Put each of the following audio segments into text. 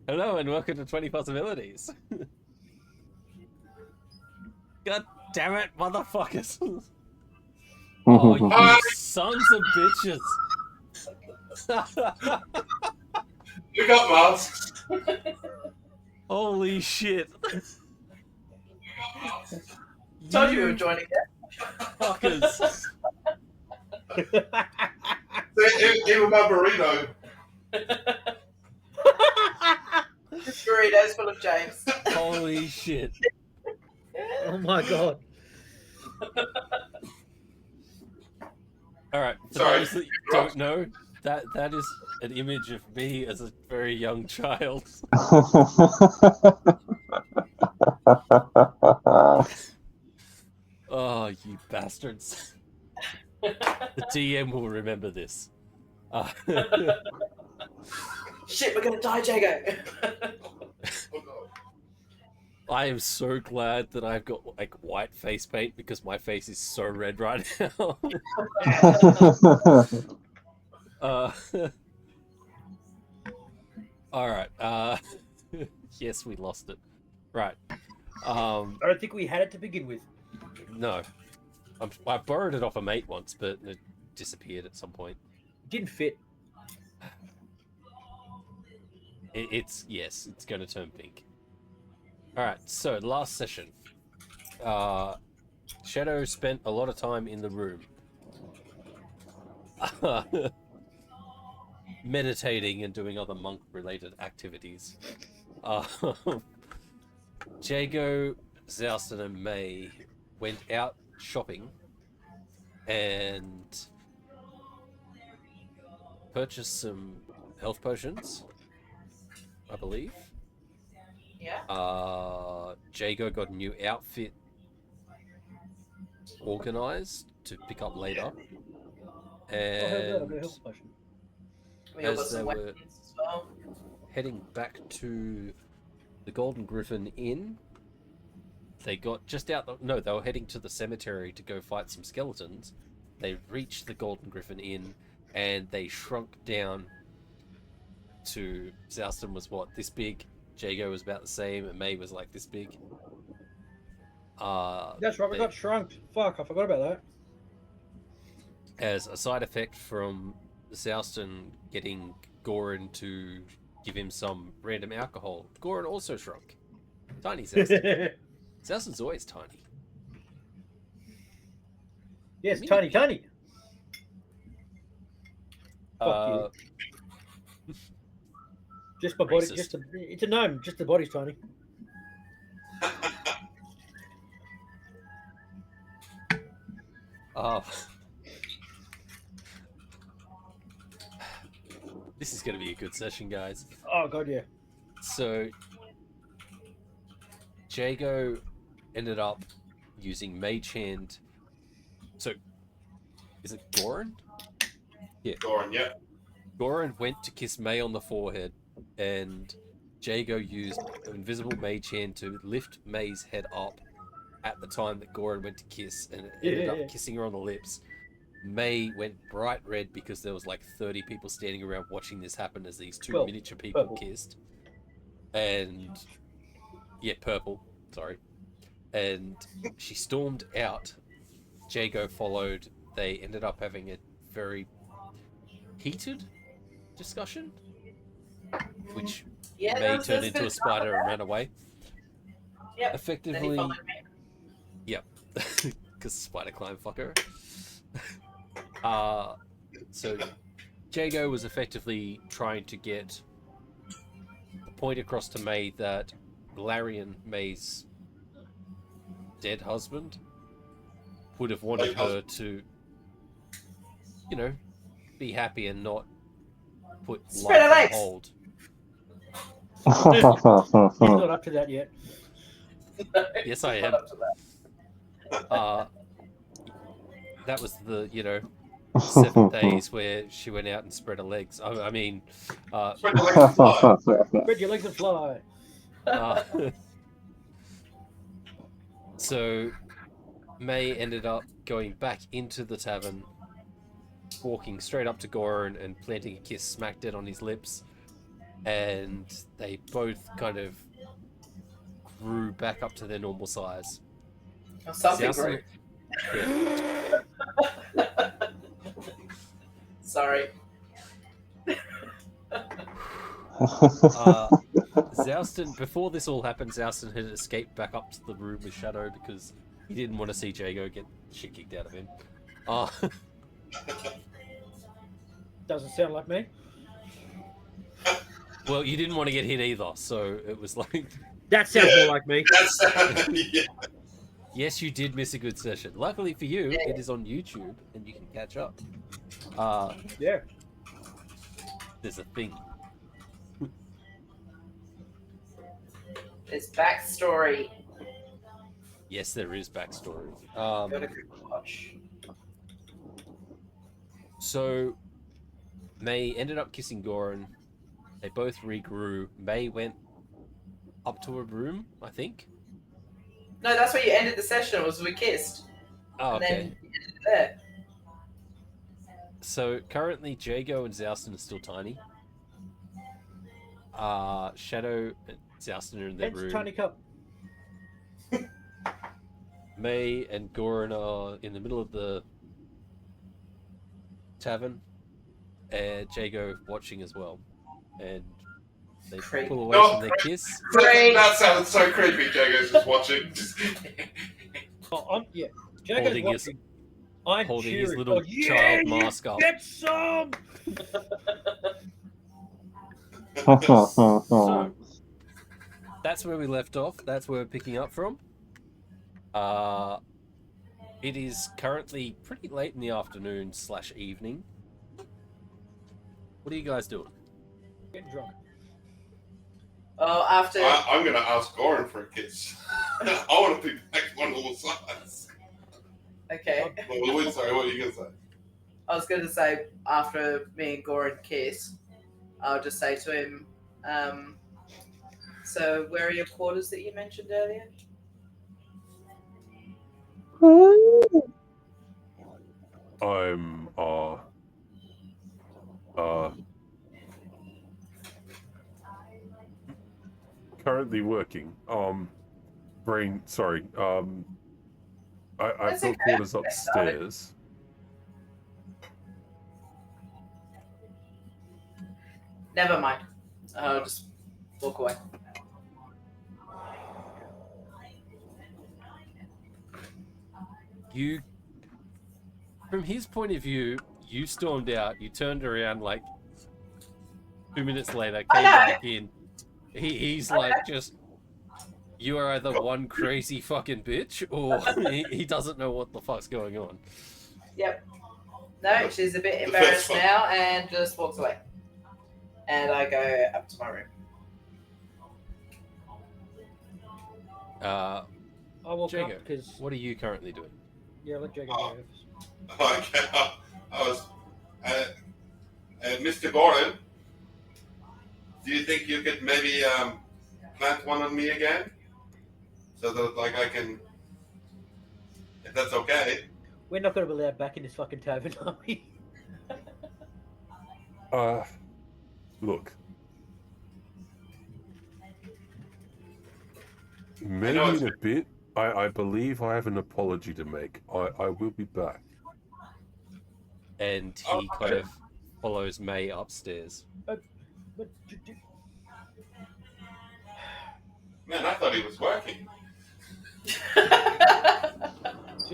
Hello and welcome to 20 Possibilities. God damn it, motherfuckers. Oh, you Hi, sons of bitches. you got masks. Holy shit. Told you we were You joining fuckers. Even my burrito. Burritos full of James. Holy shit. Oh my god. Alright, for Sorry. those that don't know, that is an image of me as a very young child. Oh, you bastards. The DM will remember this. Shit, we're gonna die, Jago. I am so glad that I've got like white face paint because my face is so red right now. uh, all right. Yes, we lost it. Right. I don't think we had it to begin with. No, I borrowed it off a mate once, but it disappeared at some point. It didn't fit. It's going to turn pink. All right. So last session, Shadow spent a lot of time in the room. Meditating and doing other monk-related activities. Jago, Zouston, and May went out shopping and purchased some health potions, I believe. Yeah. Jago got a new outfit organized to pick up later. Oh, how's that? I've got a And health potion. We all as got they some were weapons as well. heading back to the Golden Griffin Inn, they got just out. No, they were heading to the cemetery to go fight some skeletons. They reached the Golden Griffin Inn, and they shrunk down to. Zouston was what, this big. Jago was about the same, and May was like this big. That's right, we got shrunk. Fuck, I forgot about that. As a side effect from Zouston getting Goran to give him some random alcohol, Goran also shrunk. Tiny Zouston. Zouston's always tiny. Yes, Mini tiny, me. tiny. Fuck you. Just my body, Racist. it's a gnome, just the body's tiny. This is going to be a good session, guys. Oh god, yeah. So, Jago ended up using Mage Hand. So, is it Goran? Yeah. Goran, yeah. Goran went to kiss May on the forehead, and Jago used Invisible Mage Hand to lift May's head up at the time that Goran went to kiss, and it ended up kissing her on the lips. May went bright red because there was like 30 people standing around watching this happen as these two miniature people kissed. And yeah, purple, sorry. And she stormed out. Jago followed. They ended up having a very heated discussion, which May turned into a spider and ran away. Yep. Effectively, Then he followed me. yep, because spider climb fucker. So Jago was effectively trying to get the point across to May that Larian, May's dead husband, would have wanted her to, you know, be happy and not put Spread her life on legs. hold. He's not up to that yet. Yes, I am. That was the, 7 days where she went out and spread her legs. I mean, Spread your legs and fly. Spread your legs and fly. So May ended up going back into the tavern, walking straight up to Goran and planting a kiss smack dead on his lips. and they both kind of grew back up to their normal size. Or something Zouston- great. yeah. Sorry. Zouston, before this all happened, Zouston had escaped back up to the room with Shadow because he didn't want to see Jago get shit kicked out of him. Doesn't sound like me. Well, you didn't want to get hit either, so it was like... That sounds more like me. That's yeah. Yes, you did miss a good session. Luckily for you, it is on YouTube, and you can catch up. Yeah. There's a thing. There's backstory. Yes, there is backstory. Gotta watch. So, May ended up kissing Goran. They both regrew. May went up to a room, I think. No, that's where you ended the session. Was we kissed. Oh, And okay. then you ended it there. So currently, Jago and Zouston are still tiny. Shadow and Zouston are in their Hence room. tiny cup. May and Goran are in the middle of the tavern, and Jago watching as well. And they Creep. pull away No, from their kiss. Great. That sounds so creepy. Jago's just watching. Oh, yeah. Jago's Holding his- watching. I'm holding cheering. his little Oh, yeah, child you mask up. Get some. So that's where we left off. That's where we're picking up from. It is currently pretty late in the afternoon / evening. What are you guys doing? Getting drunk. Oh, after I'm going to ask Goran for a kiss. I want to be back one little size. okay. Well, wait, sorry, what are you going to say? I was going to say after me and Goran kiss, I'll just say to him, so where are your quarters that you mentioned earlier? I'm currently working. Sorry. I've That's got okay. quarters upstairs. Never mind. I'll just walk away. You, from his point of view, you stormed out. You turned around like 2 minutes later, came back in. He's like just. You are either one crazy fucking bitch, or he doesn't know what the fuck's going on. Yep. No, she's a bit embarrassed now and just walks away. And I go up to my room. I woke Jago, up because what are you currently doing? yeah, let Jago go. Okay, I was... Mr. Goran, do you think you could maybe plant one on me again? So that, like, I can... If that's okay. We're not going to be allowed back in this fucking tavern, are we? Look. I Maybe know in it's- a bit. I believe I have an apology to make. I will be back. And Oh, he kind of follows May upstairs. But Man, I thought he was working. so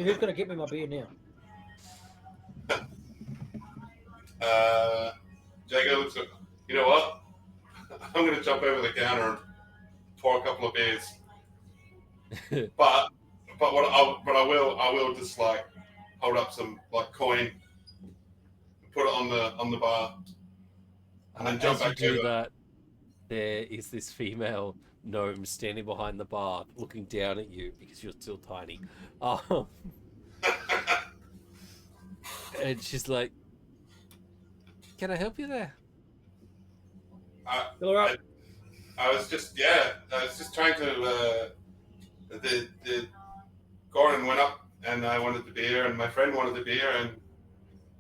who's going to get me my beer now? Jago looks at... You know what? I'm going to jump over the counter and pour a couple of beers. But I will just like hold up some like coin, and put it on the bar, and then jump As you back do over. that, there is this female gnome standing behind the bar, looking down at you because you're still tiny. And she's like, "Can I help you there?" Fill her up. I was just trying to. The Goran went up, and I wanted the beer, and my friend wanted the beer, and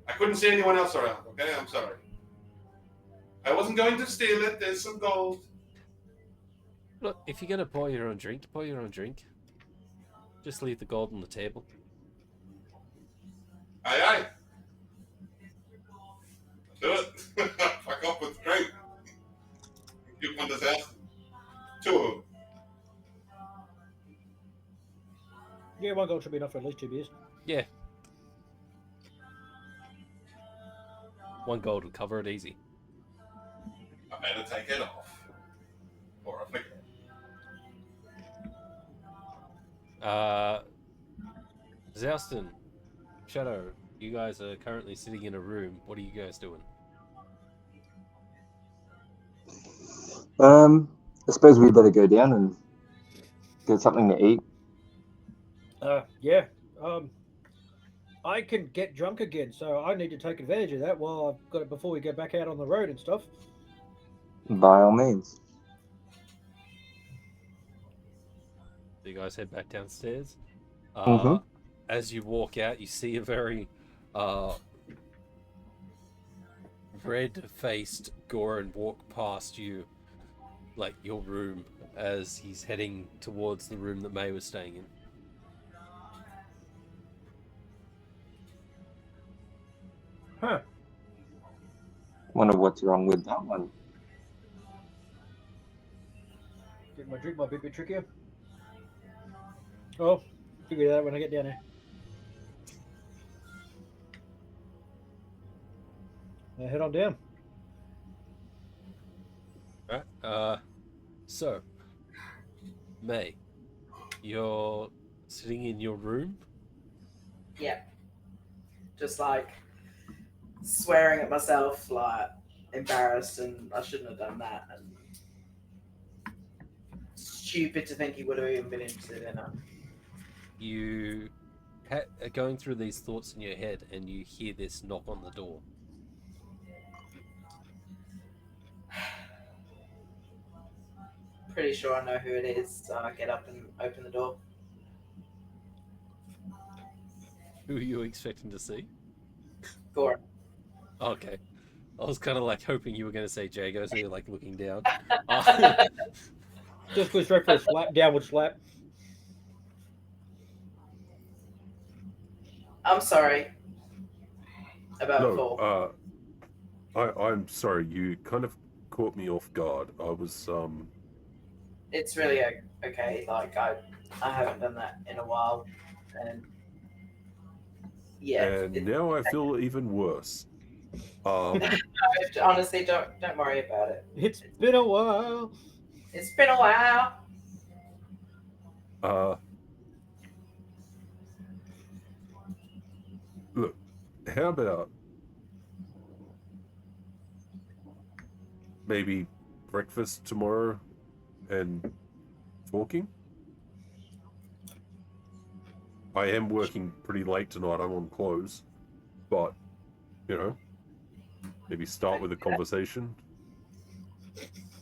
I couldn't see anyone else around. Okay, I'm sorry. I wasn't going to steal it. There's some gold. Look, if you're gonna buy your own drink, buy your own drink. Just leave the gold on the table. Aye, aye. Do it. Fuck up with the drink. You want this house? Two of them. Yeah, 1 gold should be enough for at least 2 beers. Yeah. 1 gold will cover it easy. I better take it off. Or I forget. Zouston, Shadow, you guys are currently sitting in a room. What are you guys doing? I suppose we better go down and get something to eat. Yeah. I can get drunk again, so I need to take advantage of that while I've got it before we go back out on the road and stuff. By all means. So you guys head back downstairs. Mhm. As you walk out, you see a very red-faced Goran walk past you, like your room, as he's heading towards the room that May was staying in. Huh. Wonder what's wrong with that one. Getting my drink might be a bit trickier. Oh, figure that out when I get down there. Now head on down. Right. So, May, you're sitting in your room. Yeah. Just like swearing at myself, like embarrassed, and I shouldn't have done that. And stupid to think he would have even been interested in it. You are going through these thoughts in your head, and you hear this knock on the door. Pretty sure I know who it is, so I get up and open the door. Who are you expecting to see? Goran. Okay. I was kind of like hoping you were going to say Jago, so you're like looking down. Just go straight for a slap, downward slap. I'm sorry about before. I'm sorry. You kind of caught me off guard. I was It's really okay. Like I haven't done that in a while, and yeah. and now I feel even worse. Honestly, don't worry about it. It's been a while. It's been a while. Look, how about maybe breakfast tomorrow and talking? I am working pretty late tonight. I'm on close, but you know, maybe start with a conversation,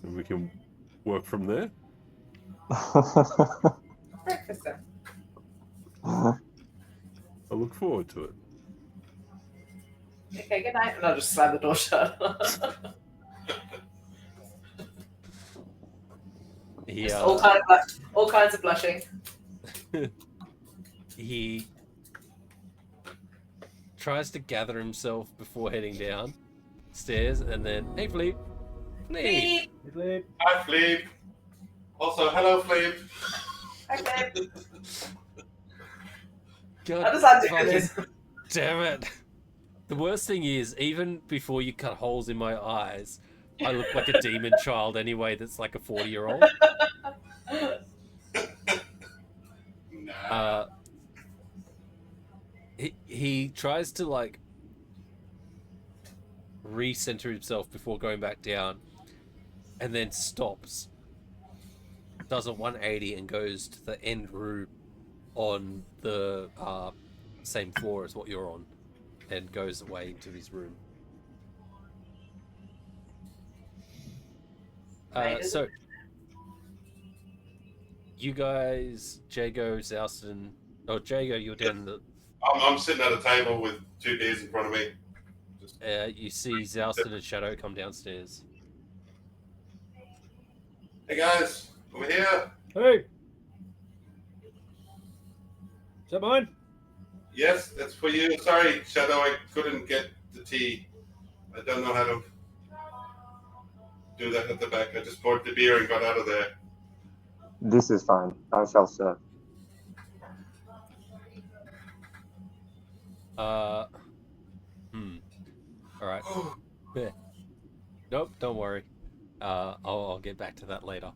and we can work from there. Breakfast then. I look forward to it. Okay, good night. And I'll just slam the door shut. He, Just all kinds of blushing. he tries to gather himself before heading down stairs, and then, hey, Fleep. Fleep. Beep. Hi, Fleep. Also, hello, Fleep. Okay. God, How does that do fucking this? damn it. The worst thing is, even before you cut holes in my eyes, I look like a demon child anyway that's like a 40-year-old. Nah. He tries to like recenter himself before going back down, and then stops, does a 180 and goes to the end room on the same floor as what you're on, and goes away into his room. So you guys, Jago, Zouston, Jago, you're down in the. I'm sitting at a table with 2 beers in front of me. You see Zouston and Shadow come downstairs. Hey guys, over here. Hey, is that mine? Yes, that's for you. Sorry, Shadow, I couldn't get the tea. I don't know how to do that at the back. I just poured the beer and got out of there. This is fine. I shall serve. All right. Yeah. Nope, don't worry. I'll get back to that later.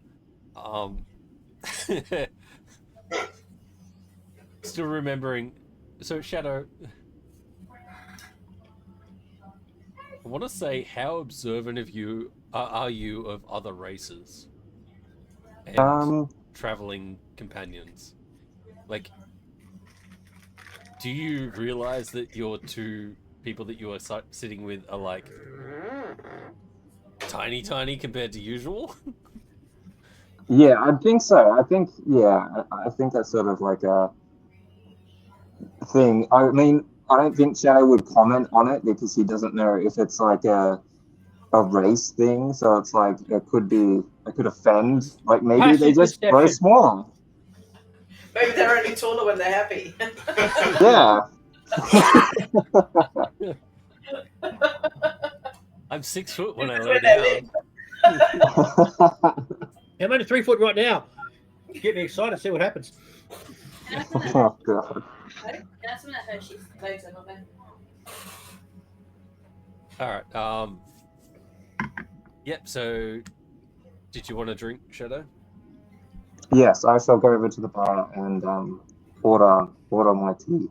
Still remembering. So Shadow, I want to say, how observant of you are you of other races and traveling companions? Like, do you realize that your two people that you are sitting with are like tiny compared to usual? Yeah, I think so. I think, yeah, I think that's sort of like a thing. I mean, I don't think Shadow would comment on it because he doesn't know if it's like a race thing. So it's like it could offend. Like maybe they Passive just grow perception. smaller. Maybe they're only taller when they're happy. Yeah. I'm 6 foot when I That's lay where they down. I'm only 3 foot right now. Get me excited. See what happens. Oh god. That's when I heard she's legs are not there. All right. Yep. So, did you want a drink, Shadow? Yes, I shall go over to the bar and order my tea.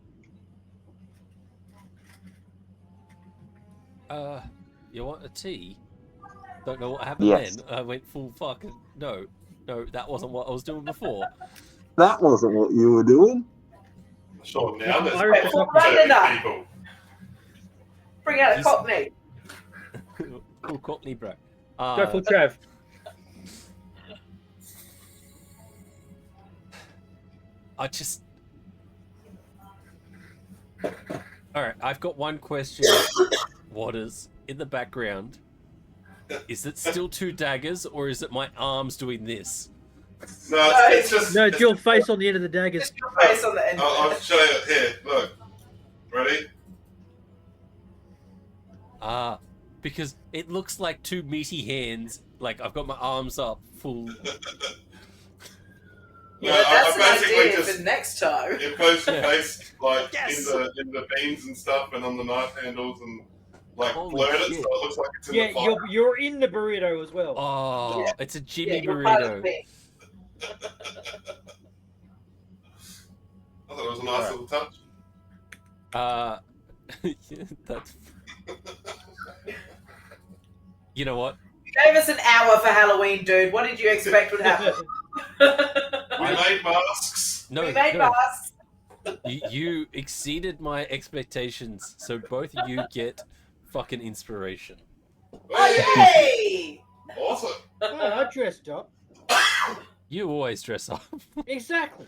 You want a tea? Don't know what happened Yes. then. I went full fucking no, that wasn't what I was doing before. That wasn't what you were doing. Sure, now there's Irish Wait, fucking right in that. people. Bring out a He's- cockney. Cool Cockney, bro. Go full Trav. I just. All right, I've got one question. Waters in the background. Is it still 2 daggers, or is it my arms doing this? No, it's just. No, it's dual face on the end of the daggers. Just your face on the end. I'll show you. Here, look. Ready? Because it looks like 2 meaty hands. Like I've got my arms up, full. Yeah, No, that's I an basically idea just for next time. you post your face like Yes! in the beans and stuff, and on the knife handles, and like Holy blurred it shit. so it looks like it's in Yeah, the fire. you're in the burrito as well. Oh, Yeah. it's a Jimmy you're part of burrito. me. I thought it was a nice little touch. Yeah, that's. You know what? You gave us an hour for Halloween, dude. What did you expect would happen? We made masks. No, We made no. masks. You exceeded my expectations, so both of you get fucking inspiration. Oh, yay! Awesome. Yeah, I dressed up. You always dress up. Exactly.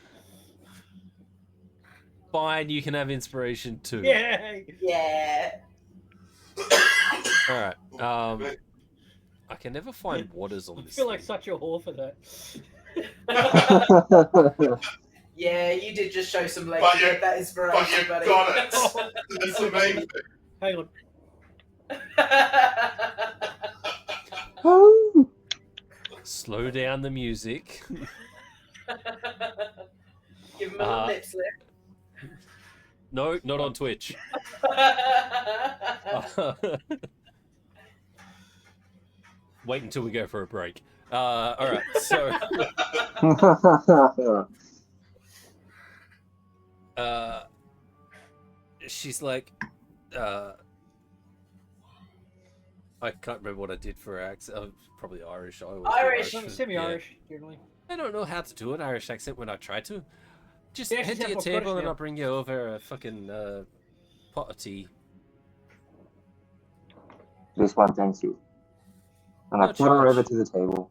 Fine, you can have inspiration too. Yeah. Yeah. All right. I can never find waters on I this. feel like thing. such a whore for that. Yeah, you did just show some legs. But you- That inspiration, But you buddy. got it. That's the main thing. Hang on. Slow down the music. Give him a little lip slip. No, not on Twitch. Wait until we go for a break. All right, so she's like, I can't remember what I did for her accent. Oh, probably Irish. I always do Irish. Yeah. Semi-Irish, generally. I don't know how to do an Irish accent when I try to. Just Yeah, head she's to your half table Scottish and now. I'll bring you over a fucking pot of tea. This one, thank you. And I No put her charge. over to the table.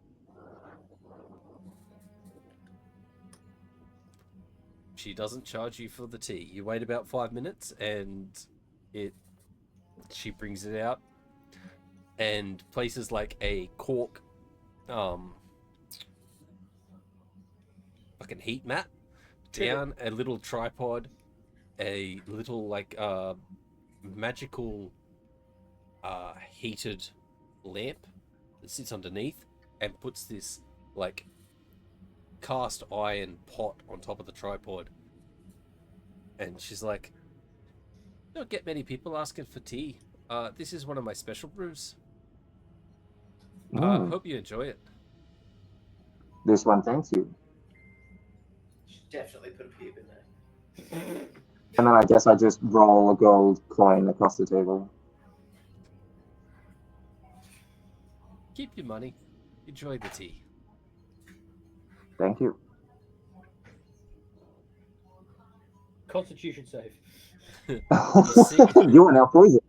She doesn't charge you for the tea. You wait about 5 minutes and she brings it out and places like a cork fucking heat mat, down a little tripod, a little like magical heated lamp that sits underneath, and puts this like cast iron pot on top of the tripod. And she's like, "Don't get many people asking for tea. This is one of my special brews. Hope you enjoy it." This one, thanks you. Should definitely put a pube in there. And then I guess I just roll a gold coin across the table. Keep your money. Enjoy the tea. Thank you. Constitution save. You are now poisoned.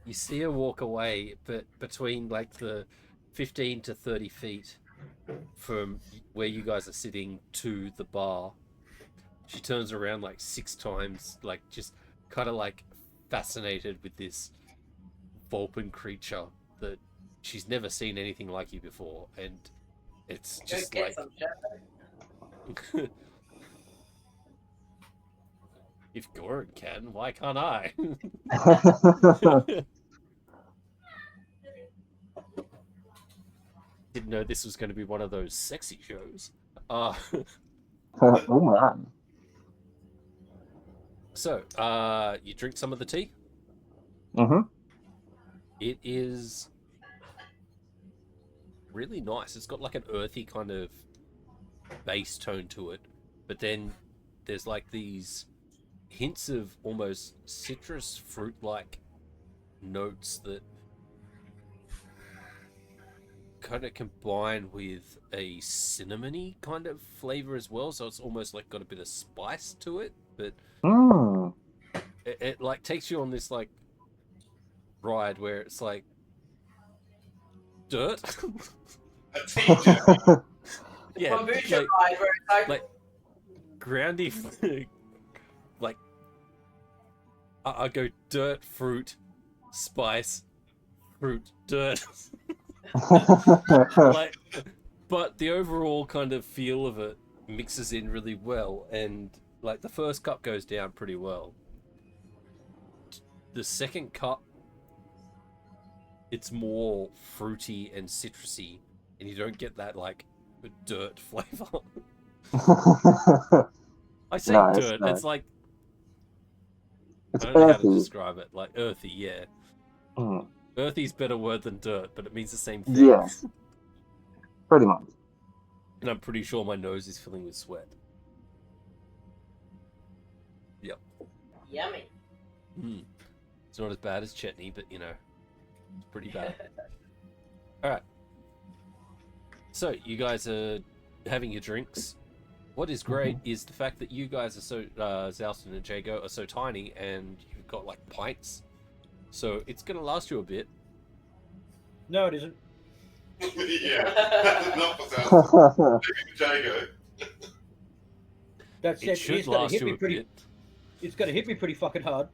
You see her walk away, but between like the 15 to 30 feet from where you guys are sitting to the bar, she turns around like 6 times, like just kind of like fascinated with this Vulpin creature that she's never seen anything like you before, and it's just Go get like some shadow. if Goran can, why can't I? Didn't know this was going to be one of those sexy shows. Oh my. So, you drink some of the tea? Mm-hmm. It is really nice. It's got like an earthy kind of bass tone to it, but then there's like these hints of almost citrus fruit-like notes that kind of combine with a cinnamony kind of flavor as well. So it's almost like got a bit of spice to it, but it like takes you on this like ride where it's like dirt. A teacher. Yeah, Kombucha like, ride where it's like groundy, like I go dirt, fruit, spice, fruit, dirt. Like, but the overall kind of feel of it mixes in really well, and like the first cup goes down pretty well. The second cup, it's more fruity and citrusy, and you don't get that like dirt flavor. I say Nice, dirt, nice. it's like It's I don't know how to earthy. describe it. Like earthy, yeah. Mm. Earthy's a better word than dirt, but it means the same thing. Yes. Pretty much. And I'm pretty sure my nose is filling with sweat. Yep. yummy. It's not as bad as Chetney, but you know, it's pretty bad. Alright. So, you guys are having your drinks. What is great is the fact that you guys are so, Zalston and Jago are so tiny, and you've got like pints. So, it's gonna last you a bit. No, it isn't. Yeah. That's enough for South. Jago. That's It it. should It's gonna last hit you me a pretty. bit. It's gonna hit me pretty fucking hard.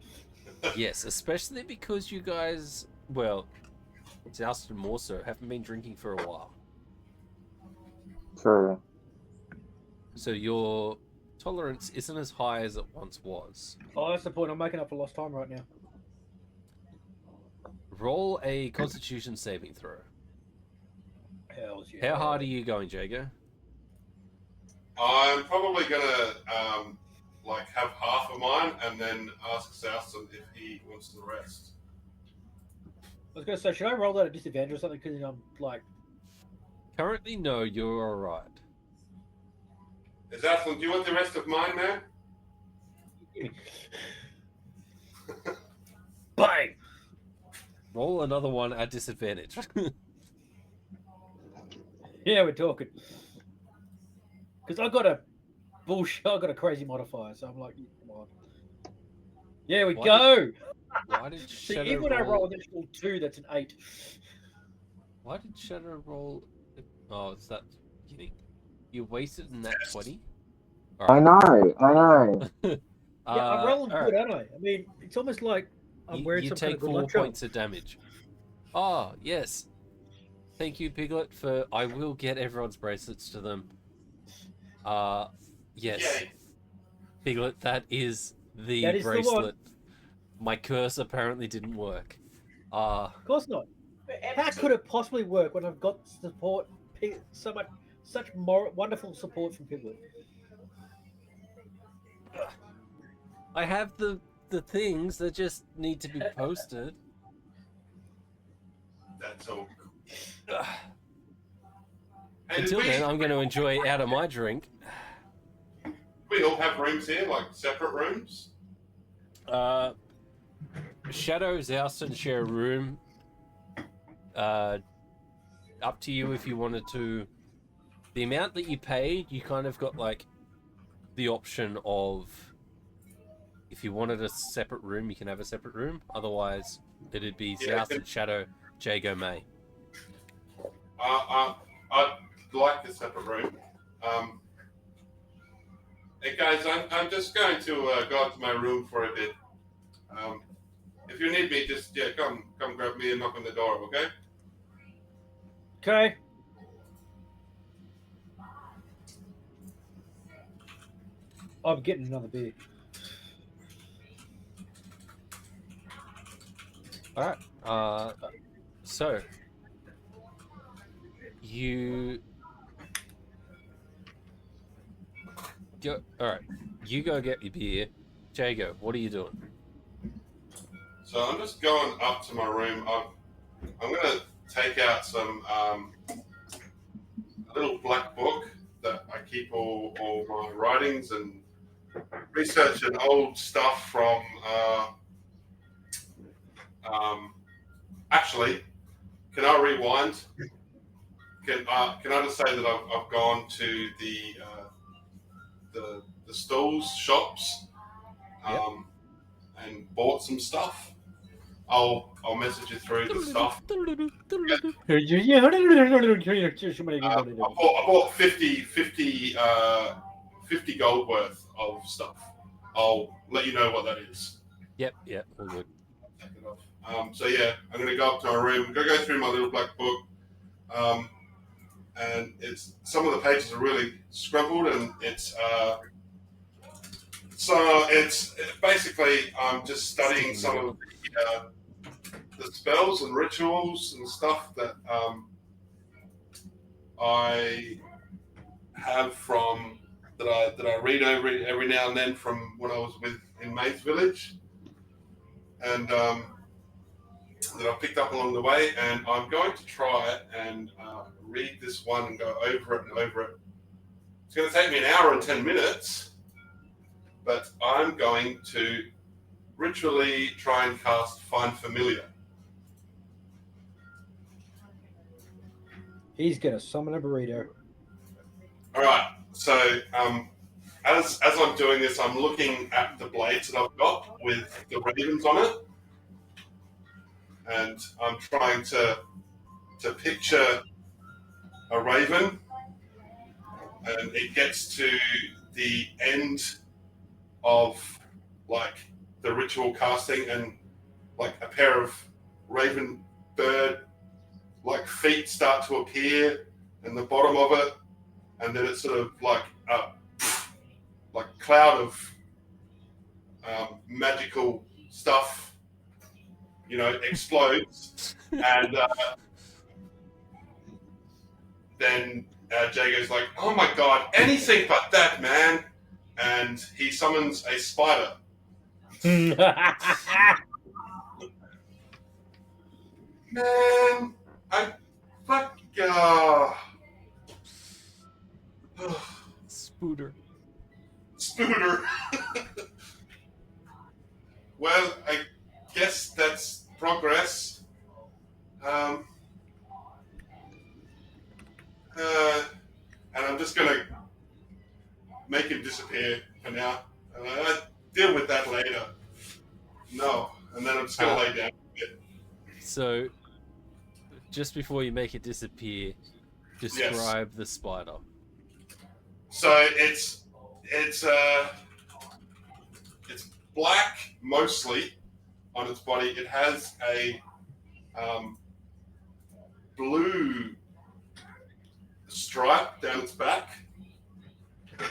Yes, especially because you guys, well, Zalston more so, haven't been drinking for a while. True. So your tolerance isn't as high as it once was. Oh, that's the point. I'm making up for lost time right now. Roll a Constitution saving throw. Hells yeah. How hard are you going, Jago? I'm probably gonna like have half of mine and then ask Southson if he wants the rest. I was gonna say, should I roll that at disadvantage or something? Because I'm like, Currently, no, you're alright. Southson, do you want the rest of mine, man? bang. Roll another one at disadvantage. Yeah, we're talking. Because I got a bullshit. I got a crazy modifier, so I'm like, come on. Yeah, we Why go. Why did See, Shadow even when I roll roll? an additional 2, that's an 8. Why did Shadow roll? Oh, it's that beginning. You wasted in that 20. I know. Yeah, I'm rolling alright. good, aren't I? I mean, it's almost like I'm wearing You some kind take of good 4 luck charm. points of damage. Oh, yes. Thank you, Piglet, for I will get everyone's bracelets to them. Yes. Yay. Piglet, that is the That is the one. bracelet. My curse apparently didn't work. Of course not. How could it possibly work when I've got support, such wonderful support from Piglet? I have the things that just need to be posted. That's all. Ugh. Hey, Until then, I'm going to enjoy out of my drink. we all have rooms here, like separate rooms. Shadow, Zouston share a room. Up to you if you wanted to. The amount that you paid, you kind of got like the option of if you wanted a separate room, you can have a separate room. Otherwise, it'd be Zouston, Shadow, Jago, May. I'd like a separate room. Hey guys, I'm just going to go up to my room for a bit. If you need me, just come grab me and knock on the door, okay? Okay. I'm getting another beer. All right. So you go. All right. You go get your beer. Jago, what are you doing? So I'm just going up to my room. I'm gonna take out some a little black book that I keep all my writings and research and old stuff from. Actually, can I rewind? Can I just say that I've gone to the stalls, shops, and bought some stuff. I'll message you through the stuff. I bought 50 gold worth of stuff. I'll let you know what that is. Yep, all good. Take it off. So yeah, I'm gonna go up to my room. I'm gonna go through my little black book, and it's some of the pages are really scrumpled, and it's basically I'm just studying some of the spells and rituals and stuff that I have from that I read every now and then from when I was in May's village, and that I picked up along the way, and I'm going to try it and read this one and go over it and over it. It's going to take me an hour and 10 minutes, but I'm going to ritually try and cast Find Familiar. He's gonna summon a burrito. All right. So as I'm doing this, I'm looking at the blades that I've got with the ravens on it, and I'm trying to picture a raven, and it gets to the end of like the ritual casting, and like a pair of raven bird like feet start to appear in the bottom of it, and then it's sort of like a cloud of magical stuff, explodes, and then Jago's like, "Oh my god, anything but that, man!" And he summons a spider. Man, Spooter. Well, I guess that's progress. And I'm just gonna make him disappear for now. I'll deal with that later. No, and then I'm just gonna lay down. So, just before you make it disappear, describe the spider. So it's black mostly on its body. It has a blue stripe down its back,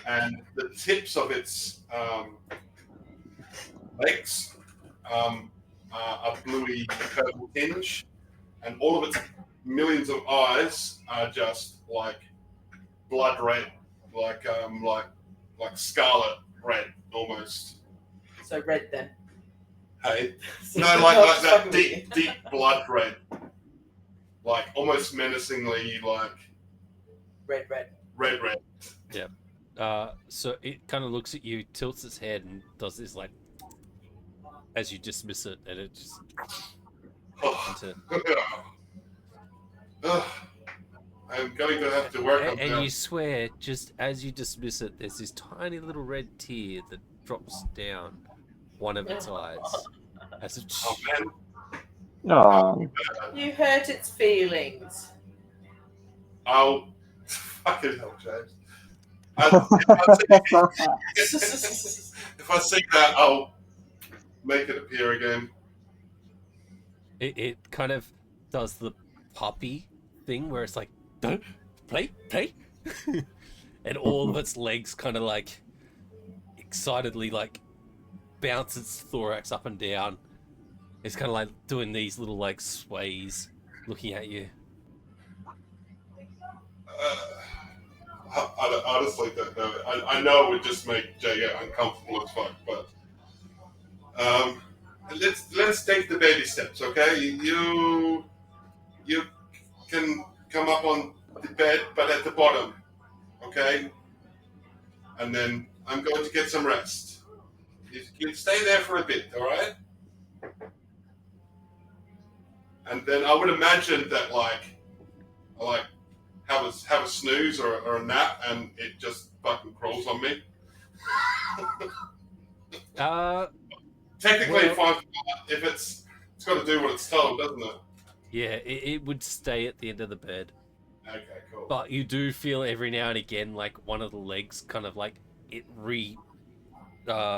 and the tips of its legs are bluey purple tinge, and all of its millions of eyes are just like blood red, like scarlet red almost. So red then. Hey, So no, I'm like just that fucking with deep you. blood red, like almost menacingly, like Red. red. So it kind of looks at you, tilts its head, and does this like as you dismiss it, and it just into. I'm going to have to work on And that. you swear, just as you dismiss it, there's this tiny little red tear that drops down one of its eyes. As it Oh man, Oh, You hurt its feelings. I'll fucking hell, James. If I see that, I'll make it appear again. it kind of does the puppy thing where it's like, don't play. And all of its legs kind of like excitedly like bounce its thorax up and down. It's kind of like doing these little like sways, looking at you. I honestly don't know. I know it would just make Jay uncomfortable as fuck, but let's take the baby steps, okay? You can come up on the bed, but at the bottom, okay? And then I'm going to get some rest. You stay there for a bit, all right? And then I would imagine that I have a snooze or a nap, and it just fucking crawls on me. Technically, Well- fine if it's got to do what it's told, doesn't it? Yeah, it would stay at the end of the bed. Okay, cool. But you do feel every now and again like one of the legs kind of like it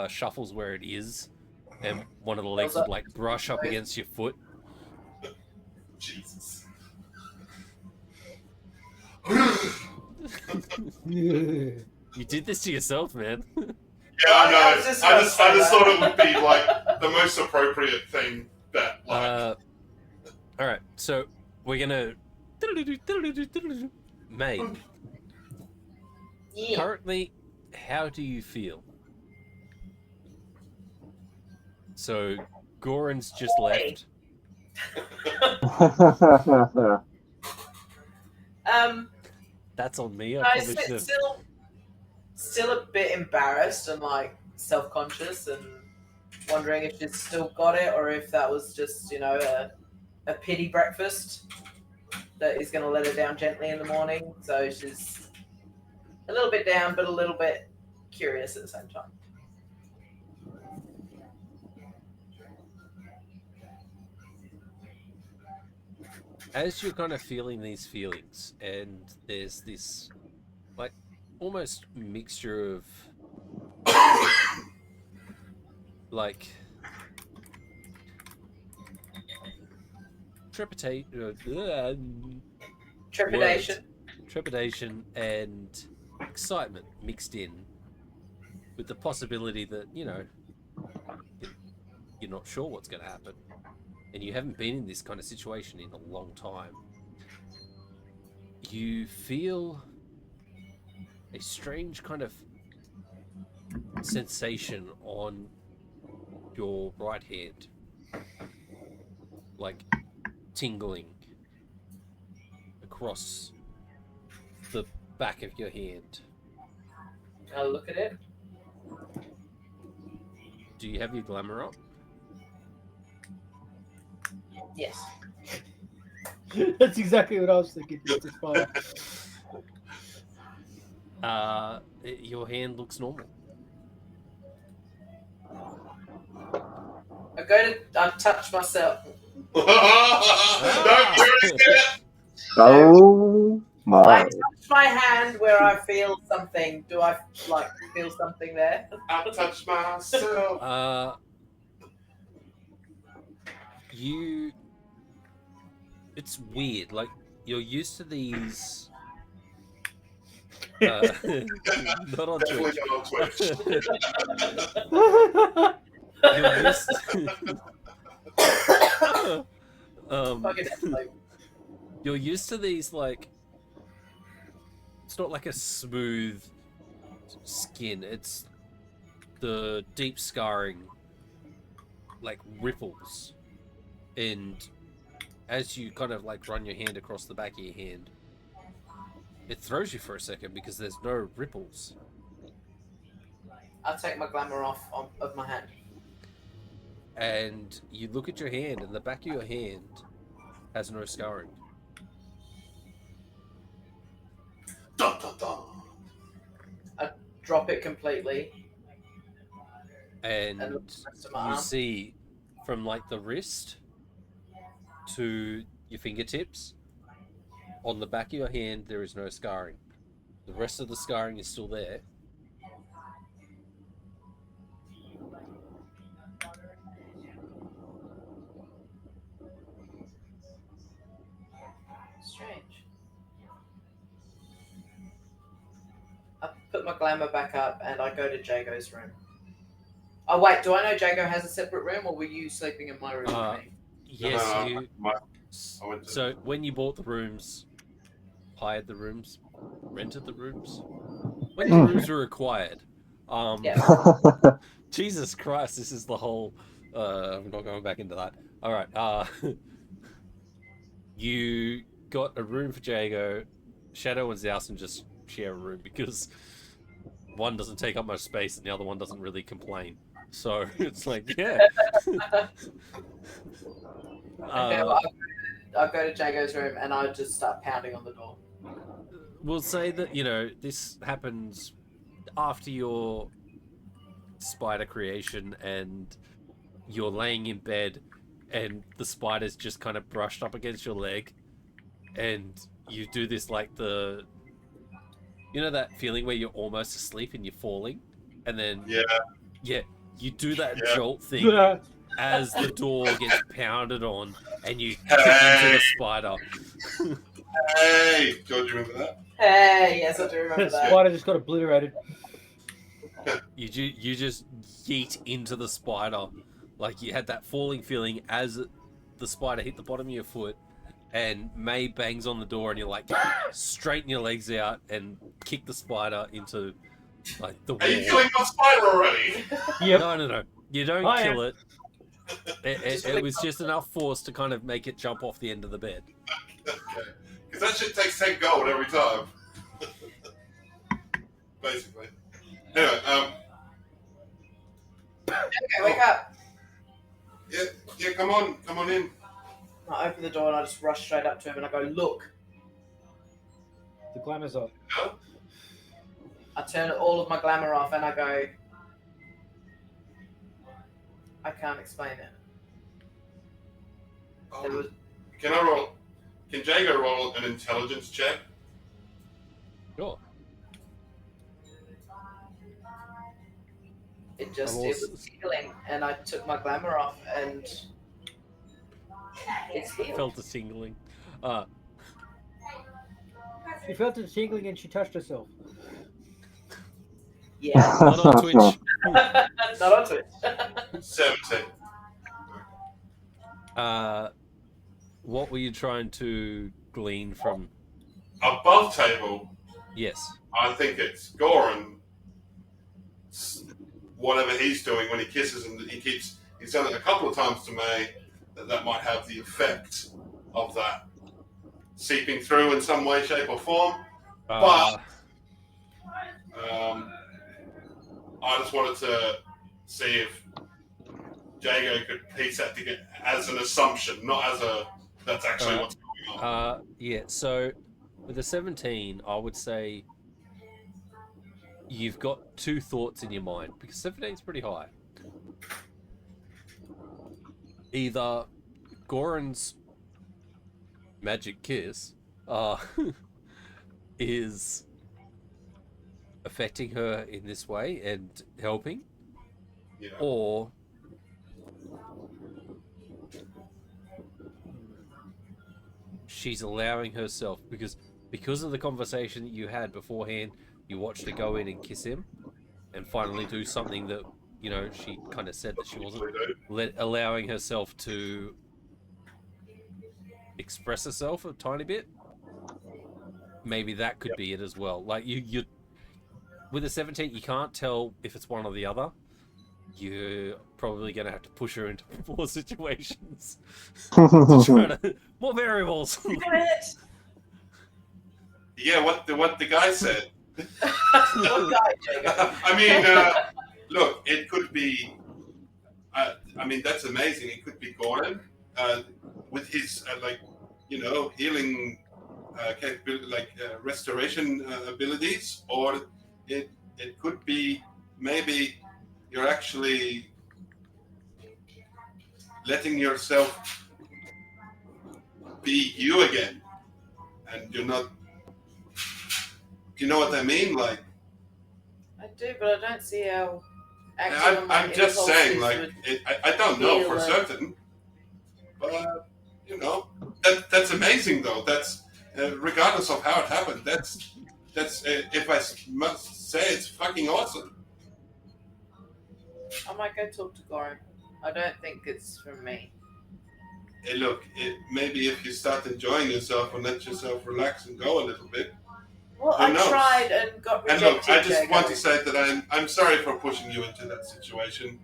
shuffles where it is, and one of the legs would like brush up against your foot. Jesus. You did this to yourself, man. Yeah, I know. I was just gonna say I just that. thought it would be like the most appropriate thing that like. All right, so we're gonna May. Yeah. Currently, how do you feel? So, Goran's just left. That's on me. I I probably should have. still a bit embarrassed and like self-conscious and wondering if she's still got it or if that was just a pity breakfast that is going to let her down gently in the morning. So she's a little bit down, but a little bit curious at the same time. As you're kind of feeling these feelings, and there's this like almost mixture of like trepidation and excitement mixed in with the possibility that you're not sure what's going to happen, and you haven't been in this kind of situation in a long time. You feel a strange kind of sensation on your right hand, like tingling across the back of your hand. I'll look at it. Do you have your glamour up? Yes. That's exactly what I was thinking. It's fine. Your hand looks normal. I touch myself. Don't do it. oh I my. touch my hand where I feel something. Do I feel something there? I touch myself. It's weird. Like, you're used to these Not on Definitely Twitch. not on Twitch. You're used. Fucking like, You're used to these like. It's not like a smooth skin. It's the deep scarring, like ripples, and as you kind of like run your hand across the back of your hand, it throws you for a second because there's no ripples. I'll take my glamour off of my hand. And you look at your hand, and the back of your hand has no scarring. Dun, dun, dun. Drop it completely. And look at the rest of my you arm. see from like the wrist to your fingertips, on the back of your hand, there is no scarring. The rest of the scarring is still there. Strange. I put my glamour back up and I go to Jago's room. Oh wait, do I know Jago has a separate room, or were you sleeping in my room with me? Yes, No, you. I went to- So when you bought the rooms, hired the rooms, rented the rooms, when the rooms were acquired, Yeah. Jesus Christ, this is the whole. I'm not going back into that. All right. You got a room for Jago. Shadow and Zowson just share a room because one doesn't take up much space and the other one doesn't really complain. So it's like, yeah. Okay, well, I'll go to Jago's room and I just start pounding on the door. We'll say that, this happens after your spider creation and you're laying in bed and the spider's just kind of brushed up against your leg and you do this like that feeling where you're almost asleep and you're falling and then yeah you do that jolt thing as the door gets pounded on and you kick into the spider. Hey, George, you remember that? Hey, yes, I do remember that. Spider just got obliterated. You just yeet into the spider, like you had that falling feeling as the spider hit the bottom of your foot, and May bangs on the door, and you're like, straighten your legs out and kick the spider into like the wall. Are you killing my spider already? Yep. No, you don't I kill am. it. It was just enough force to kind of make it jump off the end of the bed. Okay. Because that shit takes 10 gold every time. Basically. Anyway, Okay, wake up. yeah, come on in. I open the door and I just rush straight up to him and I go, look. The glamour's off. Huh? I turn all of my glamour off and I go, I can't explain it. There was, Can Jago roll an intelligence check? Sure. it was healing and I took my glamour off and it's healed. Felt a tingling. She felt it tingling and she touched herself. Yeah. Not on Twitch. Not on Twitch. 17. What were you trying to glean from? Above table, Yes. I think it's Goran. Whatever he's doing when he kisses him, he's done it a couple of times to May, that might have the effect of that seeping through in some way, shape, or form. But I just wanted to see if Jago could piece that together as an assumption, not as that's actually what's going on. Yeah, so with a 17, I would say you've got two thoughts in your mind, because 17 is pretty high. Either Goran's magic kiss is affecting her in this way and helping, Yeah. or she's allowing herself, because because of the conversation that you had beforehand, you watched her go in and kiss him, and finally do something that she kind of said that she wasn't allowing herself to express herself a tiny bit. Maybe that could be it as well. Like you with a 17, you can't tell if it's one or the other. You're probably gonna have to push her into more situations to try to more variables. Yeah, what the guy said. What guy, Jacob? I mean, look, it could be. I mean, that's amazing. It could be Gordon with his healing capability, restoration abilities, or it could be maybe you're actually letting yourself be you again, and you're not. You know what I mean? Like, I do, but I don't see how. I'm just saying, like, I don't know for certain, but that's amazing though. That's regardless of how it happened. That's if I must say, it's fucking awesome. I might go talk to Goran. I don't think it's from me. Hey, look, maybe if you start enjoying yourself and let yourself relax and go a little bit. Well, I tried and got rejected. And look, I just want to say that I'm sorry for pushing you into that situation,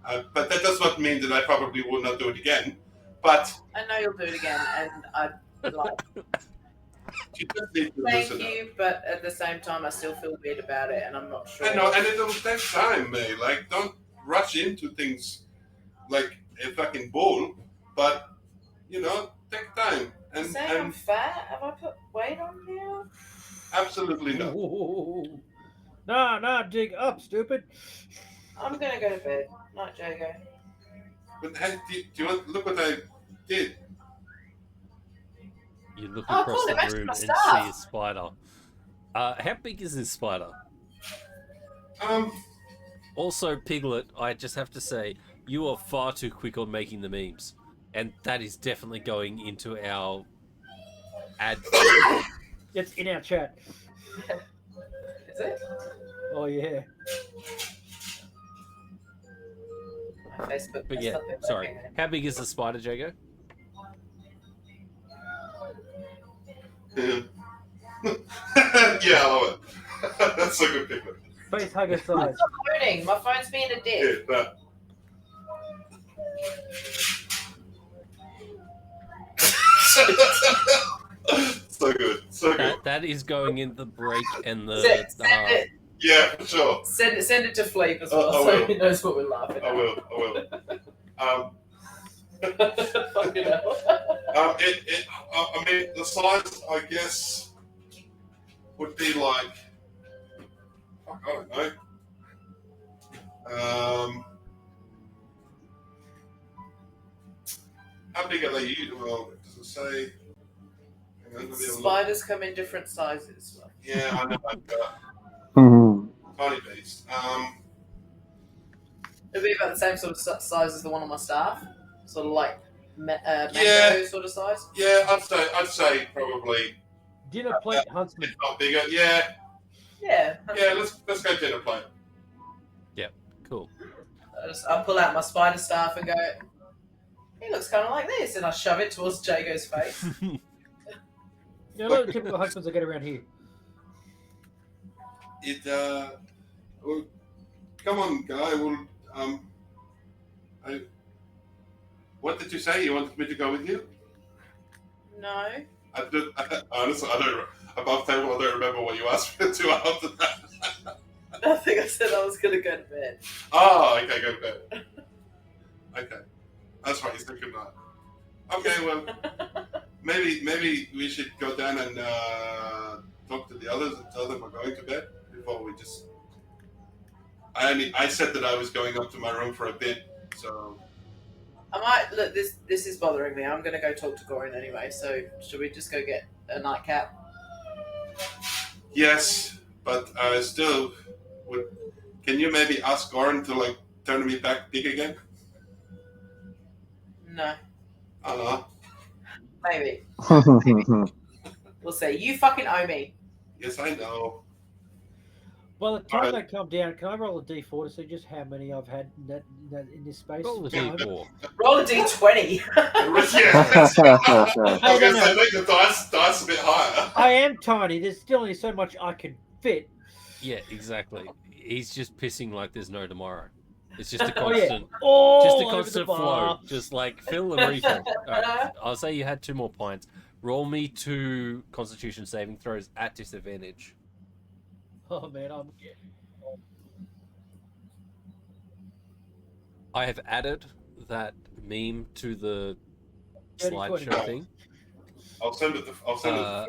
but that does not mean that I probably will not do it again. But I know you'll do it again, and I like. You just need to Thank listen you, up. but at the same time, I still feel weird about it, and I'm not sure. I know, and it'll take time, May. Like, don't rush into things like a fucking bull, but take time. And Saying I'm fat? Have I put weight on here? Absolutely not. Nah, dig up, stupid. I'm gonna go to bed. Night, Jago. But hey, do you want look what I did? You look Oh, across cool, they the matched room my and stuff. see a spider. How big is this spider? Also, Piglet, I just have to say, you are far too quick on making the memes. And that is definitely going into our ad. It's in our chat. Is it? Oh, yeah. My Facebook. But yeah, sorry. How big is the spider, Jago? Yeah, yeah, I love it. That's a good picture. Face hugger size. Stop moaning. My phone's being a dick. Yeah, that. So good, so good. That is going in the break and the Send it. Yeah, for sure. Send it to Fleep as well, I so will. he knows what we're laughing at. I will. Fucking hell. I mean, the size, I guess, would be like, fuck, I don't know. How big are they usually? Well, does it say? Hang on, let me have a look. Spiders come in different sizes. Yeah, I know. Tiny beast. It'll be about the same sort of size as the one on my staff. Sort of like mango Yeah. sort of size. Yeah, I'd say probably Dinner plate huntsman. if not bigger. Yeah, Yeah. let's go dinner plate. Cool. I pull out my spider staff and go, he looks kind of like this. And I shove it towards Jago's face. Yeah, a lot of typical husbands I get around here. Well, come on, guy. What did you say? You wanted me to go with you? No. Honestly, I don't. Above table, I don't remember what you asked me to after that. I think I said I was going to go to bed. Oh, okay, go to bed. Okay, that's right. You said good night. Okay, well, maybe we should go down and talk to the others and tell them we're going to bed before we just. I said that I was going up to my room for a bit, so. I might look. This is bothering me. I'm going to go talk to Goran anyway. So should we just go get a nightcap? Yes, but still, can you maybe ask Goran to turn me back big again? No. I don't know. Maybe. We'll see. You fucking owe me. Yes, I know. By the time Alright. they come down, can I roll a d4 to see just how many I've had in this space? Roll the Time? d4. Roll a d20. Yeah. I was going to no. say, make the dice a bit higher. I am tiny. There's still only so much I can fit. Yeah, exactly. He's just pissing like there's no tomorrow. It's just a Oh yeah. constant, Oh, just a over the constant bar. flow. Just like fill and refill. Alright, I'll say you had 2 more pints. Roll me 2 Constitution saving throws at disadvantage. Oh man, I'm. I have added that meme to the Dirty slideshow 20. thing. I'll send it. I'll send it. All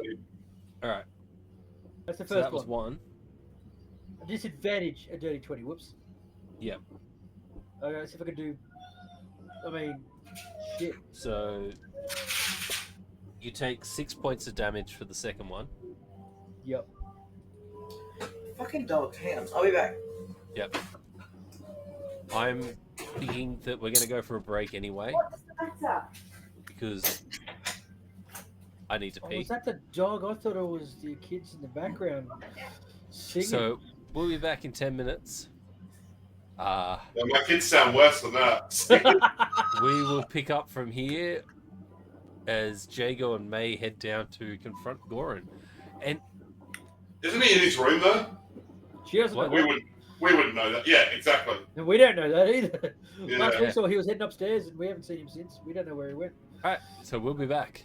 right, That's the so first that was one. 1. A disadvantage, a dirty 20. Whoops. Yep. Okay, let's see if I can do. I mean, shit. So you take 6 points of damage for the second one. Yep. Fucking dog. Hang on. I'll be back. Yep. I'm thinking that we're going to go for a break anyway What's the matter? because I need to Oh, pee. was that the dog? I thought it was the kids in the background singing. So we'll be back in 10 minutes. Yeah, my kids sound worse than that. We will pick up from here as Jago and May head down to confront Goran. And Isn't he in his room though? She doesn't know What? that. We wouldn't know that. Yeah, exactly. And we don't know that either. Yeah. Last we saw he was heading upstairs and we haven't seen him since. We don't know where he went. all right, so we'll be back.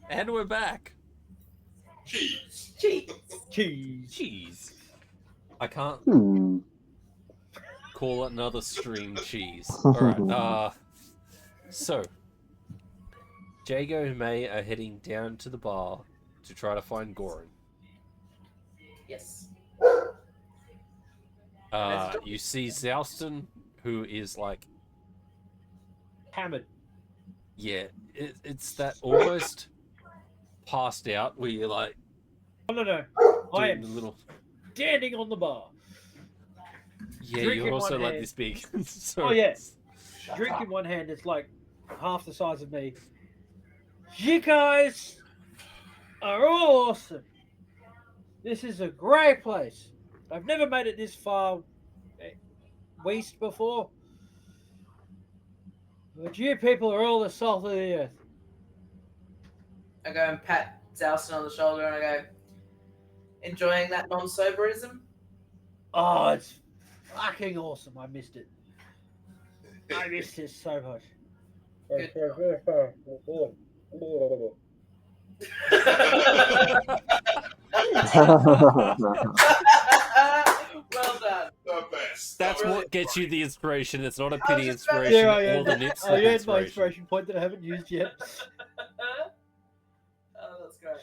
And we're back. Cheese. Cheese. Cheese. Cheese. I can't Hmm. call it another stream cheese. Alright, so Jago and May are heading down to the bar to try to find Goran. Yes. You see Zouston, who is like, Hammered. yeah, it's that almost passed out where you're like Oh, no. I doing am the little. standing on the bar. Yeah, drink you're in also one like hand. this big. So Oh, yeah. Shut Drink up. in one hand, it's like half the size of me. You guys are all awesome. This is a great place. I've never made it this far west before. But you people are all the salt of the earth. I go and pat Zouston on the shoulder and I go, enjoying that non-soberism? Oh, it's fucking awesome. I missed it. I missed this so much. Good. Well done. The best. that's really what gets you the inspiration. It's not a I was pity just about to inspiration Yeah, or the nip I slip had my inspiration. inspiration point that I haven't used yet. Oh, that's great.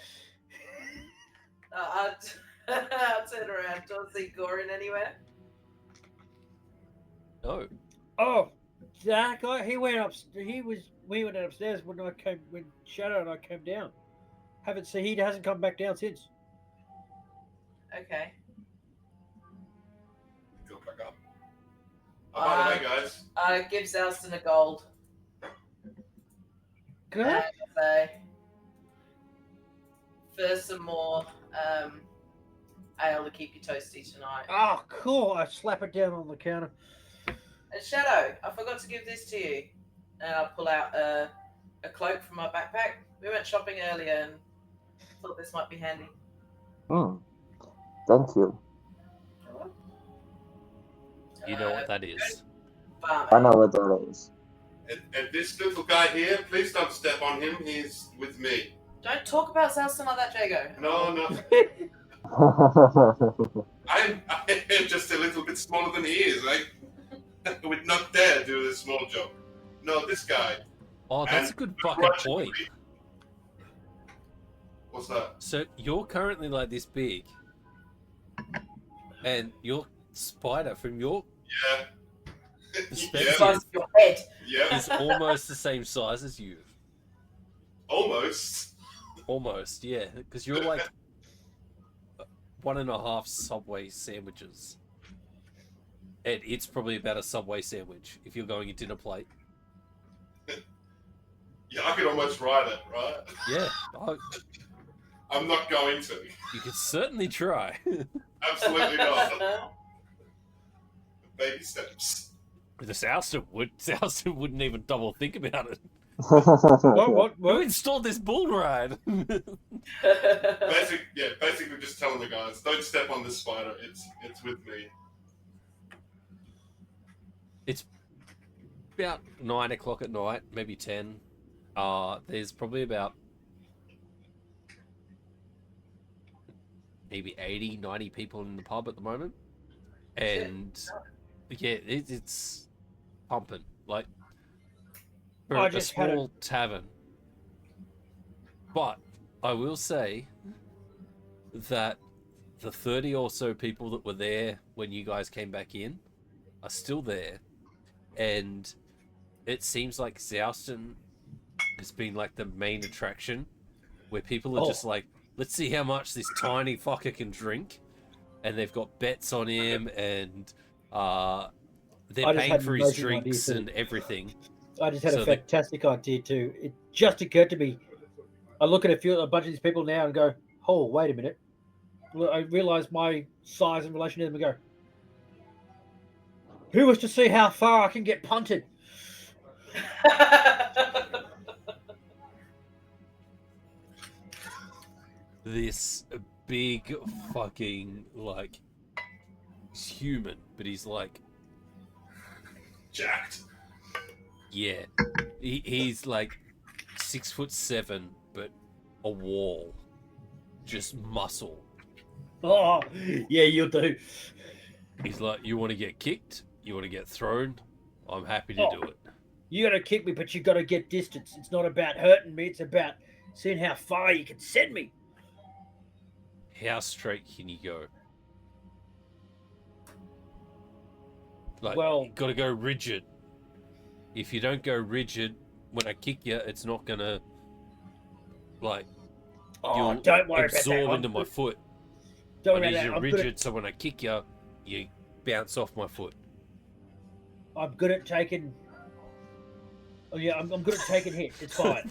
I'll turn around. Don't see Goran anywhere. No. Oh, that guy. He went up. We went upstairs when Shadow and I came down. Haven't seen. He hasn't come back down since. Okay. Go back up. Oh, by the way, guys. I give Zouston a gold. Good. And I say, for some more ale to keep you toasty tonight. Oh, cool. I slap it down on the counter. And Shadow, I forgot to give this to you. And I pull out a cloak from my backpack. We went shopping earlier and thought this might be handy. Hmm. Thank you. You know what that is. I know what that is. And this little guy here, please don't step on him. He's with me. Don't talk about Zouston like that, Jago. No. I am just a little bit smaller than he is. I would not dare do this small job. No, this guy. Oh, that's a And good fucking point. What's that? So you're currently like this big, and your spider from your Yeah. perspective The size of your head. Yeah. is almost the same size as you. Almost. Almost, yeah, because you're like 1.5 Subway sandwiches. And it's probably about a Subway sandwich if you're going a dinner plate. Yeah, I could almost ride it, right? Yeah, I'm not going to. you could certainly try. Absolutely not. Baby steps. The Souston wouldn't even double think about it. What? Who installed this bull ride? Basically just telling the guys, don't step on this spider. It's with me. It's about 9 o'clock at night, maybe 10. There's probably about maybe 80, 90 people in the pub at the moment. And yeah, it's pumping. Like, for I a just had small tavern. But I will say that the 30 or so people that were there when you guys came back in are still there. And it seems like Zouston has been like the main attraction where people are just like, let's see how much this tiny fucker can drink. And they've got bets on him and they're paying for his drinks and everything. I just had So a fantastic idea too. It just occurred to me. I look at a bunch of these people now and go, "Oh, wait a minute!" I realize my size in relation to them and go, "Who was to see how far I can get punted?" This big fucking, like, he's human, but he's like, Jacked. yeah, he's like 6'7", but a wall. Just muscle. Oh, yeah, you'll do. He's like, you want to get kicked? You want to get thrown? I'm happy to Oh. do it. You gotta kick me, but you gotta get distance. It's not about hurting me. It's about seeing how far you can send me. How straight can you go? Like, Well- you gotta go rigid. If you don't go rigid, when I kick you, it's not gonna, like, Oh, you'll don't worry about that. absorb I'm into my good- foot. Don't I worry need about you that. I'm rigid, good, so when I kick you, you bounce off my foot. I'm good at taking. Oh yeah, I'm good at taking hits. It's fine.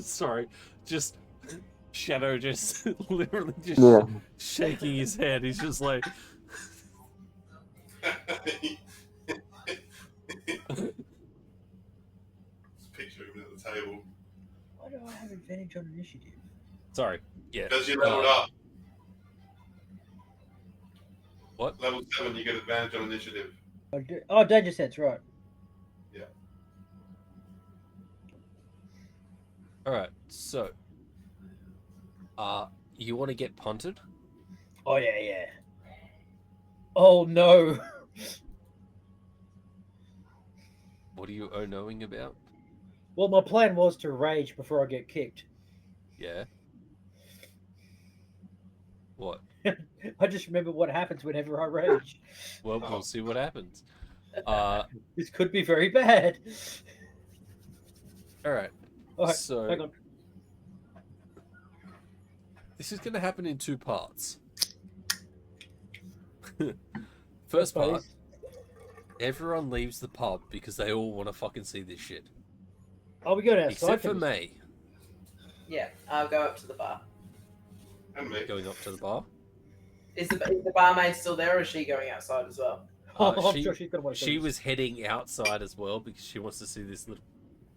Sorry, just Shadow just literally just Yeah. shaking his head. He's just like, Just picture him at the table. Why do I have advantage on initiative? sorry, yeah. Because you leveled up. What? Level 7, you get advantage on initiative. Oh, danger sense, right? All right, so, you want to get punted? Oh yeah. Oh no. What are you knowing about? Well, my plan was to rage before I get kicked. Yeah. What? I just remember what happens whenever I rage. Well, we'll see what happens. This could be very bad. All right. All right, So hang on. this is going to happen in two parts. First part, Please. everyone leaves the pub because they all want to fucking see this shit. Oh, we got outside. Except for this. May Yeah, I'll go up to the bar. And me. going up to the bar. Is the barmaid still there, or is she going outside as well? Oh, I'm she- sure she's gonna want to see She this. was heading outside as well because she wants to see this little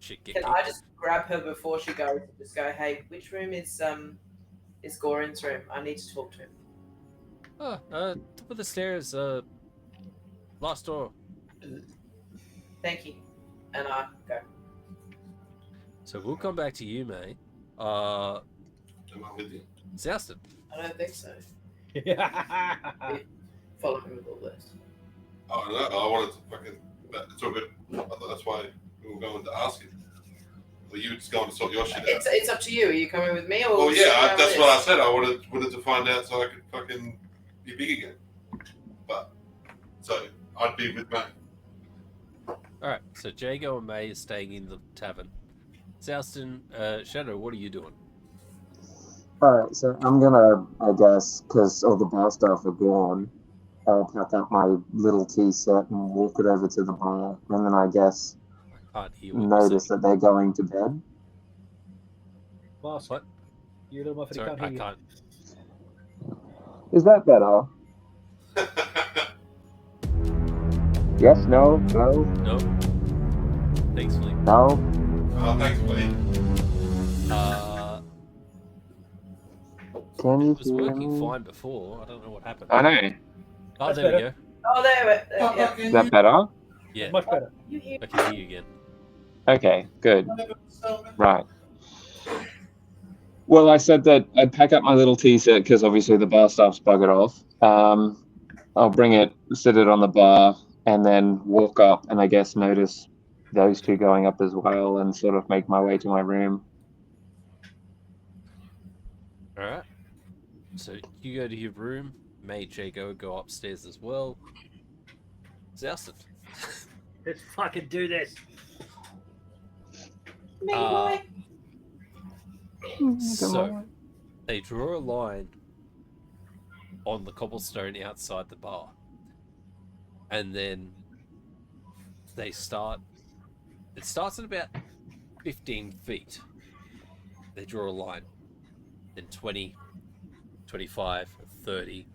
shit get Can kicked. I just grab her before she goes and just go, hey, which room is Gorin's room? I need to talk to him. Oh, top of the stairs, last door. Thank you. And I go. So we'll come back to you, May. Am I with you? Zouston. I don't think so. Follow me with all this. Oh, no, I wanted to fucking. It's all good. I thought that's why we were going to ask him. Well, you just going to sort your shit out. It's up to you. Are you coming with me or? Well, yeah, around that's this? what I said. I wanted to find out so I could fucking be big again. But so I'd be with Matt. Alright, so Jago and May is staying in the tavern. Zouston, Shadow, what are you doing? Alright, so I'm gonna, I guess, because all the bar staff are gone, I'll pack up my little tea set and walk it over to the bar, and then I guess I can't hear what notice you're that they're going to bed. Mask. What? You little muffin, saying. can't Sorry, hear I you. can't. Is that better? Yes, no, hello, No. Thankfully. no? Oh, thanks, buddy. Can you It was hear working me? fine before. I don't know what happened. I know. Oh, That's there we better. go. Oh, there. Yeah. Is that better? Yeah, Much better. I can hear you again. Okay, good. Right. Well, I said that I'd pack up my little tea set because obviously the bar staff's buggered off. I'll bring it, sit it on the bar, and then walk up and I guess notice those two going up as well and sort of make my way to my room. Alright. So you go to your room. May, Jago go upstairs as well. Zouston. Let's fucking do this. Uh, so they draw a line on the cobblestone outside the bar, and then they start. It starts at about 15 feet. They draw a line, then 20, 25, 30.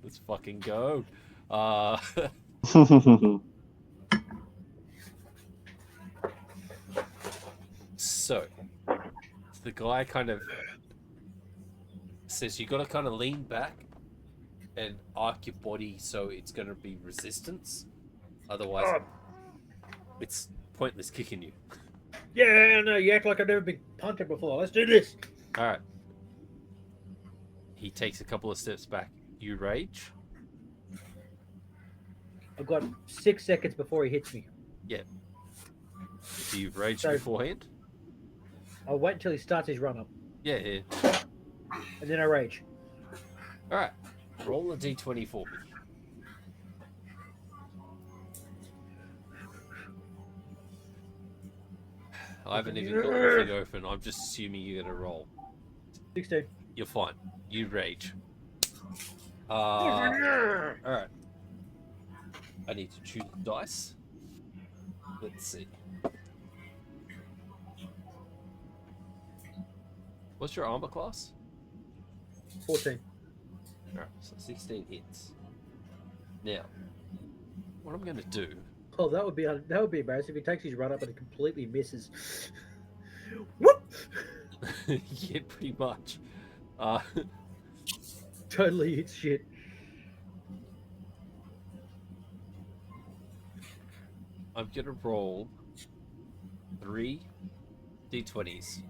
Let's fucking go. So, the guy kind of says you got to kind of lean back and arc your body so it's going to be resistance. Otherwise, Oh. it's pointless kicking you. Yeah, no, you act like I've never been punted before. Let's do this. All right. He takes a couple of steps back. You rage. I've got 6 seconds before he hits me. Do you rage So- beforehand? I'll wait until he starts his run up, Yeah, yeah. and then I rage. All right. Roll a d20 for me. I haven't even got the thing open. I'm just assuming you're gonna roll. 16. You're fine. You rage. Alright. I need to choose dice. Let's see. What's your armor class? 14. Alright, so 16 hits. Now, what I'm gonna do. Oh, that would be embarrassing if he takes his run up and it completely misses. Whoop! Yeah, pretty much. Totally hits shit. I'm gonna roll 3 d20s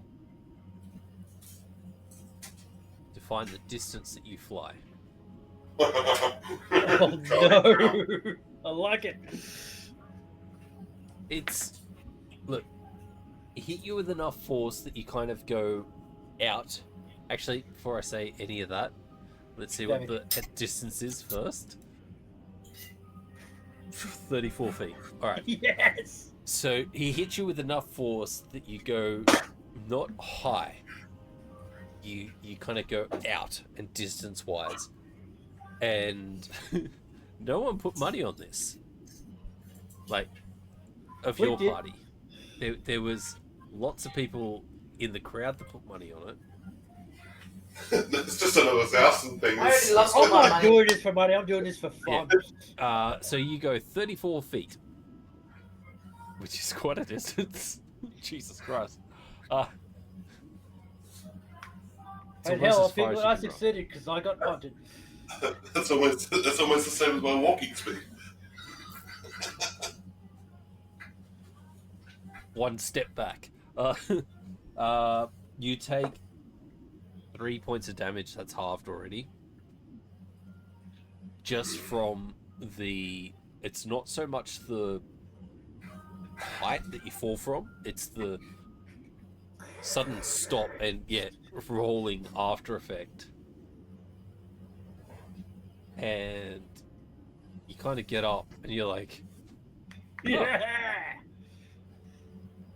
to find the distance that you fly. Oh no! I like it. It's look, it hit you with enough force that you kind of go out. Actually, before I say any of that, let's see what the distance is first. 34 feet. All right. Yes. So he hits you with enough force that you go not high. You kind of go out and distance wise, and no one put money on this. Like, of We your did. party, there was lots of people in the crowd that put money on it. It's just another thousand things. I already lost all I'm my not money. doing this for money. I'm doing this for fun. So you go 34 feet, which is quite a distance. Jesus Christ. It's And almost hell, as far as you I can run. succeeded because I got punted. That's almost the same as my walking speed. One step back. You take 3 points of damage. That's halved already. Just from the... It's not so much the height that you fall from. It's the sudden stop and, yeah, rolling after effect. And you kind of get up and you're like, Yeah.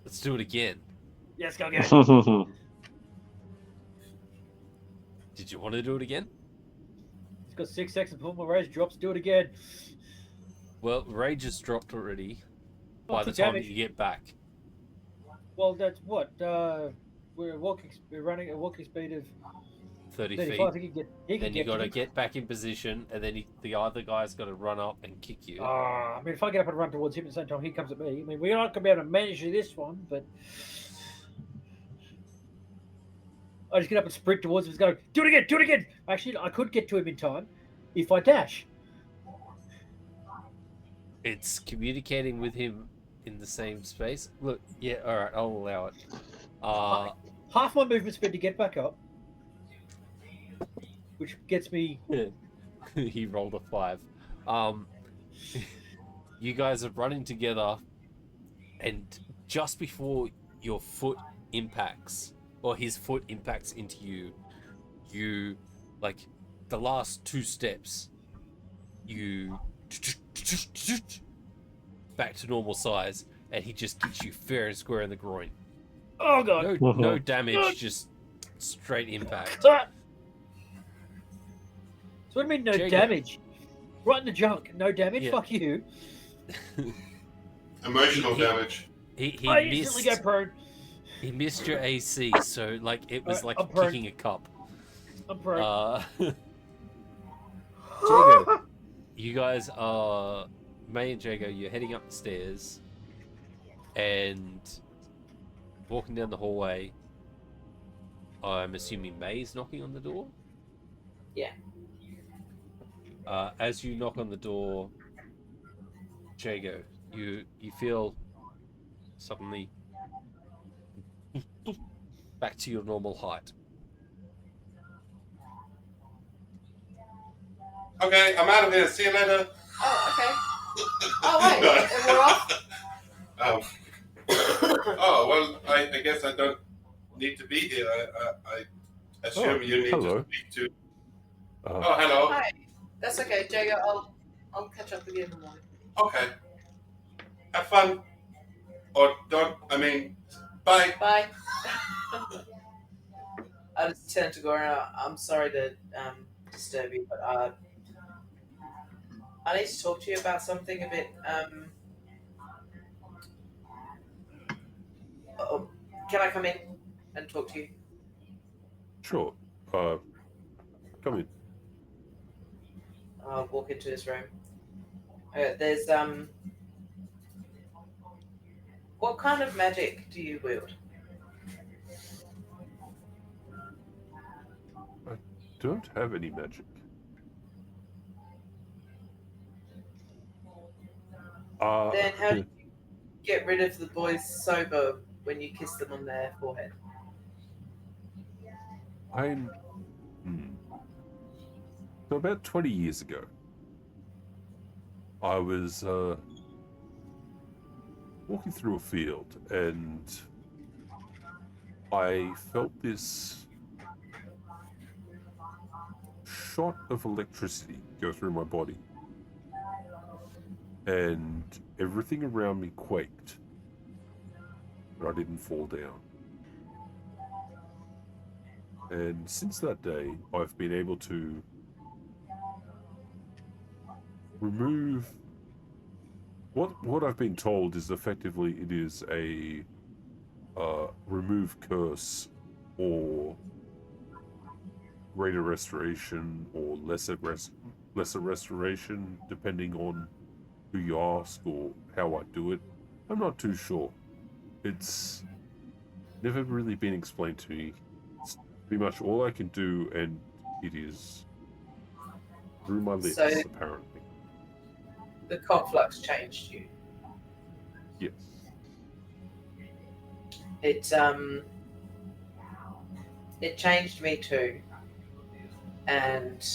let's do it again. Yes, go get it. Did you want to do it again? He's got 6 seconds before my rage drops. Do it again. Well, rage has dropped already by Oh, the two time damage. that you get back. Well, that's what. We're running at walking speed of 30 35. feet. I think he can Then you get got to to me. get back in position, and then the other guy's got to run up and kick you. I mean, if I get up and run towards him at the same time, he comes at me. I mean, we're not going to be able to manage this one, but I just get up and sprint towards him. He's going, do it again, do it again. Actually, I could get to him in time if I dash. It's communicating with him in the same space. Look, yeah, all right, I'll allow it. Half my movement speed to get back up, which gets me. He rolled a 5. You guys are running together, and just before your foot impacts, or his foot impacts into you, you, like, the last 2 steps, you back to normal size, and he just gets you fair and square in the groin. Oh god! No damage, just straight impact. So what do you mean no Jacob. damage? Right in the junk, no damage. Yeah. Fuck you. Emotional damage. He I instantly go prone. He missed your AC, so like it was like I'm prone. kicking a cup. I'm prone. Jago, you guys are May and Jago. You're heading up the stairs and walking down the hallway. I'm assuming May's knocking on the door. Yeah. As you knock on the door, Jago, you feel suddenly back to your normal height. Okay, I'm out of here. See you later. Oh, okay. Oh, wait. No. And we're off? Oh, well, I guess I don't need to be here. I assume you need hello. to speak to... Uh, Oh, hello. Hi. That's okay, Jago. I'll catch up with you in the morning. Okay. Have fun. Or don't, I mean, bye. Bye. I just turned to Goran. I'm sorry to disturb you, but I need to talk to you about something a bit. Oh, can I come in and talk to you? sure. Come in. I'll walk into his room. There's What kind of magic do you wield? Don't have any magic. Then how do you get rid of the boys sober when you kiss them on their forehead? I'm. So about 20 years ago, I was walking through a field and I felt this shot of electricity go through my body. And everything around me quaked, but I didn't fall down. And since that day, I've been able to remove what I've been told is effectively it is a remove curse or greater restoration or lesser restoration, depending on who you ask or how I do it. I'm not too sure. It's never really been explained to me. It's pretty much all I can do, and it is through my lips, So- apparently. The conflux changed you. Yes. It changed me too, and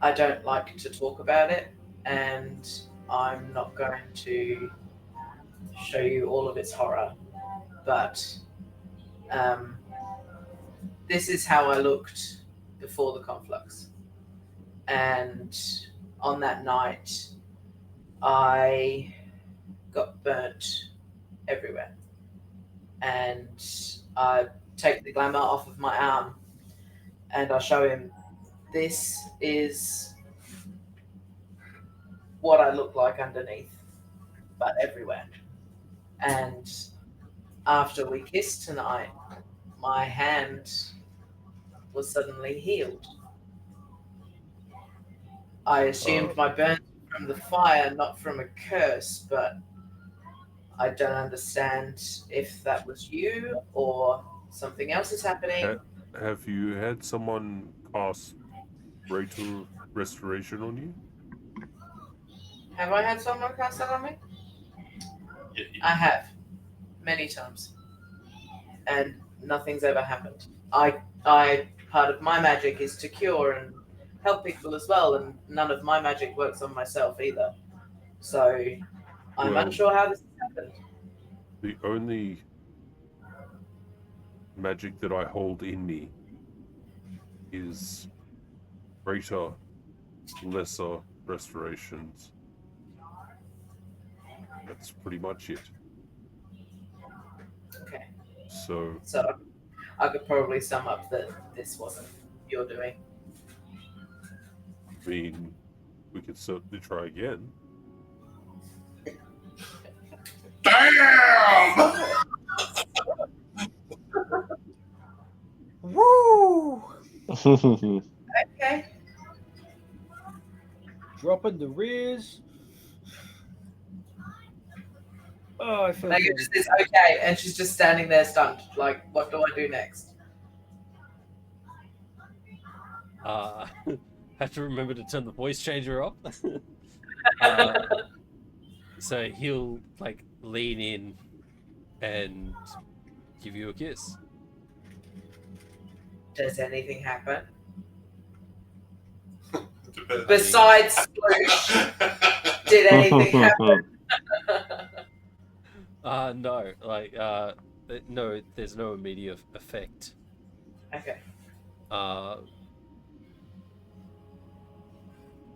I don't like to talk about it, and I'm not going to show you all of its horror, but this is how I looked before the conflux. And on that night, I got burnt everywhere. And I take the glamour off of my arm and I show him, this is what I look like underneath, but everywhere. And after we kissed tonight, my hand was suddenly healed. I assumed my burn from the fire, not from a curse, but I don't understand if that was you or something else is happening. Have you had someone cast greater restoration on you? Have I had someone cast that on me? Yeah, I have, many times, and nothing's ever happened. I part of my magic is to cure and help people as well, and none of my magic works on myself either. So I'm Well- unsure how this happened. The only magic that I hold in me is greater, lesser restorations. That's pretty much it. Okay, So, so I could probably sum up that this wasn't your doing. I mean, we could certainly try again. Damn! Woo! Okay. Dropping the rears. Oh, I feel Megan good. just says okay, and she's just standing there stunned. Like, what do I do next? Have to remember to turn the voice changer off. So he'll like lean in and give you a kiss. Does anything happen? Depends. Besides sploosh, did anything happen? No, like, no, there's no immediate effect. Okay.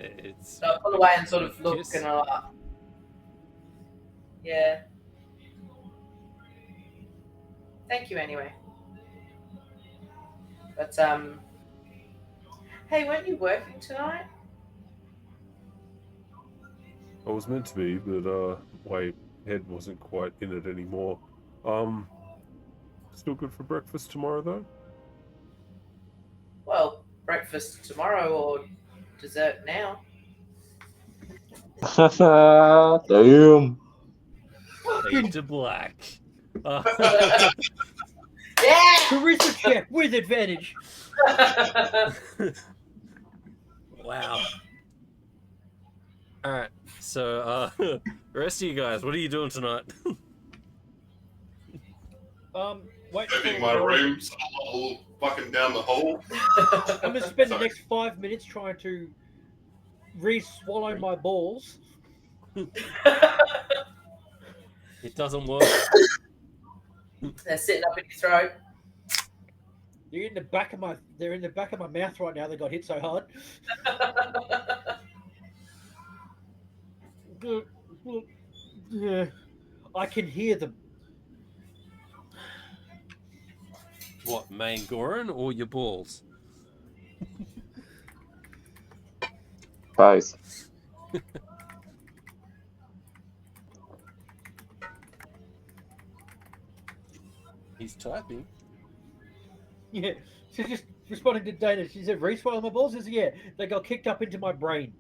It's So I pull away and sort of brief look kiss. and I'm like, yeah. Thank you anyway. But hey, weren't you working tonight? I was meant to be, but my head wasn't quite in it anymore. Still good for breakfast tomorrow though? Well, breakfast tomorrow or dessert now. Damn. Fade to black. Yeah. Charisma check with advantage. Wow. All right. So, the rest of you guys, what are you doing tonight? Wait Moving for my Goran. rooms all fucking down the hall. I'm gonna spend the Sorry. next 5 minutes trying to re-swallow my balls. It doesn't work. They're sitting up in your throat. They're in the back of my mouth right now. They got hit so hard. Yeah, I can hear them. What, main Goran or your balls? Both. He's typing. Yeah, she's just responding to Dana. She said, "Re-swallow my balls." I said, "Yeah, they got kicked up into my brain."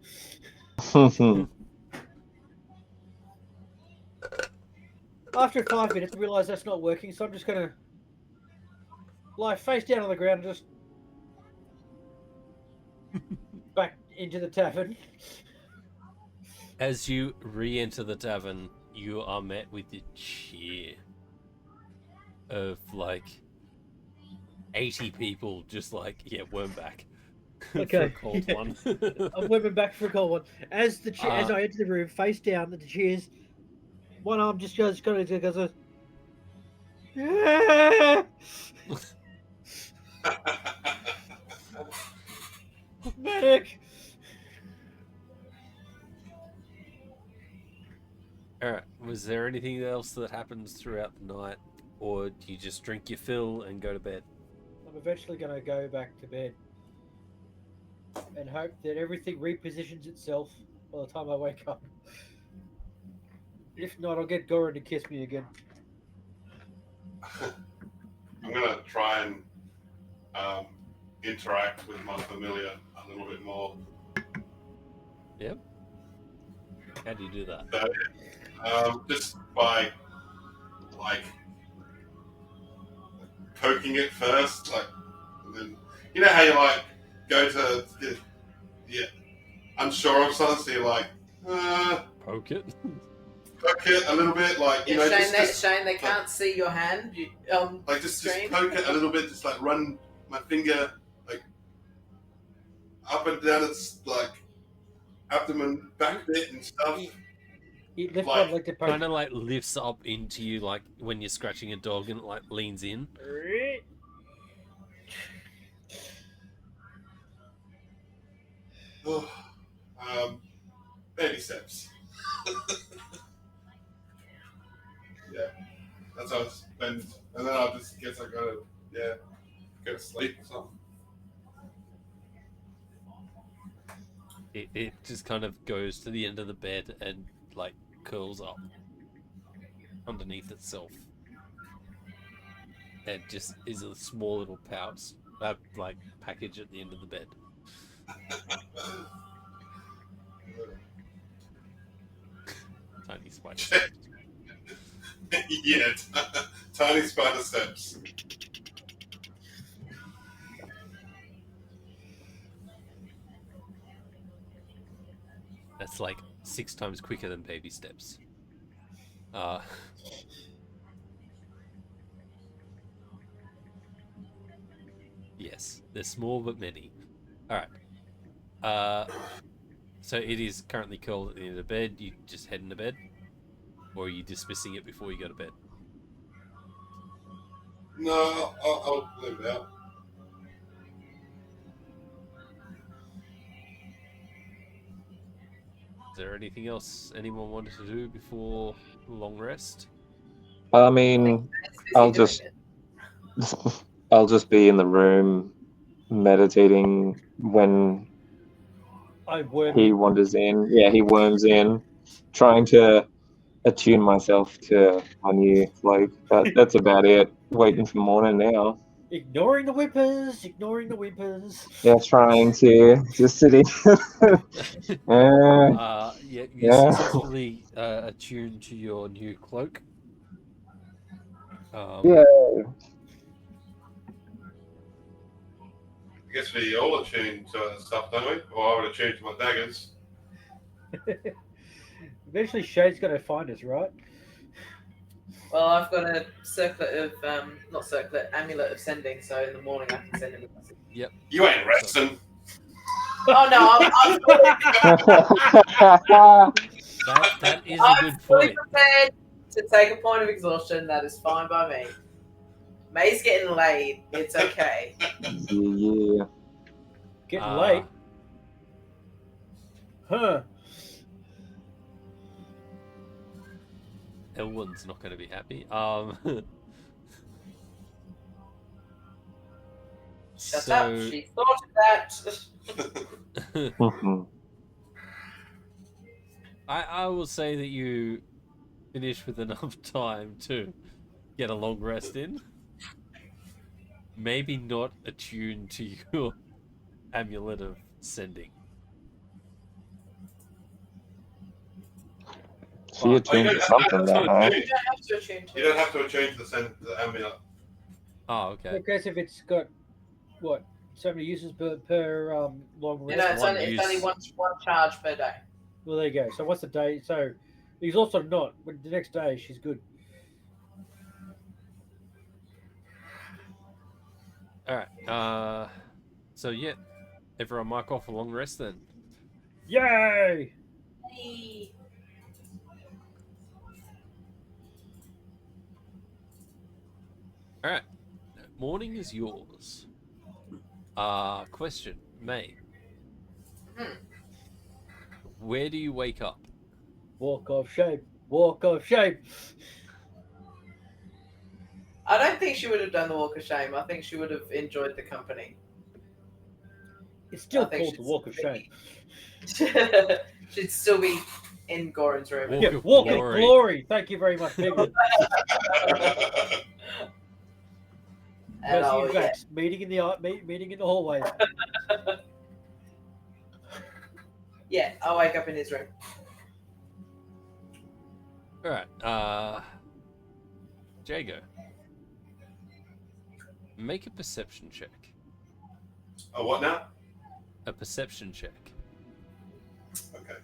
After 5 minutes, I realised that's not working, so I'm just gonna lie face down on the ground and just back into the tavern. As you re-enter the tavern, you are met with a cheer of like 80 people, just like, yeah, worm back. Okay. For a cold one. I'm whipping back for a cold one. As as I enter the room, face down, the cheers. One arm just goes. Yeah! Medic. Alright, was there anything else that happens throughout the night? Or do you just drink your fill and go to bed? I'm eventually going to go back to bed and hope that everything repositions itself by the time I wake up. If not, I'll get Goran to kiss me again. I'm gonna try and interact with my familiar a little bit more. Yep. How do you do that? Just by like poking it first, like, and then you know how you like go to yeah, unsure of something, so you like Poke it? poke it a little bit, like you know, Shane, they can't see your hand. like just stream. poke it a little bit, just like run my finger like up and down its like abdomen, back bit and stuff. It lifts Like- one leg to poke. Kind of like lifts up into you, like when you're scratching a dog and it like leans in. Baby steps. Yeah, that's how I spend, and then I just guess I gotta go to sleep or something. It just kind of goes to the end of the bed and like curls up underneath itself. It just is a small little pouch, like package at the end of the bed. Tiny spider steps. Yeah, tiny spider steps. That's like 6 times quicker than baby steps. Yes, they're small but many. All right. So it is currently cold at the end of the bed. You just heading to bed, or are you dismissing it before you go to bed? No, I'll leave it out. Is there anything else anyone wanted to do before the long rest? I mean, I'll just I'll just be in the room meditating when I worm he in, wanders in. Yeah, he worms in, trying to attune myself to my new cloak. But that's about it. Waiting for morning now. ignoring the whimpers, ignoring the whimpers. Yeah, trying to just sitting. Yeah, you Yeah. successfully attuned to your new cloak. Yeah. I guess we all attune to stuff, don't we? Or I would attune to my daggers. Eventually, Shade's going to find us, right? Well, I've got a circlet of not circlet, amulet of sending. So in the morning I can send him a message. Yep. You ain't resting. Oh no, That is a I'm good fully point. prepared to take a point of exhaustion. That is fine by me. May's getting laid. It's okay. Yeah. Getting late. Huh. Elwyn's not going to be happy. Shut up. She thought of that. Mhm. I will say that you finish with enough time to get a long rest in. Maybe not attuned to your amulet of sending. She attuned to something that night. You don't have to attune to You don't have to attune to the amulet. Oh, okay. Okay, so if it's got what, so many uses per long You rest. know, it's one only use. one charge per day. Well, there you go. So what's the day? So he's also not. But the next day, she's good. All right. So yeah, everyone mark off a long rest then. Yay! Hey. All right. Morning is yours. Question, May. Hmm. Where do you wake up? Walk of shame. Walk of shame. I don't think she would have done the walk of shame. I think she would have enjoyed the company. It's still I think called the walk of shame. She'd still be in Goran's room. Walk Yeah, of walk glory. of glory. Thank you very much, Piglet. And Mercy I'll, and Vax meeting in the hallway. yeah, I'll wake up in his room. All right. Jago. Make a perception check. Oh, what now? A perception check. Okay.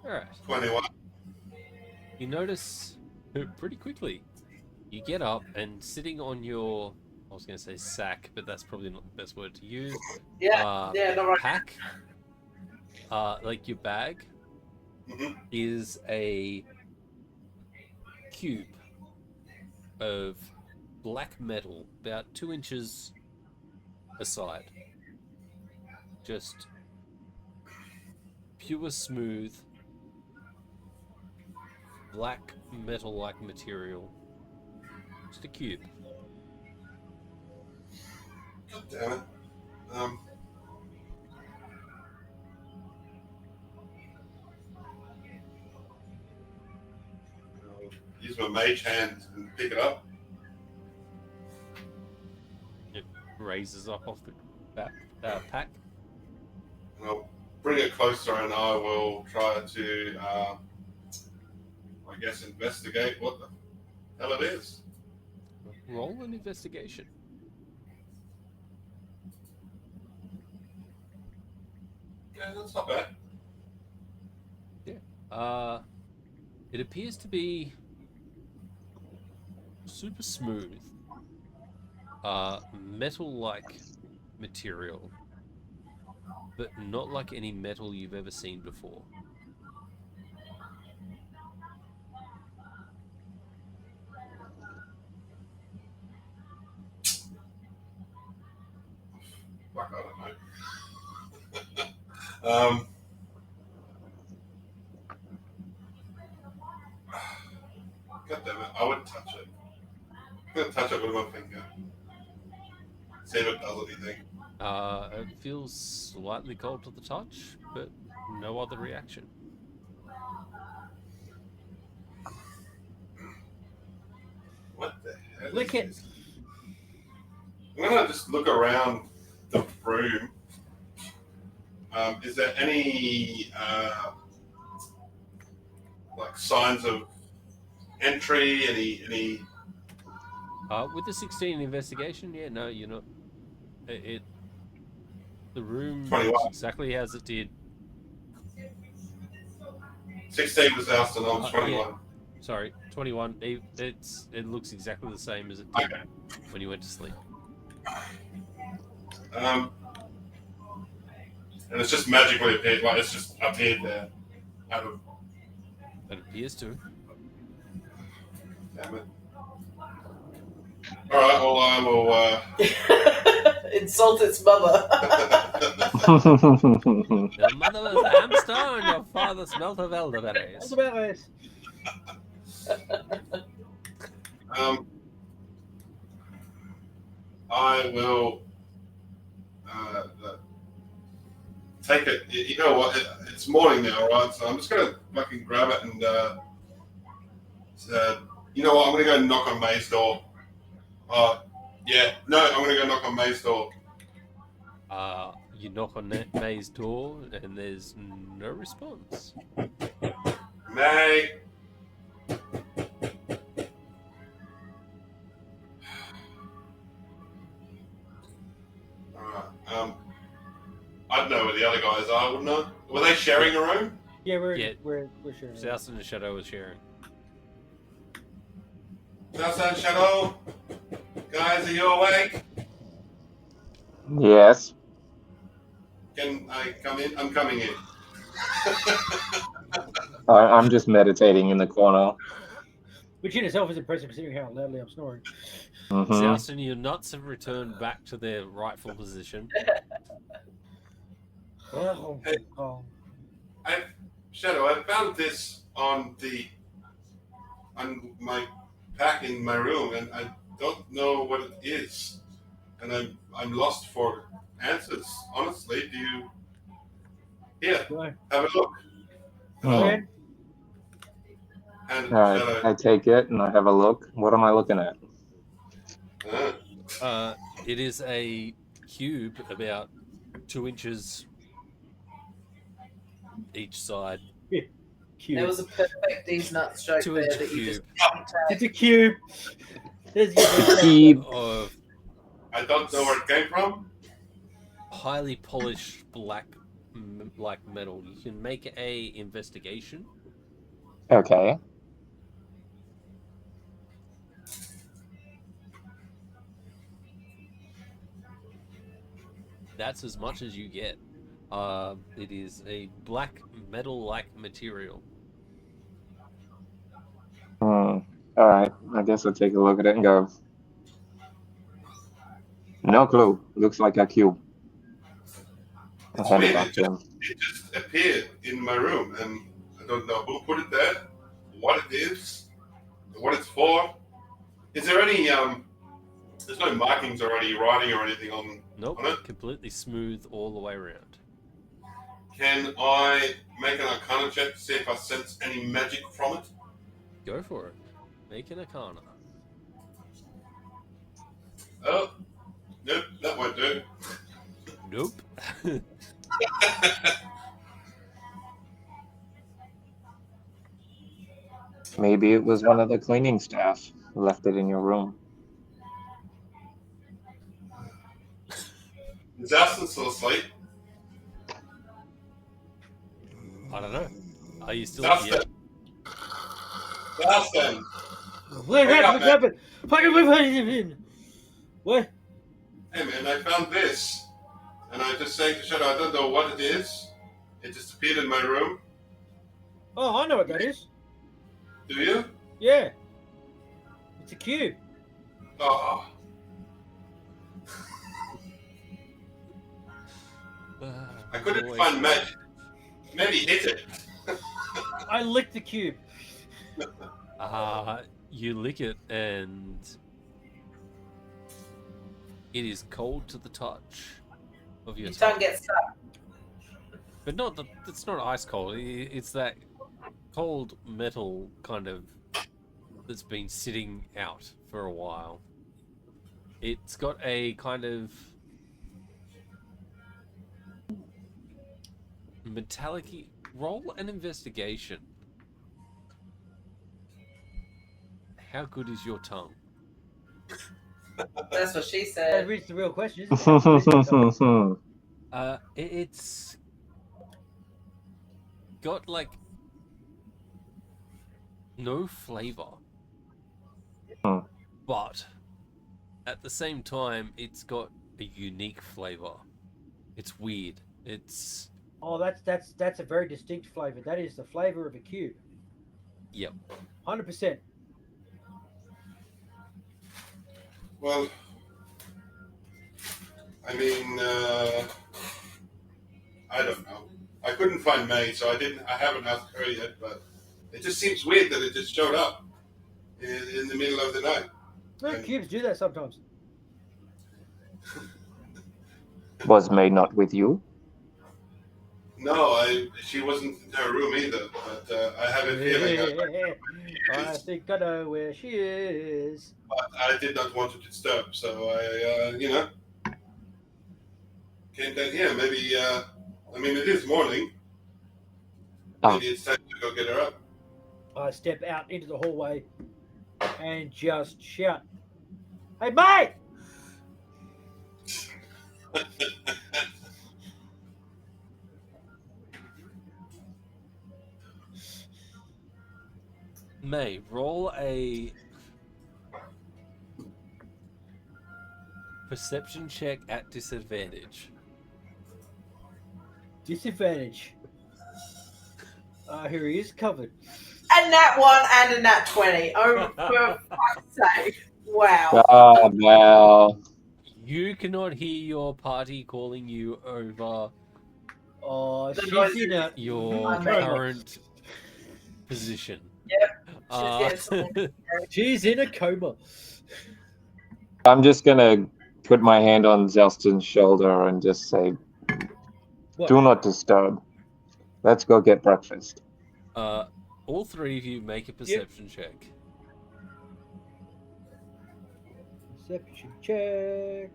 All right. 21. You notice pretty quickly. You get up and sitting on your, I was going to say sack, but that's probably not the best word to use. Yeah, not right. Pack. Like your bag Mhm. is a cube of black metal, about 2 inches aside. Just pure smooth black metal-like material. Just a cube. God damn it. I'll use my mage hand and pick it up. It raises up off the pack. And I'll bring it closer and I will try to, I guess, investigate what the hell it is. Roll an investigation. Yeah, that's not bad. It appears to be super smooth. Metal-like material, but not like any metal you've ever seen before. Fuck, I don't know. God damn it, I wouldn't touch it. I'm gonna touch it with my finger. See if it does anything. It feels slightly cold to the touch, but no other reaction. What the hell Lick is it. this? I'm gonna just look around the room. Is there any like signs of entry? Any? With the 16 investigation, yeah, no, you're not. The room 21. looks exactly as it did. 16 was Alston. I was 21. Sorry, 21. It looks exactly the same as it did Okay. when you went to sleep. And it's just magically appeared. Like it's just appeared there. Out of. It appears to. Damn it. All right. Well, I will. Insult its mother. Your mother was a hamster and your father smelt of elderberries. Elderberries. I will take it. You know what? It's morning now, right? So I'm just gonna fucking grab it and you know what? I'm gonna go knock on May's door. Yeah. No, I'm gonna go knock on May's door. You knock on May's door and there's no response. May. Alright. I don't know where the other guys are, wouldn't I? Were they sharing a room? Yeah, we're sure. South and the Shadow was sharing. Southside Shadow? Guys, are you awake? Yes. Can I come in? I'm coming in. I'm just meditating in the corner. Which in itself is impressive considering how loudly I'm snoring. Mhm. South and your nuts have returned back to their rightful position. Oh, Hey. oh. Shadow, I found this on my pack in my room, and I don't know what it is, and I'm lost for answers. Honestly, do you? Here, Right. have a look. Hmm. And All right, Shadow. I take it and I have a look. What am I looking at? It is a cube about 2 inches each side. Cube. There was a perfect D's nuts joke 2 there inch that you cube just It's a cube. There's your Keep. of I don't know where it came from. highly polished black like metal. You can make a investigation. Okay. That's as much as you get. It is a black metal-like material. All right. I guess I'll take a look at it and go. No clue. Looks like a cube. I'll It's hand it weird. back to him. It just appeared in my room, and I don't know who put it there, what it is, what it's for. Is there any There's no markings or any writing or anything on Nope, on it? completely smooth all the way around. Can I make an Arcana check to see if I sense any magic from it? Go for it. Make an Arcana. Oh, nope, that won't do. Nope. Maybe it was one of the cleaning staff who left it in your room. Is Alston still asleep? I don't know. Are you still That's here? Dustin. What Wake up, happened? What? Hey man, I found this. And I just saying to Shadow, I don't know what it is. It just appeared in my room. Oh, I know what that is. Do you? Yeah. It's a cube. Oh. I couldn't Always find so- magic. Maybe hit it. I licked the cube. You lick it and it is cold to the touch of your Your tongue. tongue gets stuck. But not it's not ice cold. It's that cold metal kind of that's been sitting out for a while. It's got a kind of metallic-y roll an investigation. How good is your tongue? That's what she That said. is the real question, isn't it? It's got like no flavor, Hmm. but at the same time, it's got a unique flavor. It's weird. It's Oh, that's a very distinct flavor. That is the flavor of a cube. yep. 100%. Well, I mean, I don't know. I couldn't find May, so I haven't asked her yet, but it just seems weird that it just showed up in the middle of the night. No, cubes do that sometimes. Was May not with you? No, she wasn't in her room either, but I have a feeling I think I know where she is. I did not want to disturb, so I, came down here. Maybe, I mean, it is morning. Oh. Maybe it's time to go get her up. I step out into the hallway and just shout, "Hey, mate!" May, roll a perception check at disadvantage. Disadvantage. Here he is, covered. And nat 1 and a nat 20. Oh, for fuck's sake. Wow. Oh, wow. You cannot hear your party calling you over Oh, The she's noise in a your I'm ready. current position. Yep. She's in a coma. I'm just going to put my hand on Zelston's shoulder and just say, What? do not disturb. Let's go get breakfast. All three of you make a perception check. Perception check.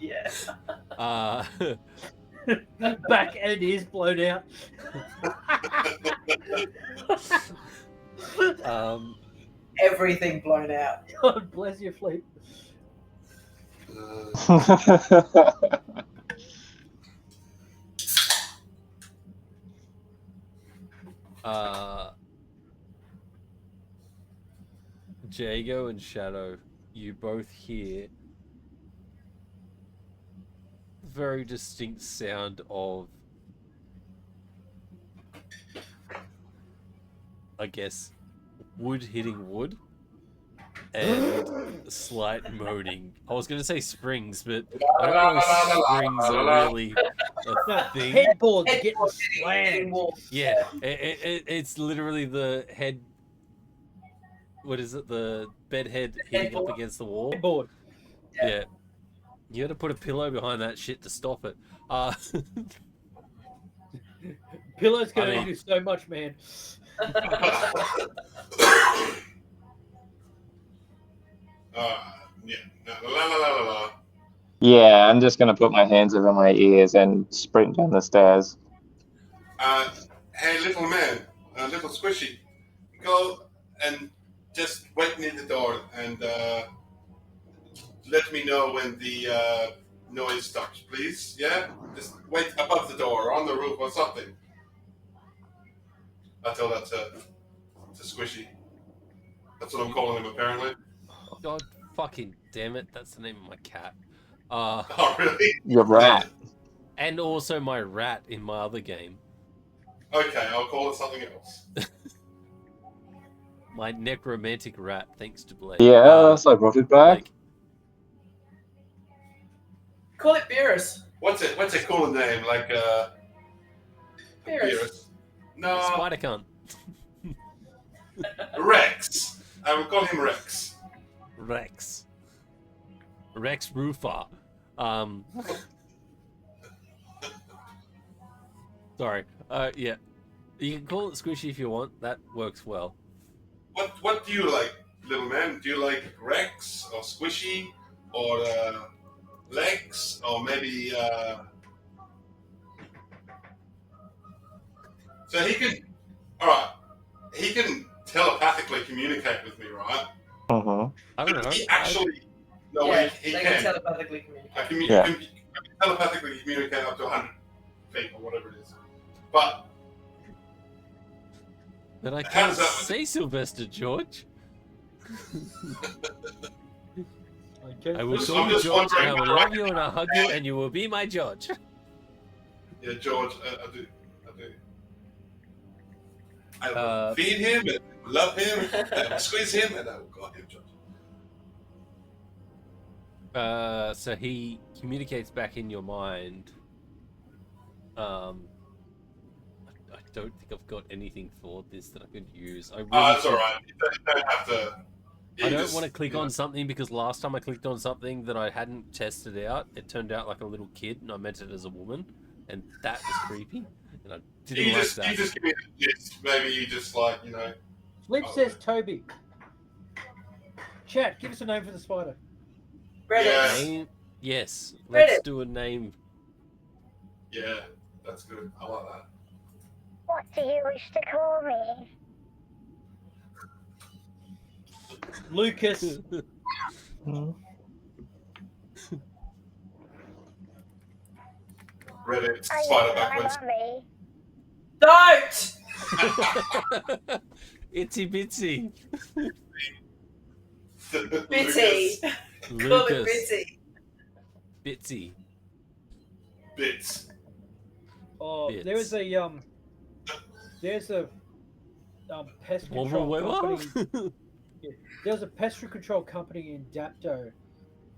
Yeah. Back end is blown out. Everything blown out. God bless your fleet. Jago and Shadow, you both hear very distinct sound of, I guess, wood hitting wood and slight moaning. I was going to say springs, but I don't know if springs are really a thing. Headboards Headboard getting hitting slammed. wall. Yeah, it's literally the head. What is it? The bed head hitting up headboard. against the wall. Headboard. Yeah. You got to put a pillow behind that shit to stop it. Pillow's going I to mean- do so much, man. Yeah. La la la la la. Yeah, I'm just going to put my hands over my ears and sprint down the stairs. Hey, little man, little squishy, go and just wait near the door and let me know when the noise stops, please. Yeah? Just wait above the door or on the roof or something. I tell that to Squishy. That's what I'm calling him, apparently. God fucking damn it, that's the name of my cat. Oh, really? Your rat. And also my rat in my other game. Okay, I'll call it something else. My necromantic rat, thanks to Blake. Yeah, so I brought it back. Blake. Call it Beerus. What's a cooler name? Like, Beerus. Beerus? No, Spider cunt. Rex. I will call him Rex. Rex. Rex Rufa. Sorry. Yeah. You can call it Squishy if you want. That works well. What do you like, little man? Do you like Rex or Squishy or Legs or maybe? So he can. All right. He can telepathically communicate with me, right? Uh-huh. I don't know. He actually. No, Yeah, he they can. telepathically communicate. I can, Yeah. I can telepathically communicate up to 100 feet or whatever it is. But But I How can't does that- say Sylvester George. I will Just- call I'm you just George, and I wondering- will love you, and I'll hug you, and you will be my George. yeah, George, I do. I will Uh, feed him and love him, and I will squeeze him, and I will call him George. So he communicates back in your mind. I don't think I've got anything for this that I could use. I really That's should- all right. You don't have to. I don't want to click on something because last time I clicked on something that I hadn't tested out, it turned out like a little kid, and I meant it as a woman, and that was creepy, and I didn't You like just, that. you just give me the gist. Maybe you just like, Flip Oh. says Toby. Chat, give us a name for the spider. Reddit. Yeah. Name? Yes. Let's Reddit. do a name. yeah, that's good. I like that. What do you wish to call me? Lucas. Reddit, Are you spider my backwards. mummy? Don't! Itsy bitsy. Bitty. Lucas. Call it Lucas. Bitty. Bitsy. Bits. Oh, Bits. there's a pest control company. There's a pest control company in Dapto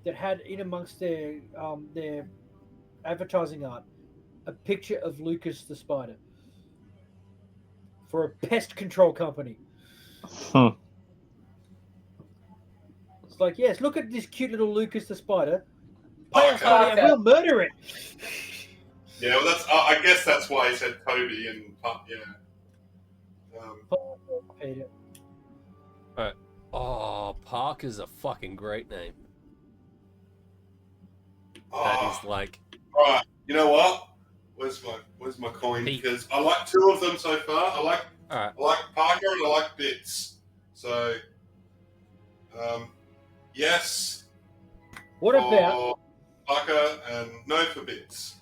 that had in amongst their advertising art a picture of Lucas the spider for a pest control company. Hmm. It's like, yes, look at this cute little Lucas the spider. Pay us Okay. money and we'll murder it. Yeah, well, that's. I guess that's why he said Toby and yeah. Peter. Oh, Parker's a fucking great name. That Oh, is like right. You know what? Where's my coin? Pete. Because I like two of them so far. I like alright. Parker and I like Bits. So, yes. What for about Parker and no for Bits?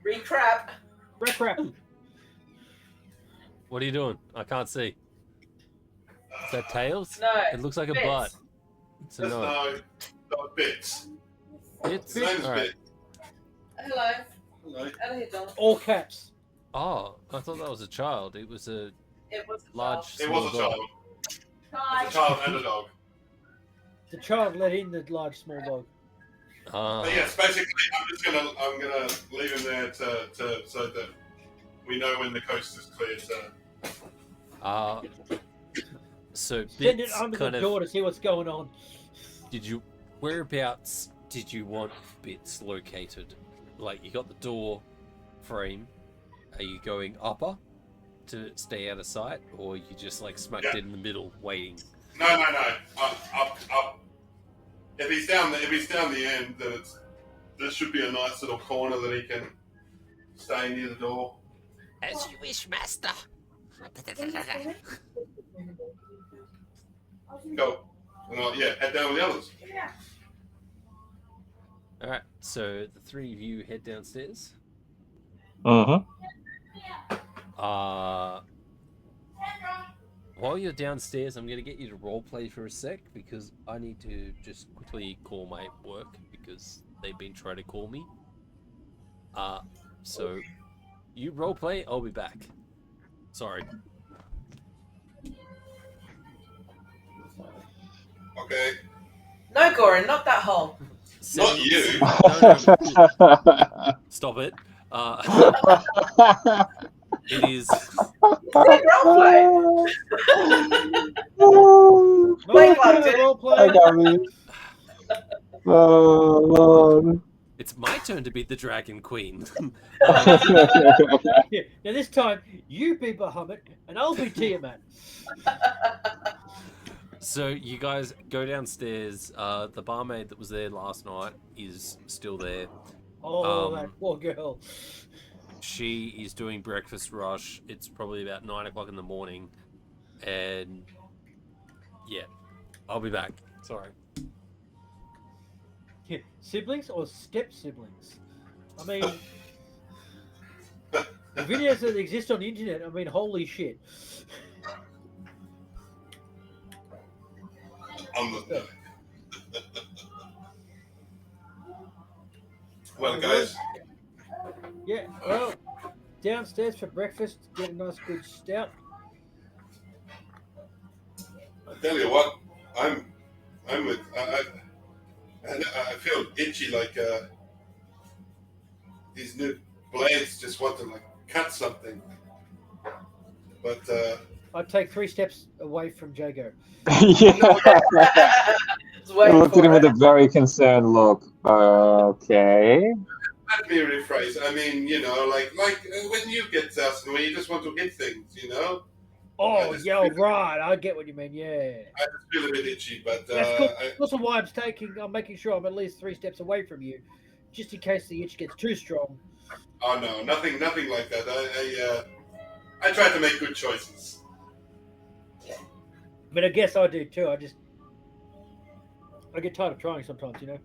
Recrap. crap? What are you doing? I can't see. Is that tails? No. It looks like a Bits. butt. It's a There's no. no Bits. It's His name's alright. Bits. Hello. Hello. Hello, Don. All caps. Oh, I thought that was a child. It was a It was a large. It was a small child. dog. Hi. It's a child and a dog. The child let in the large small dog. Ah. But yes, basically, I'm gonna leave him there to so that we know when the coast is clear. So Send it Bits under kind the of. door to see what's going on. Whereabouts did you want Bits located? Like you got the door frame. Are you going upper to stay out of sight, or you just like smack Yeah. dead in the middle waiting? No. Up. If he's down the end, then there should be a nice little corner that he can stay near the door. As you wish, master. Go. And head down with the others. All right, so the three of you head downstairs. Mm-hmm. While you're downstairs, I'm gonna get you to roleplay for a sec because I need to just quickly call my work because they've been trying to call me. So you roleplay, I'll be back. Sorry. Okay. No, Goran, not that hole. Not you. No. Stop it. It is. Roleplay. Not like good it. roleplay. I got me. Oh, Lord. It's my turn to be the Dragon Queen. Yeah. Now this time, you be Bahamut, and I'll be Tiamat. So you guys go downstairs. The barmaid that was there last night is still there. Oh, that poor girl. She is doing breakfast rush. It's probably about 9 o'clock in the morning. And yeah, I'll be back. Sorry. Yeah. Siblings or step siblings? I mean, the videos that exist on the internet, I mean, holy shit. Well, guys, Yeah, well, downstairs for breakfast, get a nice good stout. I tell you what, I'm with. I feel itchy, like these new blades just want to like cut something. But I'd take 3 steps away from Jago. Yeah. Just I waiting looked at for him with it. a very concerned look. Okay. let me rephrase. I mean, you know, like when you get Zelson, when you just want to hit things, you know. Oh, just yeah, feel- right. I get what you mean. Yeah. I just feel a bit itchy, but That's cool. Also, why I'm making sure I'm at least 3 steps away from you, just in case the itch gets too strong. oh no, nothing like that. I try to make good choices. I mean, I guess I do too. I get tired of trying sometimes, you know.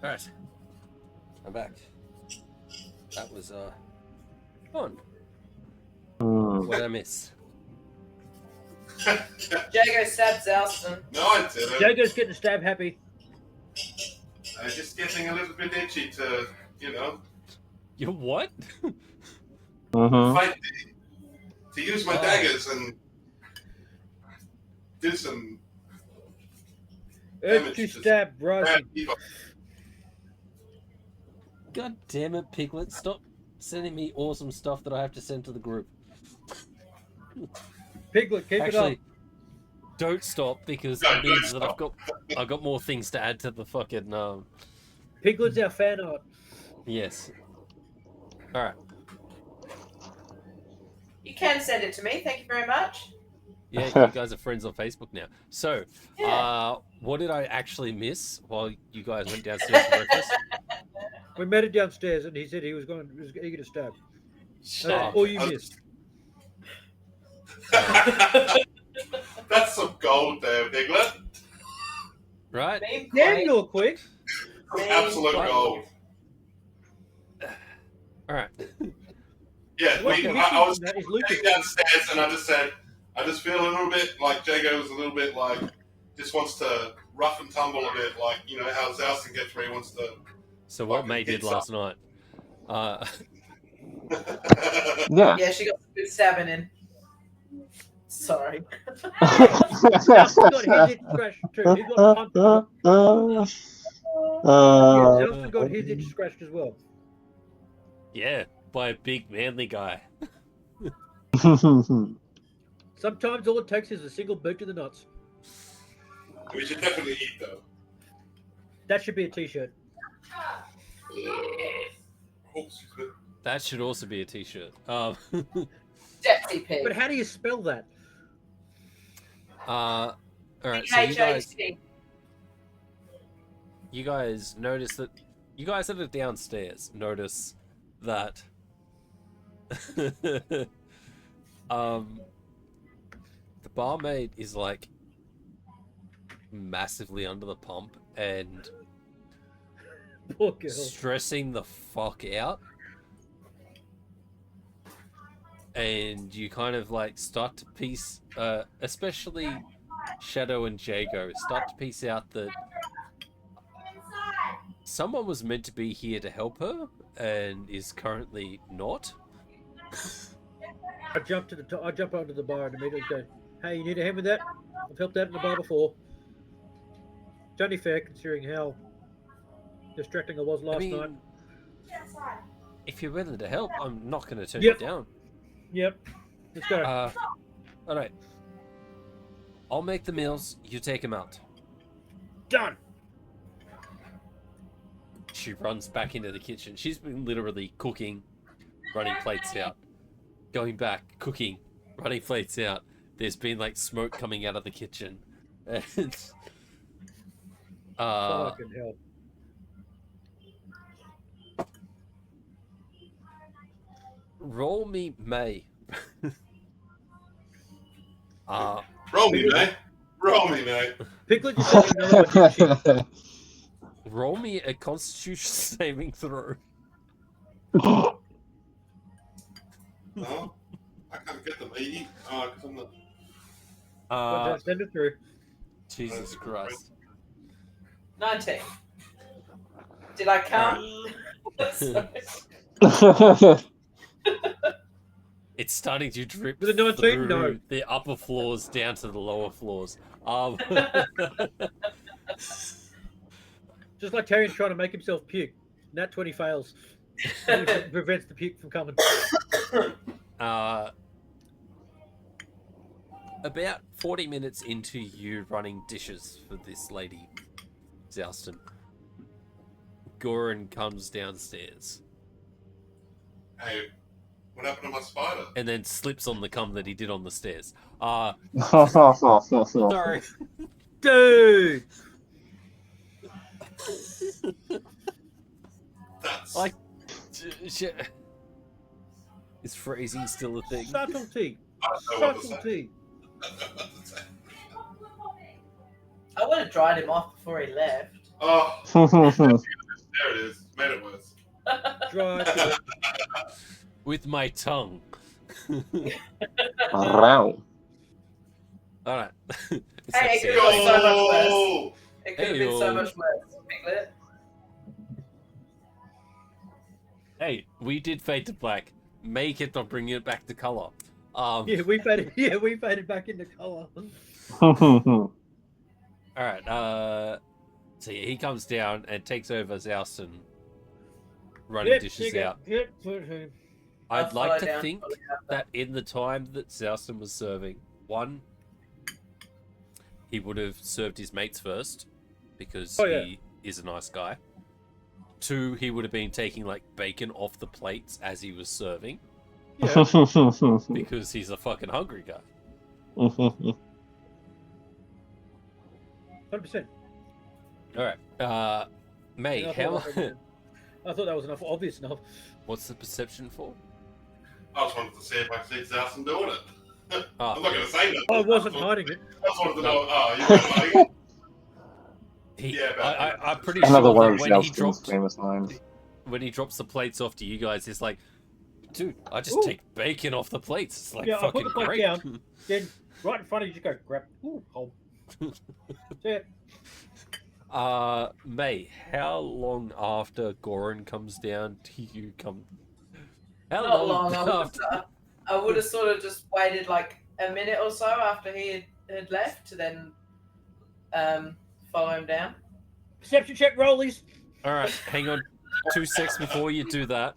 All right, I'm back. That was fun. Hmm. What did I miss? Jago stabbed Zalston. No, I didn't. Jago's getting stab happy. I'm just getting a little bit itchy to, you know, You what? Mhm. fight to use my Oh. daggers and do some Urge Damage to to- stab bad rising. people. God damn it, Piglet! Stop sending me awesome stuff that I have to send to the group. Piglet, keep Actually, it don't stop because it means that I've got more things to add to the fucking up. Piglet's our fan art. Yes. All right. You can send it to me. Thank you very much. Yeah, you guys are friends on Facebook now. So, Yeah. what did I actually miss while you guys went downstairs for breakfast? We met it downstairs, and he said he was eager to stab. That's all you missed. That's some gold there, Piglet. Right? Name Damn, plate. you're quick. Some absolute What? gold. All right. Yeah, What's I missing was from that is sitting Lucas. downstairs and I just said, I just feel a little bit like Jago's a little bit like, just wants to rough and tumble a bit, like, you know, how Zalston gets where he wants to. So what Fucking May did hits last night? Yeah. Yeah, she got some good stabbing in. Sorry. Zalston got his itch scratched too. He got pumped. Zalston got his itch scratched as well. Yeah, by a big manly guy. Sometimes all it takes is a single boot to the nuts. We should definitely eat, though. That should be a t-shirt. Oh, excuse me. That should also be a t-shirt. Depsy pig. But how do you spell that? All right. So H-A-T. you guys notice that you guys that are downstairs notice that the barmaid is like massively under the pump and Poor girl. stressing the fuck out. And you kind of like start to piece, especially Shadow and Jago, start to piece out that someone was meant to be here to help her and is currently not. I jump to the top. I jump onto the bar and immediately go, "Hey, you need a hand with that? I've helped out in the bar before. It's only fair considering how distracting I was last night." If you're willing to help, I'm not going to turn Yep. you down. Yep. Let's go. All right. I'll make the meals. You take them out. Done. She runs back into the kitchen. She's been literally cooking, running plates out, going back, cooking, running plates out. There's been like smoke coming out of the kitchen. And, Fucking hell. roll me May. Roll me, mate. Roll me, mate. Piglet just said another one, didn't she? Roll me a Constitution saving throw. No, I can't get them. Because I'm not. Send it through. Jesus Christ. 19. Did I count? Sorry. It's starting to drip With a 19? through No. the upper floors down to the lower floors. Just like Tyrion's trying to make himself puke. Nat 20 fails. It prevents the puke from coming. About 40 minutes into you running dishes for this lady, Zouston, Goran comes downstairs Hey, what happened to my spider? and then slips on the cum that he did on the stairs. Sorry. Dude! That's Like, is phrasing still a thing? Subtlety. I don't know what to say. Subtlety. I would have dried him off before he left. Oh, there it is. Made it worse. Dry. With my tongue. Row. Alright. Hey, it could have been so much worse. Go! It could have been so Hey-o. much worse. Piglet. Hey, we did Fade to Black. May kept on bringing it back to color. Yeah, we faded back into colour. Alright, so yeah, he comes down and takes over Zouston running dishes out. Yep. I'd I'll like follow to down, think follow down. that in the time that Zouston was serving, one, he would have served his mates first, because Oh, yeah. he is a nice guy. Two, he would have been taking like bacon off the plates as he was serving, Yeah. because he's a fucking hungry guy. 100%. Alright, May, I how... thought that was enough. Obvious enough. What's the perception for? I just wanted to see if I could see Zouston doing it. Ah. I'm not going to say that. I wasn't hiding it. I just wanted to know. Oh, you weren't hiding it? He, Yeah, but- I'm pretty Another sure one that of when he Zelston's dropped famous lines. when he drops the plates off to you guys, it's like, dude, I just Ooh. take bacon off the plates. It's like Yeah, I put fucking the plate great. down. Then right in front of you, just go grab. Ooh, hold. Yeah. May, how long after Goran comes down do you come? How Not long long. after? I would have sort of just waited like a minute or so after he had left to then follow him down. Perception check, rollies. All right, hang on 2 seconds before you do that.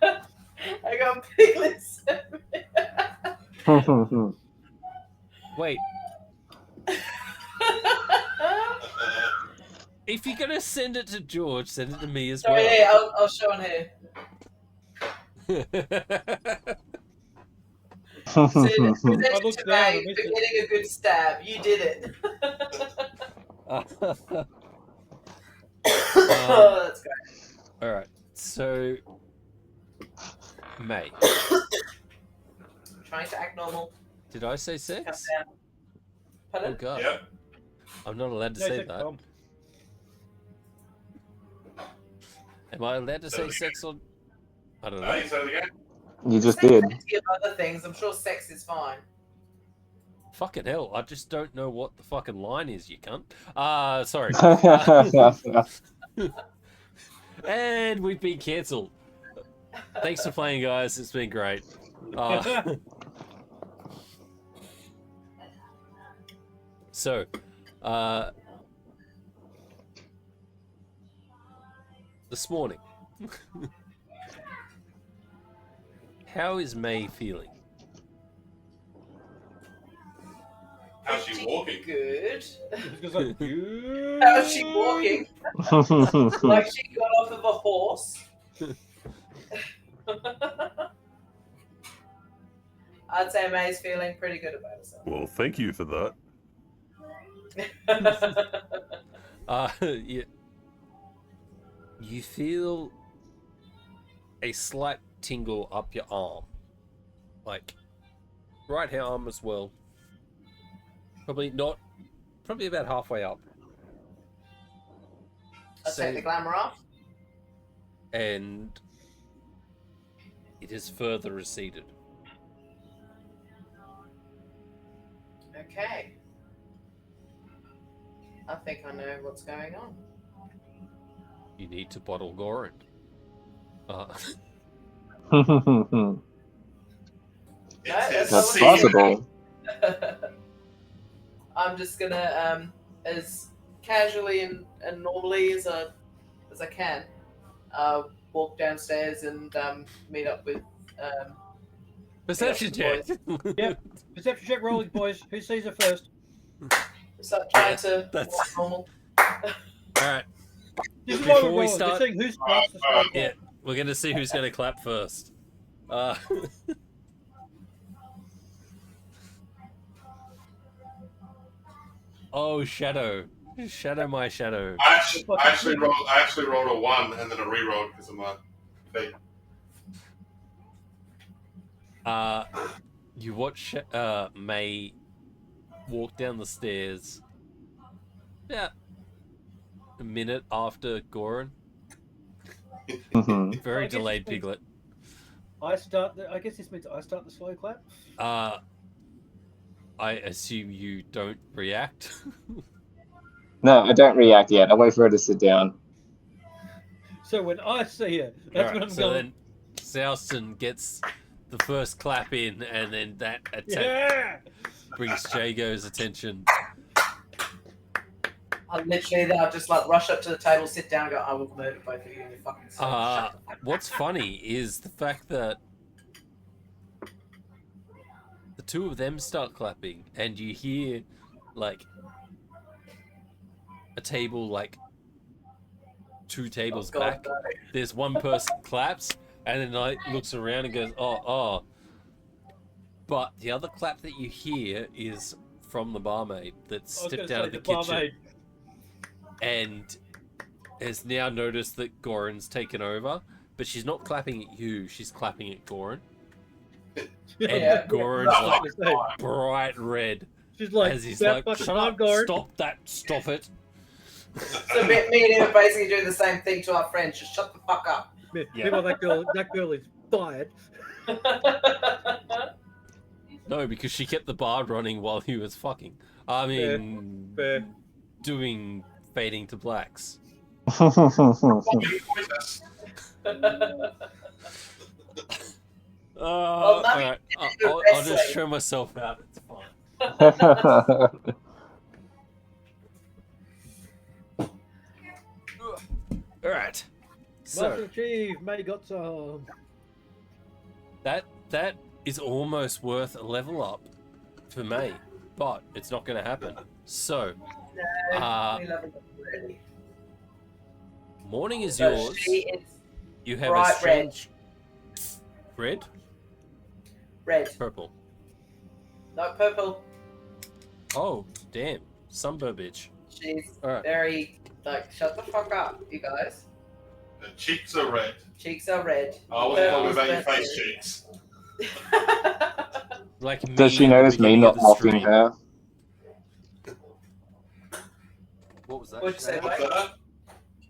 I got piglets. Wait, if you're gonna send it to George, send it to me as So well. yeah, I'll show on here. Present I it looked to down, I May missed for it. getting a good stab. You did it. Oh, that's great. All right, so May, Trying to act normal. did I say Calm sex? down. Oh Pardon? god, Yep. I'm not allowed to No, say check, that. Am I allowed to say sex or? I don't No, know. you said it again. You just Say did. plenty of other things. I'm sure sex is fine. Fucking hell! I just don't know what the fucking line is, you cunt. Sorry. And we've been cancelled. Thanks for playing, guys. It's been great. So, this morning, how is May feeling? How's she walking? Good. Because like, you... How's she walking? Like she got off of a horse. I'd say May's feeling pretty good about herself. Well, thank you for that. You feel a slight tingle up your arm, like right arm as well. Probably about halfway up. I'll take the glamour off. And it is further receded. Okay. I think I know what's going on. You need to bottle Goran. That's That's possible. I'm just gonna, as casually and normally as I can, walk downstairs and meet up with. Perception check. Yep. Perception check rolling, boys. Who sees it first? Start trying to that's- walk normal. All right. This is Before what we're we rolling. start- We're seeing who starts the spell. Yeah, we're gonna see who's gonna clap first. Oh, Shadow, my Shadow. I actually rolled a 1 and then a reroll because of my feet. You watch May walk down the stairs. Yeah, a minute after Goran. Mhm. Very I guess delayed, it means- Piglet. I guess this means I start the slow clap. I assume you don't react. No, I don't react yet. I wait for her to sit down. So when I see her, that's when I'm so going. then Souston gets the first clap in, and then that attack Yeah. brings Jago's attention. I literally, I'll just like rush up to the table, sit down, and go, I will murder both of you in your fucking sleep. Shut the fuck up. What's funny is the fact that the two of them start clapping, and you hear like a table, like two tables God, back. no. There's one person claps, and then like looks around and goes, "Oh." But the other clap that you hear is from the barmaid that I was stepped gonna out say of the the kitchen barmaid. and has now noticed that Goran's taken over. But she's not clapping at you; she's clapping at Goran. And Yeah. Goran's No. like bright red She's like, as he's that like, fucking "Shut time up! guard. Stop it!" So me and him are basically doing the same thing to our friends. Just shut the fuck up. Meanwhile, that girl is fired. No, because she kept the bar running while he was fucking. I mean, Fair. doing fading to blacks. Well, now Alright. you do I'll just wrestling. show myself out. It's fine. Alright. So Master Chief, May got some. that is almost worth a level up for me, but it's not going to happen. So We Uh, love it already. morning is So yours. she is You have bright a strange red, red, purple. not purple. Oh damn, sunburn bitch. She's All right. very like, shut the fuck up, you guys. The cheeks are red. Cheeks are red. I wasn't talking about your Purple's face cheeks. Like me Does she at the notice me beginning not of the mocking stream. her? What was that? What'd you say, Sinead? What's mate? that?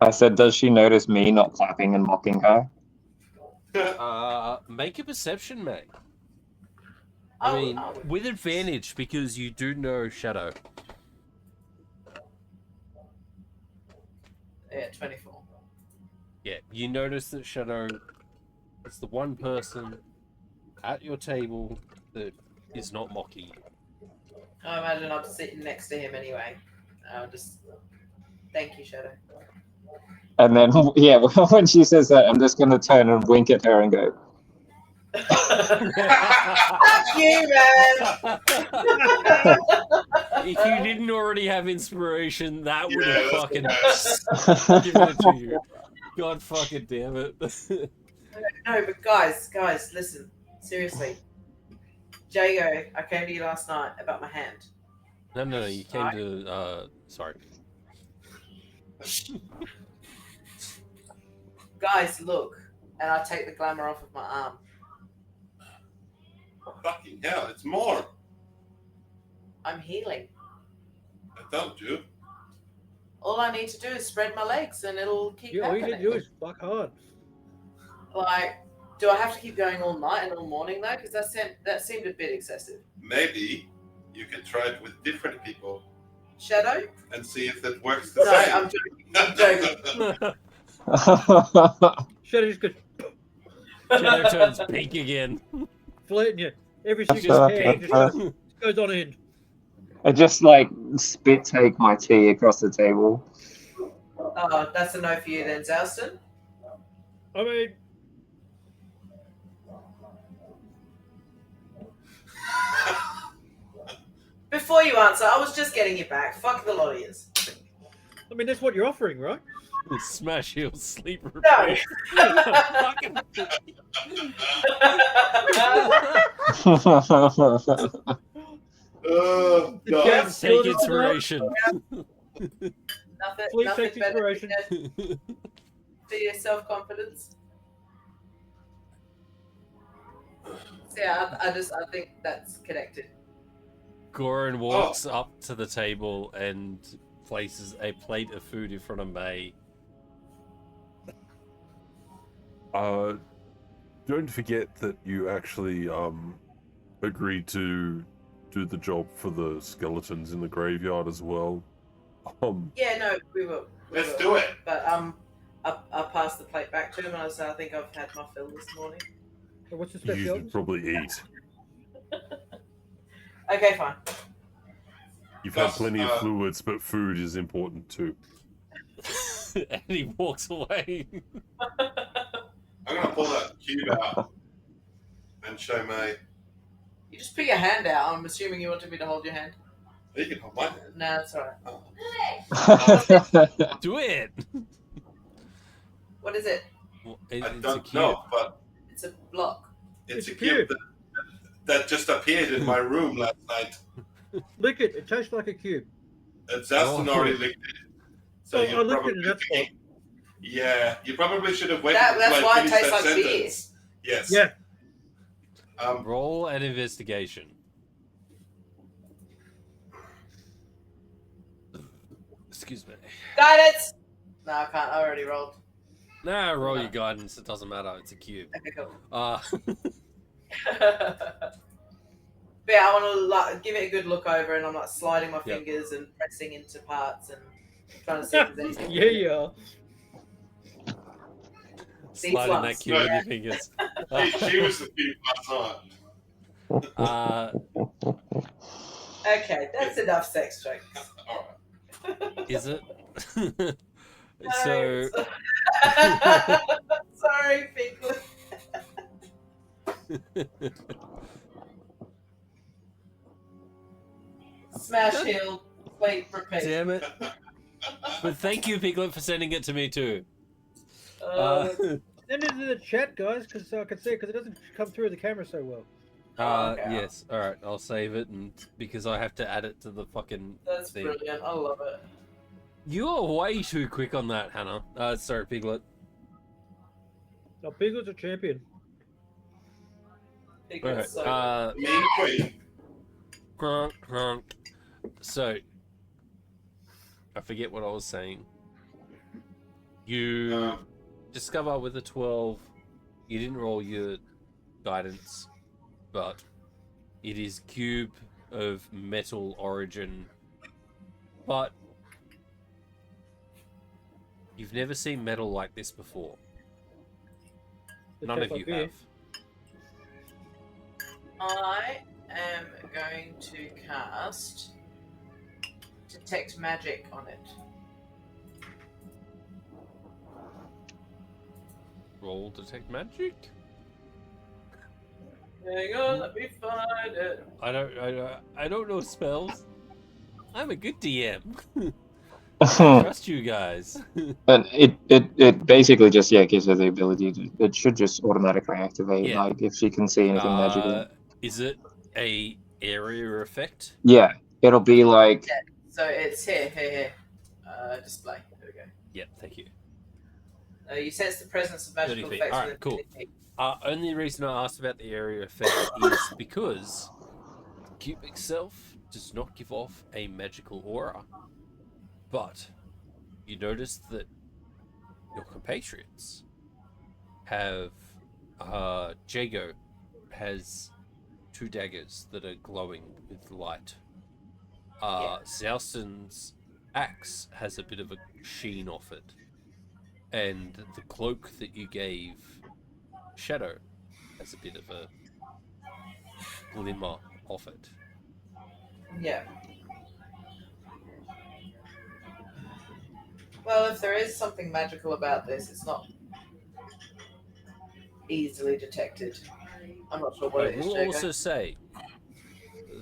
I said, does she notice me not clapping and mocking her? Make a perception, mate. I I would- mean, I would. with advantage because you do know Shadow. Yeah, 24. Yeah, you notice that Shadow is the one person at your table that is not mocking you. I imagine I'm sitting next to him anyway. I'll just thank you, Shadow. And then, yeah, when she says that, I'm just going to turn and wink at her and go, Fuck you, man. If you didn't already have inspiration, that would have fucking Yes. given it to you. God fucking damn it. No, but guys, listen. Seriously. Jago, I came to you last night about my hand. No, you came to, sorry. Guys, look. And I take the glamour off of my arm. Fucking hell, it's more. I'm healing. I told you. All I need to do is spread my legs and it'll keep Yeah, all you happening. need to do is fuck hard. Like, do I have to keep going all night and all morning though? Because that seemed a bit excessive. Maybe you can try it with different people Shadow? and see if that works the No, same. I'm joking. Shadow just goes Shadow turns pink again. flating you. Every single Just hair pink. just goes on end. I just like spit take my tea across the table. Oh, that's a no for you then, Zalston. I mean, Before you answer, I was just getting you back. Fuck the lot of yous. that's what you're offering, right? Smash heel sleep No. repair. Fucking- Oh, The God. jab's Take still inspiration. Nothing Please take better inspiration. for your self-confidence. So yeah, I think that's connected. Goran walks up to the table and places a plate of food in front of May. Don't forget that you actually agreed to do the job for the skeletons in the graveyard as well. Yeah, no, we will. Let's do it. But I passed the plate back to him and I said I think I've had my fill this morning. So what's the You should specialty? probably eat. Okay, fine. You've had Plus, plenty of fluids, but food is important too. And he walks away. I'm going to pull that cube out and show May. You just put your hand out. I'm assuming you wanted me to hold your hand. You can hold my hand. No, that's alright. Oh. Do it. What is it? Well, I it's a don't cube. know, but It's a block. it's a It's cube cube. that just appeared in my room last night. Lick it. It tastes like a cube. And Zaston Oh. already licked it. So Oh, you I licked it probably and that's fine. Yeah, you probably should have waited That's until why I it finished tastes that like beer. sentence. Yes. Yeah. Roll an investigation. Excuse me. Guidance! No, I can't. I already rolled. Nah, roll your guidance. It doesn't matter. It's a cube. Okay, cool. But yeah, I want to give it a good look over, and I'm like sliding my Yep. fingers and pressing into parts and trying to see if there's anything. Yeah. These sliding ones. that cube with your fingers. She was the cube last night. Okay, that's enough sex jokes. Alright. Is it? So, Sorry, Piglet. Smash hill. Wait, repeat. damn it. But thank you, Piglet, for sending it to me too. Uh, Send it in the chat, guys, because I can see it, because it doesn't come through the camera so well. okay. Yes. All right. I'll save it, and because I have to add it to the fucking That's thing. brilliant. I love it. You are way too quick on that, Hannah. Sorry, Piglet. Now, Piglet's a champion. Piglet's so Alright. Mean queen. Crunk. So, I forget what I was saying. You discover with a 12, you didn't roll your guidance, but it is cube of metal origin, but you've never seen metal like this before. None of you have. I am going to cast Detect Magic on it. Roll detect magic. Hang on, let me find it. I don't know spells. I'm a good DM. Trust you guys. And it basically just gives her the ability to. It should just automatically activate, Yeah. like if she can see anything magical. Is it a area effect? Yeah, it'll be like So it's here. Display. There we go. Yeah, thank you. You sense the presence of magical 30 feet. effects. Alright, within cool. 30 feet. Only reason I asked about the area effect is because the cube itself does not give off a magical aura. But you notice that your compatriots have Jago has 2 daggers that are glowing with light. Zouston's axe has a bit of a sheen off it. And the cloak that you gave Shadow has a bit of a glimmer off it. Yeah. Well, if there is something magical about this, it's not easily detected. I'm not sure what I it is, will Jago. also say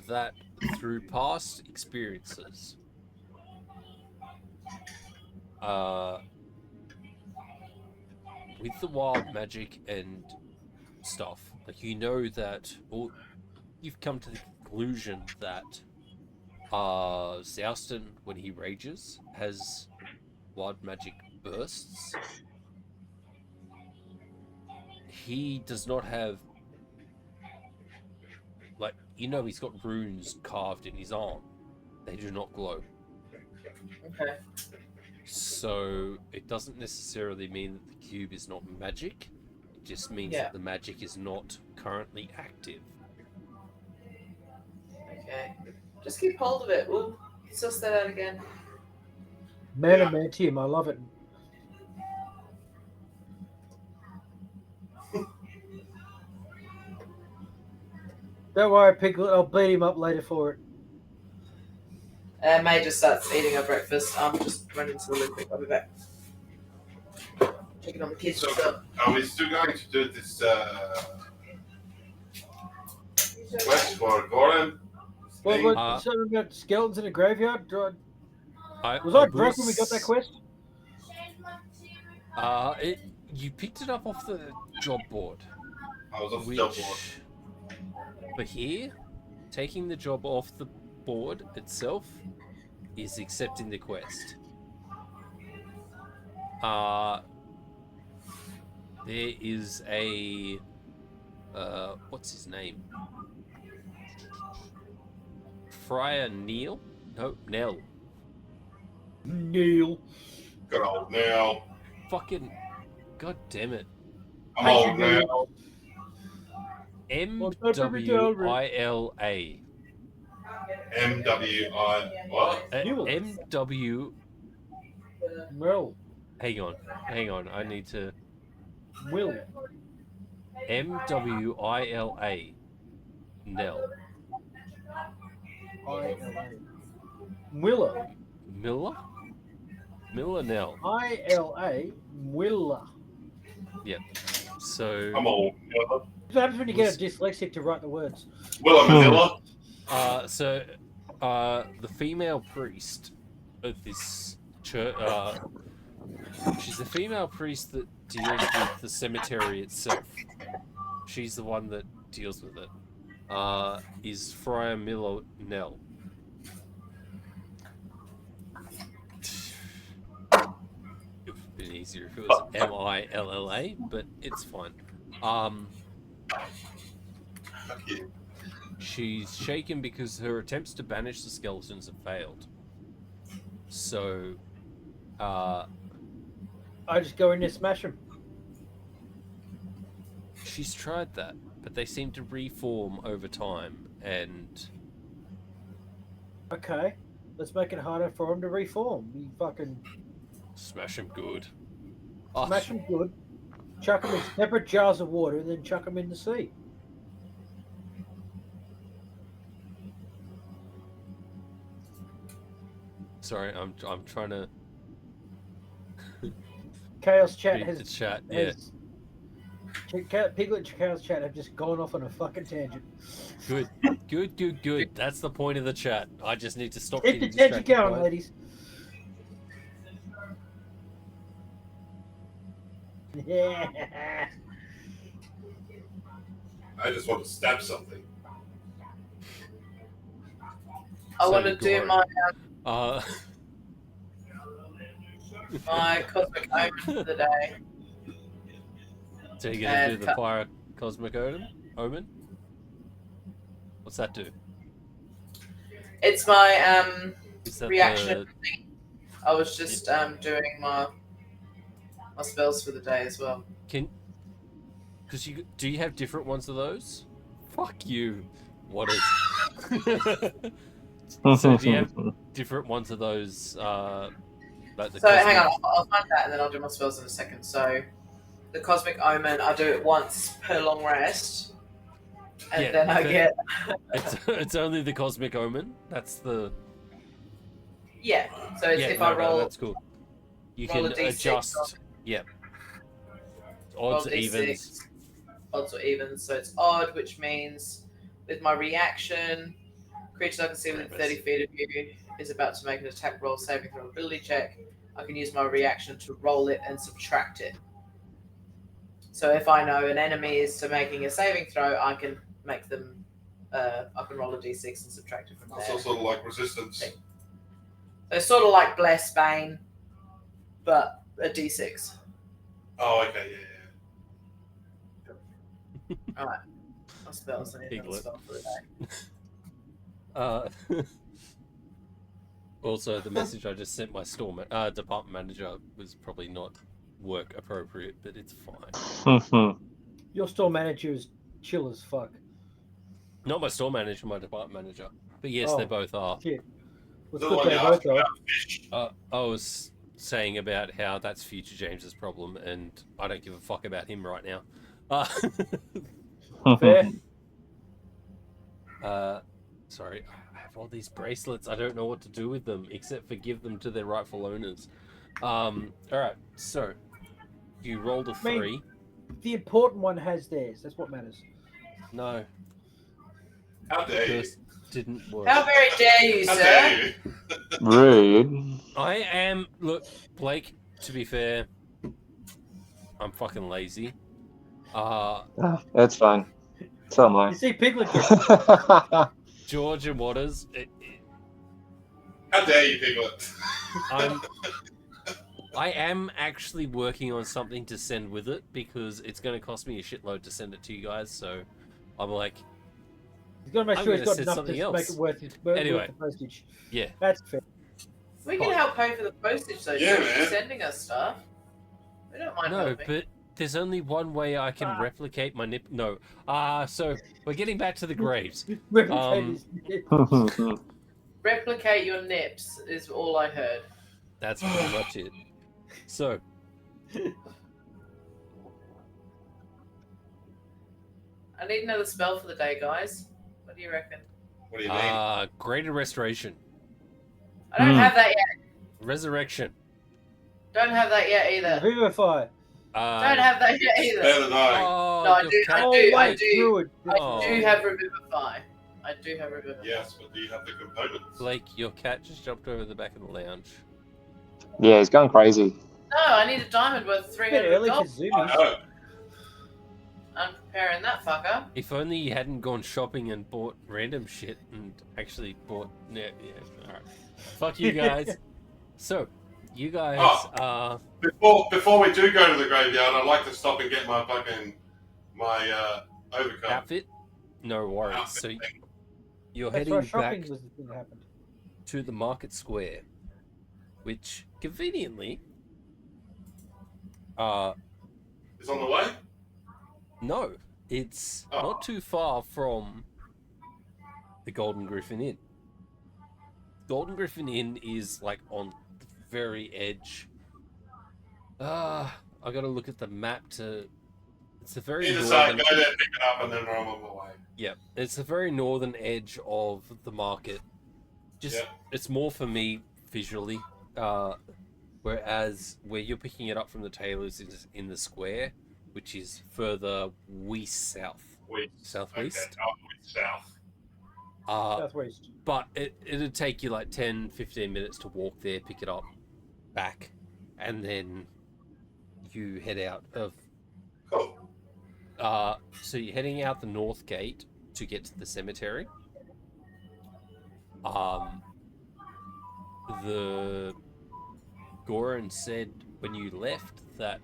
that through past experiences, with the wild magic and stuff, like you know that, or you've come to the conclusion that Zouston, when he rages, has wild magic bursts. He does not have, like, he's got runes carved in his arm. They do not glow. Okay. So it doesn't necessarily mean that the cube is not magic. It just means that the magic is not currently active. Okay. Just keep hold of it. We'll suss that out again. Manamantium, I love it. Don't worry, Piglet. I'll beat him up later for it. May just starts eating her breakfast. I'm just running to the loo quick. I'll be back. Checking on the kids. So, What's up? are we still going to do this quest for Goran? What, something about skeletons in a graveyard? Was I drunk when we got that quest? You picked it up off the job board. I was off the job board. But here, taking the job off the board itself is accepting the quest. There is a what's his name? Friar Neil? No, Nell. Neil. Good old Nell. Fucking god damn it. I'm old now. MWILA. MWI what? MW. Well. Hang on. I need to. Will. MWILA. Nell. Miller. Miller Nell. ILA Miller. Yep. So. I'm old. What happens when you get a dyslexic to write the words? Willa Manila. So, the female priest of this church, she's the female priest that deals with the cemetery itself. She's the one that deals with it. Is Friar Miller Nell. It would have been easier if it was MILLA, but it's fine. She's shaken because her attempts to banish the skeletons have failed. So, I just go in there, smash them. She's tried that, but they seem to reform over time, and Okay, let's make it harder for them to reform. We fucking smash them good. smash them good, chuck them in separate jars of water, and then chuck them in the sea. Sorry, I'm trying to Chaos Chat read has the chat. Yeah, Piglet Chaos Chat have just gone off on a fucking tangent. good. That's the point of the chat. I just need to stop Keep the getting tangent distracted going, by it. ladies. Yeah. I just want to stab something. I want to do Goran. my my cosmic omen for the day. So you're gonna do the fire cosmic omen? What's that do? It's my Is that reaction. I was just doing my spells for the day as well. Because do you have different ones of those? Fuck you. What is? So do you have different ones of those? Like the So cosmic... hang on, I'll find that and then I'll do my spells in a second. So the cosmic omen, I do it once per long rest, and then I get. it's only the cosmic omen. That's the. Yeah. So it's if I roll. That's cool. You roll can a D6 adjust. Yep. Odds or D6, evens. Odds or evens. So it's odd, which means with my reaction, creature I can see within 30 feet of you is about to make an attack roll, saving throw, ability check. I can use my reaction to roll it and subtract it. So if I know an enemy is to making a saving throw, I can make them. I can roll a d6 and subtract it from there. That's sort of like resistance. So it's sort of like Bless Bane, but a d6. Oh, okay, yeah. Alright. My spells. I need another spell for the day. Also, the message I just sent my department manager was probably not work appropriate, but it's fine. Your store manager is chill as fuck. Not my store manager, my department manager. But yes, they both are. Shit. What's The good one they you both asked are. I was saying about how that's Future James's problem, and I don't give a fuck about him right now. Fair. Sorry, I have all these bracelets. I don't know what to do with them except for give them to their rightful owners. All right, so you rolled a 3. The important one has theirs. That's what matters. No. How dare you? Didn't work. How very dare you, How sir? dare you? Rude. I am. Look, Blake. To be fair, I'm fucking lazy. That's fine. So am I. You see, Piglet gets George and Waters. How dare you, Piglet? I am actually working on something to send with it because it's going to cost me a shitload to send it to you guys. So I'm like, he's got to make sure he's got enough something to else. make it worth Anyway. the postage. Yeah. That's fair. We can help pay for the postage, though. Yeah, You're man. sending us stuff. We don't mind No, helping. but there's only one way I can replicate my nip. No. So we're getting back to the graves. Replicate your nips is all I heard. That's pretty much it. So. I need another spell for the day, guys. What do you reckon? What do you mean? Greater Restoration. I don't have that yet. Resurrection. Don't have that yet either. Vivify. Don't have that yet either. Better than I. Oh, No, I good do. cat. I do Oh. have Revivify. I do have Revivify. Yes, but do you have the components? Blake, your cat just jumped over the back of the lounge. Yeah, he's going crazy. No, I need a diamond worth Bit 300 early for gold. I zoomies. know. I'm preparing that fucker. If only you hadn't gone shopping and bought random shit and actually bought... Yeah, alright. Fuck you guys. So, you guys Before we do go to the graveyard, I'd like to stop and get my overcoat. outfit? No worries. Outfit So, thing. you're That's heading right, shopping back was the thing that happened. to the market square, which conveniently It's on the way? No, it's Oh. not too far from the Golden Griffin Inn. Golden Griffin Inn is like on the very edge. I gotta look at the map to. It's the very Either side, northern. go there, pick it up, and then I'm on my way. Yeah, it's the very northern edge of the market. Just it's more for me visually. Whereas where you're picking it up from the tailors is in the square, which is further southwest. Okay. South. Southwest. But it'd take you like 10-15 minutes to walk there, pick it up, back, and then you head out of. Cool. So you're heading out the north gate to get to the cemetery. The Goran said when you left that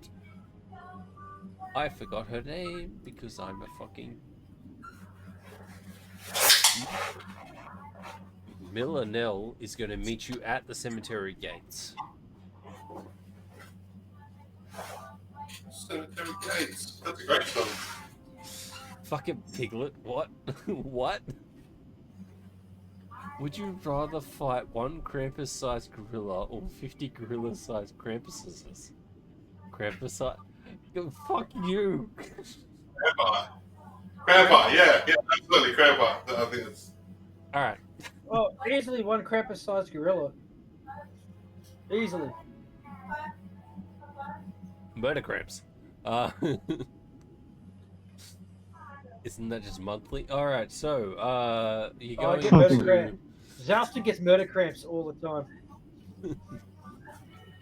I forgot her name because I'm a fucking Millenell is going to meet you at the cemetery gates. Cemetery Gates. That's a great song. Fucking Piglet, what? What? Would you rather fight one Krampus-sized gorilla or 50 gorilla-sized Krampuses? Krampus-sized? Fuck you! Grandpa, yeah, absolutely, Grandpa. I think it's... Alright. Oh, easily one Krampus-sized gorilla. Easily. Murder Cramps. Isn't that just monthly? Alright, so, you're I going get murder to... cramps. Zalston gets murder cramps all the time.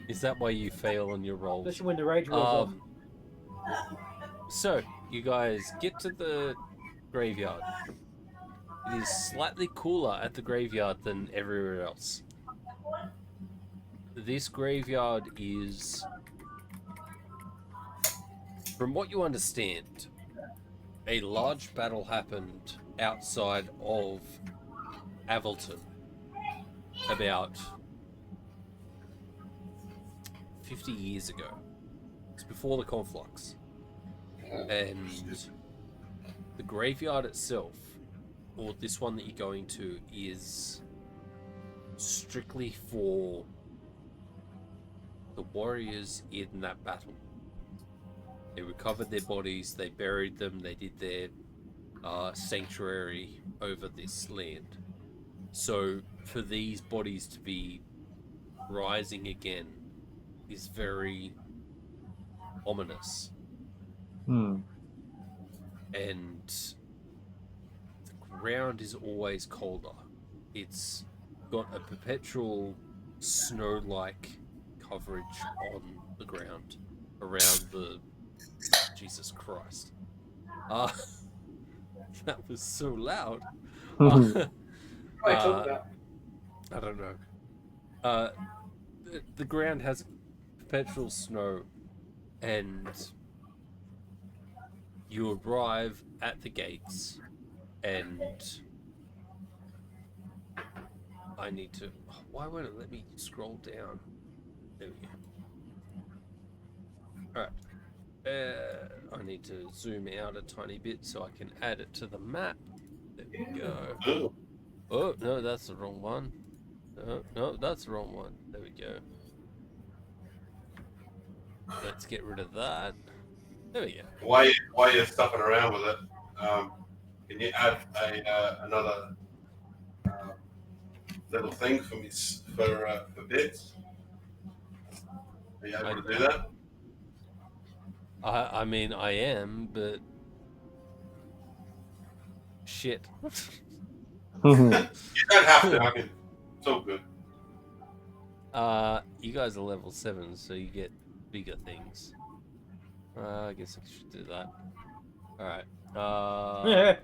Is that why you fail on your rolls? Especially when the rage rolls off. So, you guys get to the graveyard. It is slightly cooler at the graveyard than everywhere else. This graveyard is, from what you understand, a large battle happened outside of Avilton about 50 years ago. It's before the conflux. And the graveyard itself, or this one that you're going to, is strictly for the warriors in that battle. They recovered their bodies, they buried them, they did their sanctuary over this land. So for these bodies to be rising again is very ominous. And the ground is always colder. It's got a perpetual snow-like coverage on the ground around the... Jesus Christ. That was so loud. What are you talking about? I don't know. The ground has perpetual snow, and you arrive at the gates, and I need to... Why won't it let me scroll down? There we go. Alright. I need to zoom out a tiny bit so I can add it to the map. There we go. Oh, no, that's the wrong one. No, that's the wrong one. There we go. Let's get rid of that. There we go. While you're stuffing around with it, can you add another little thing for me for bits? Are you able to do that? I mean, I am, but shit. You don't have to. I mean, it's all good. You guys are level 7, so you get bigger things. I guess I should do that. Alright.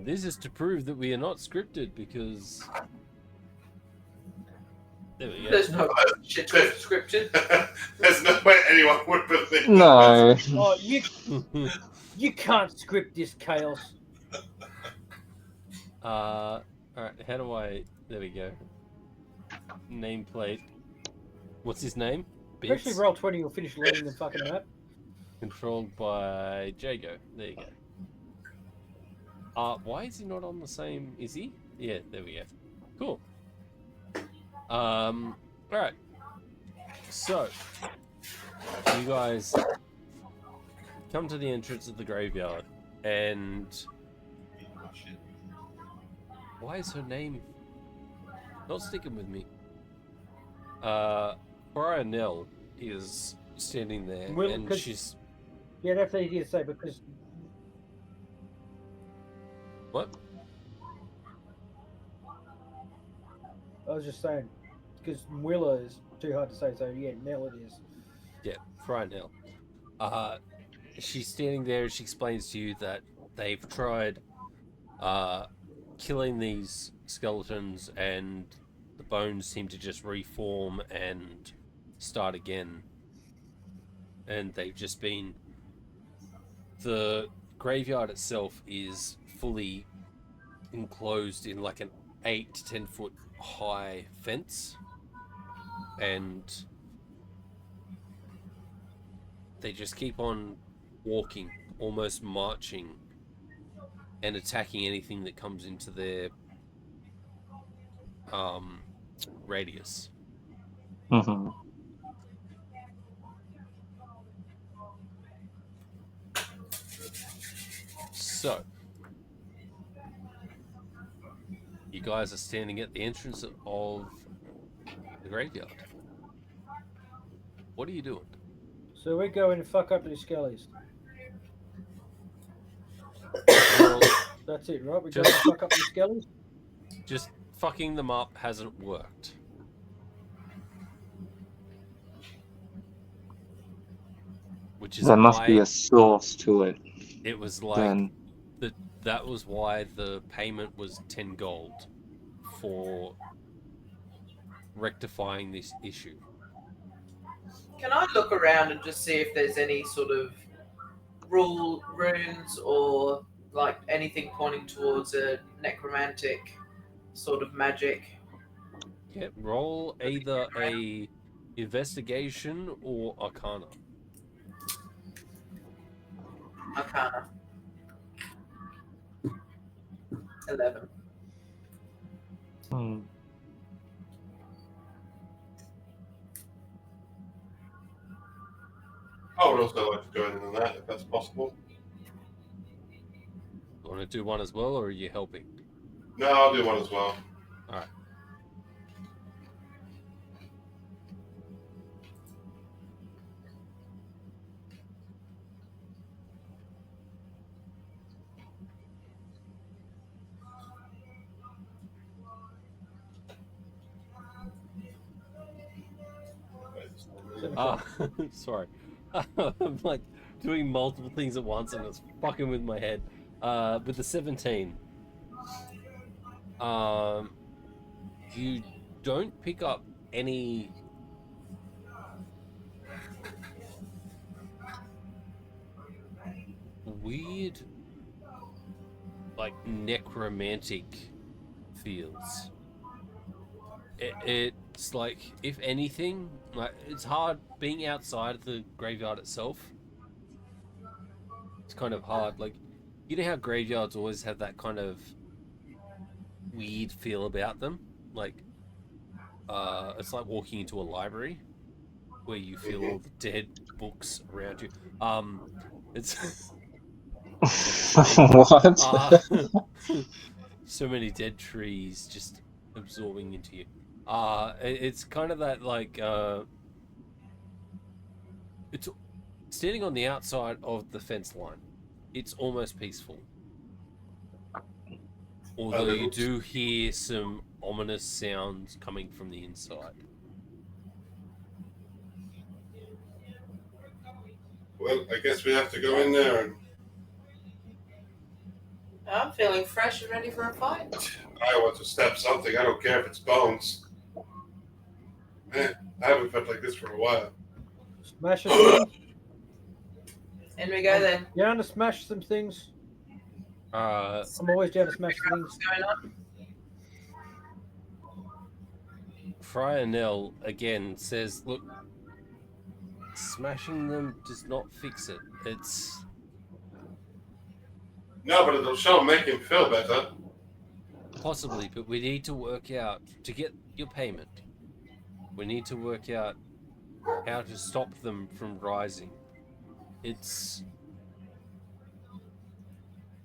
This is to prove that we are not scripted, because... There we go. There's no shit scripted. There's no way anyone would believe. No. Oh, you can't script this chaos. Alright, how do I... There we go. nameplate. What's his name? Actually, Bits. roll 20, you'll finish learning the fucking map. Controlled by Jago. There you go. Why is he not on the same? Is he? Yeah, there we go. Cool. Alright. So, you guys come to the entrance of the graveyard, and why is her name not sticking with me? Brian Nell is standing there, Well, and 'cause- she's Yeah, that's easy to say because what? I was just saying because Willa is too hard to say. So yeah, Nell it is. Yeah, Brian Nell. She's standing there, and she explains to you that they've tried killing these skeletons, and the bones seem to just reform and start again. And they've just been... The graveyard itself is fully enclosed in like an 8 to 10 foot high fence. And they just keep on walking, almost marching, and attacking anything that comes into their radius. Mm-hmm. So, you guys are standing at the entrance of the graveyard. What are you doing? So we go in and fuck up these skellies. Well, That's it, right? We Just- go and fuck up these skellies. just fucking them up hasn't worked. Which is There must why be a source to it. it was like Then that was why the payment was 10 gold for rectifying this issue. Can I look around and just see if there's any sort of runes or like anything pointing towards a necromantic sort of magic? Yeah, roll either a investigation or arcana. Arcana. 11. I would also like to go in on that if that's possible. You want to do one as well, or are you helping? No, I'll do one as well. Alright. Sorry. I'm like doing multiple things at once and it's fucking with my head. With the 17, you don't pick up any weird, like, necromantic feels. It's like, if anything, like, it's hard being outside of the graveyard itself. It's kind of hard. Like, you know how graveyards always have that kind of weird feel about them? Like, it's like walking into a library where you feel all the dead books around you. It's what? so many dead trees just absorbing into you. It's kind of that, like, it's standing on the outside of the fence line. It's almost peaceful. Although you do hear some ominous sounds coming from the inside. Well, I guess we have to go in there and I'm feeling fresh and ready for a fight. I want to stab something. I don't care if it's bones. Man, I haven't felt like this for a while. Smash a thing. In we go then. You down to smash some things? I'm always down to smash things. What's going on? Friar Nell again says, "Look, smashing them does not fix it. It's No, but it'll sure make him feel better. possibly, but we need to work out to get your payment. We need to work out how to stop them from rising. It's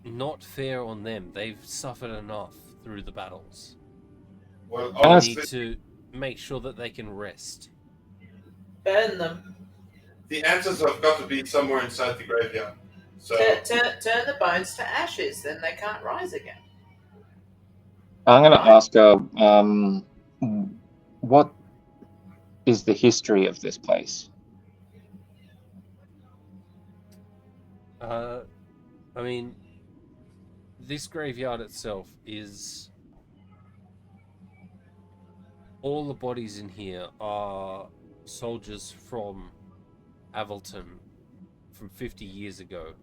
not fair on them. They've suffered enough through the battles. Well, We honestly, need to make sure that they can rest." Burn them. the answers have got to be somewhere inside the graveyard. So, Turn the bones to ashes, then they can't rise again. I'm going to ask her, what is the history of this place? I mean, this graveyard itself is... All the bodies in here are soldiers from Avalton from 50 years ago,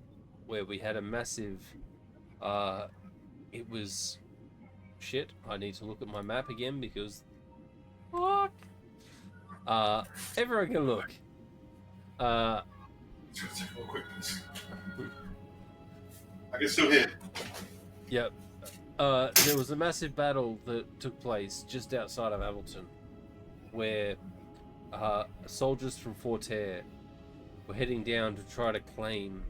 where we had a massive... it was... Shit, I need to look at my map again because... Fuck! Everyone can look. it's gonna take a little quick. I can still hear. Yep. There was a massive battle that took place just outside of Avalton, where soldiers from Forterre were heading down to try to claim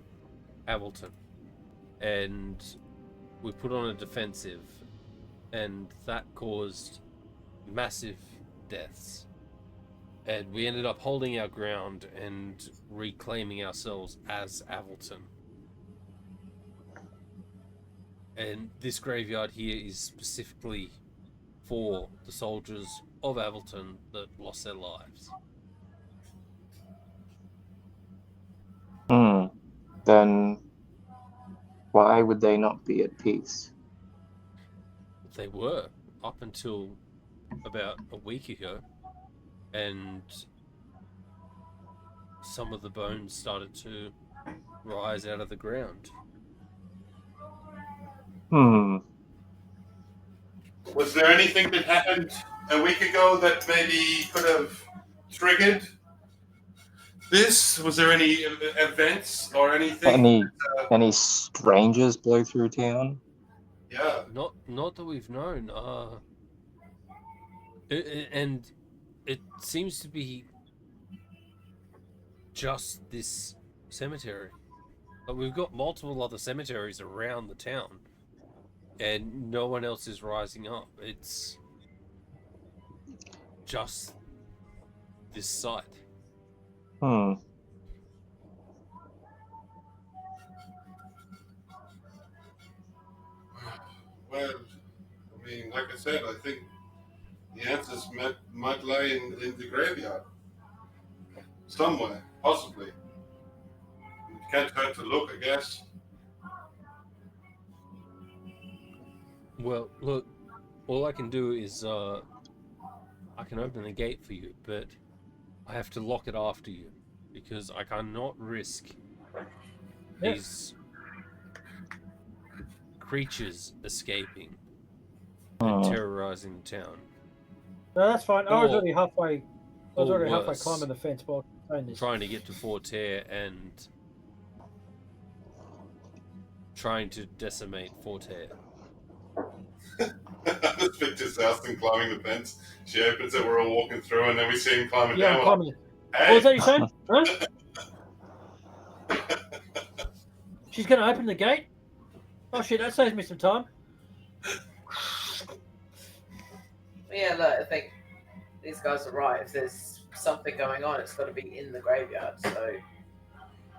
Avalton, and we put on a defensive, and that caused massive deaths. And we ended up holding our ground and reclaiming ourselves as Avalton. And this graveyard here is specifically for the soldiers of Avalton that lost their lives. Then why would they not be at peace? They were, up until about a week ago. And some of the bones started to rise out of the ground. Was there anything that happened a week ago that maybe could have triggered this? Was there any events or anything? Any strangers blow through town? Yeah. Not that we've known. And it seems to be just this cemetery. But we've got multiple other cemeteries around the town, and no one else is rising up. It's just this site. Well, I mean, like I said, I think the answers might lie in the graveyard. Somewhere, possibly. It can't hurt to look, I guess. Well, look, all I can do is I can open the gate for you, but I have to lock it after you because I cannot risk these creatures escaping and terrorizing the town. No, that's fine. I was already halfway. I was or already halfway worse, climbing the fence while saying this. trying to get to Forterre and trying to decimate Forterre. This picture's Alston climbing the fence. She opens it, we're all walking through, and then we see him climbing Yeah, down. I'm climbing. Hey. What was that you saying? Huh? She's going to open the gate? Oh shit, that saves me some time. Yeah, look, I think these guys are right. If there's something going on, it's got to be in the graveyard. So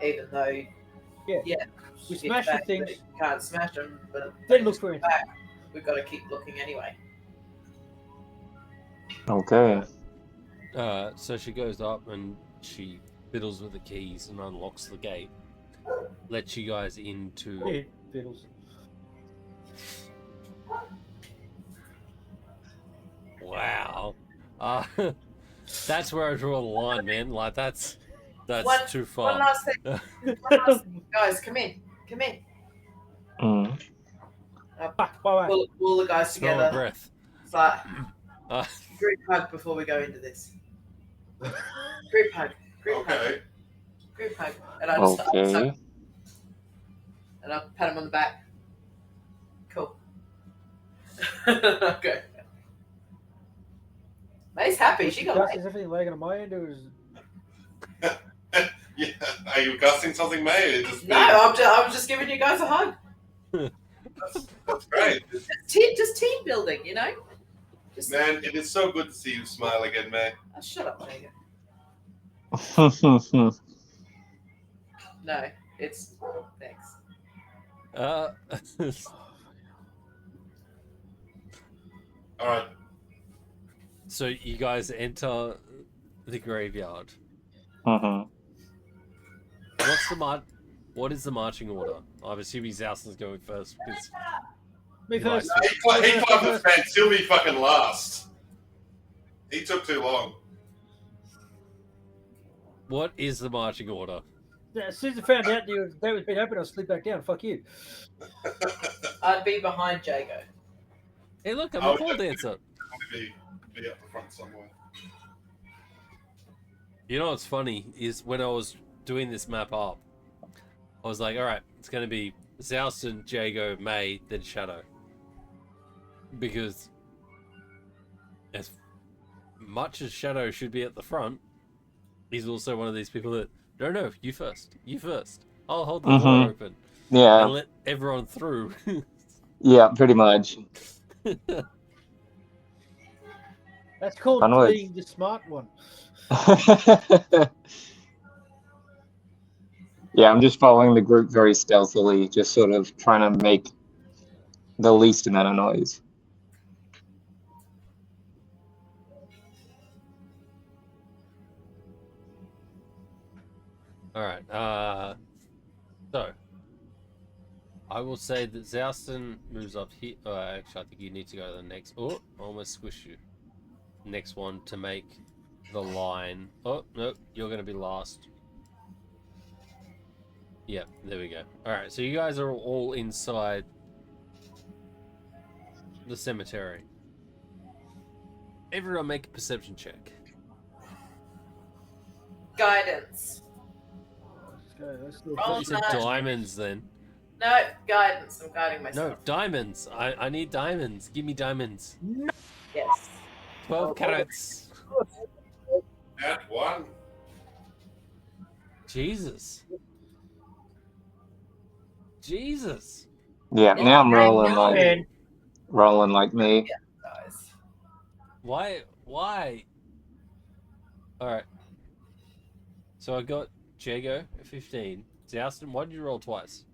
even though, Yeah. We you smash the fact that things. you can't smash them, but Then look for it. back, we've got to keep looking anyway. Okay. So she goes up and she fiddles with the keys and unlocks the gate. Lets you guys into... Yeah, fiddles. Wow. That's where I draw the line, man. Like, that's too far. One last thing. Guys, come in. Come in. Mm. Bye. Pull the guys Smell together. of breath. It's like, Group hug before we go into this. Group hug. Group hug. Okay. Group hug. And I just Okay. and I'll pat him on the back. Cool. Okay. May's happy. She got Gus, laid. is everything lagging on my end, or is Yeah. Are you gussing something, mate? Just No, I'm just giving you guys a hug. that's great. Just team building, you know? Just Man, it is so good to see you smile again, man. Oh, shut up, Jacob. No, it's thanks. All right. So you guys enter the graveyard. Mhm. What is the marching order? I'm assuming Zouston's going first because me he first? likes to- He climbed the fence. He'll be fucking last. He took too long. What is the marching order? Yeah, as soon as I found out that was been open, I'll sleep back down. Fuck you. I'd be behind Jago. Hey, look, I'm Oh, a pole yeah. dancer. Be up the front somewhere. You know what's funny is when I was doing this map up, I was like, all right, it's going to be Zouston, Jago, May, then Shadow. Because as much as Shadow should be at the front, he's also one of these people that, no, you first. I'll hold the door open Yeah. and let everyone through. Yeah, pretty much. That's called Onwards. being the smart one. Yeah, I'm just following the group very stealthily, just sort of trying to make the least amount of noise. All right. So I will say that Zouston moves up here. Actually, I think you need to go to the next. Oh, I almost squished you. Next one to make the line. Oh no, you're going to be last. Yep, there we go. All right, so you guys are all inside the cemetery. Everyone make a perception check. Guidance. Let's do I thought you said no. diamonds then. No, guidance. I'm guiding No, myself. diamonds. I need diamonds. Give me diamonds. Yes. 12 carats. At one. Jesus. Yeah, now I'm rolling no. like me. Guys. Why? Alright. So I got Jago at 15. Zouston, why did you roll twice?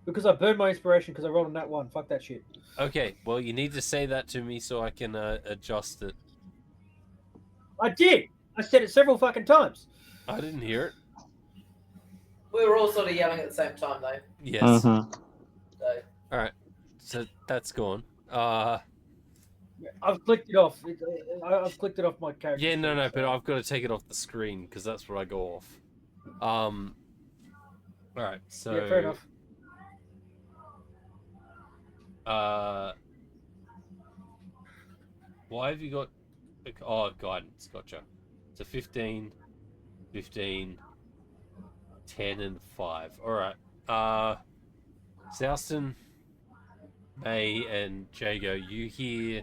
Because I burned my inspiration because I rolled on that one. Fuck that shit. Okay, well, you need to say that to me so I can adjust it. I did. I said it several fucking times. I didn't hear it. We were all sort of yelling at the same time, though. Yes. Mhm. So Alright, so that's gone. I've clicked it off. I've clicked it off my character. Yeah, no, sheet, but so- I've got to take it off the screen because that's where I go off. Alright, so... Yeah, fair enough. Why have you got... Oh, guidance, gotcha. So 15, 10 and 5. Alright. Zouston, May, and Jago, you hear...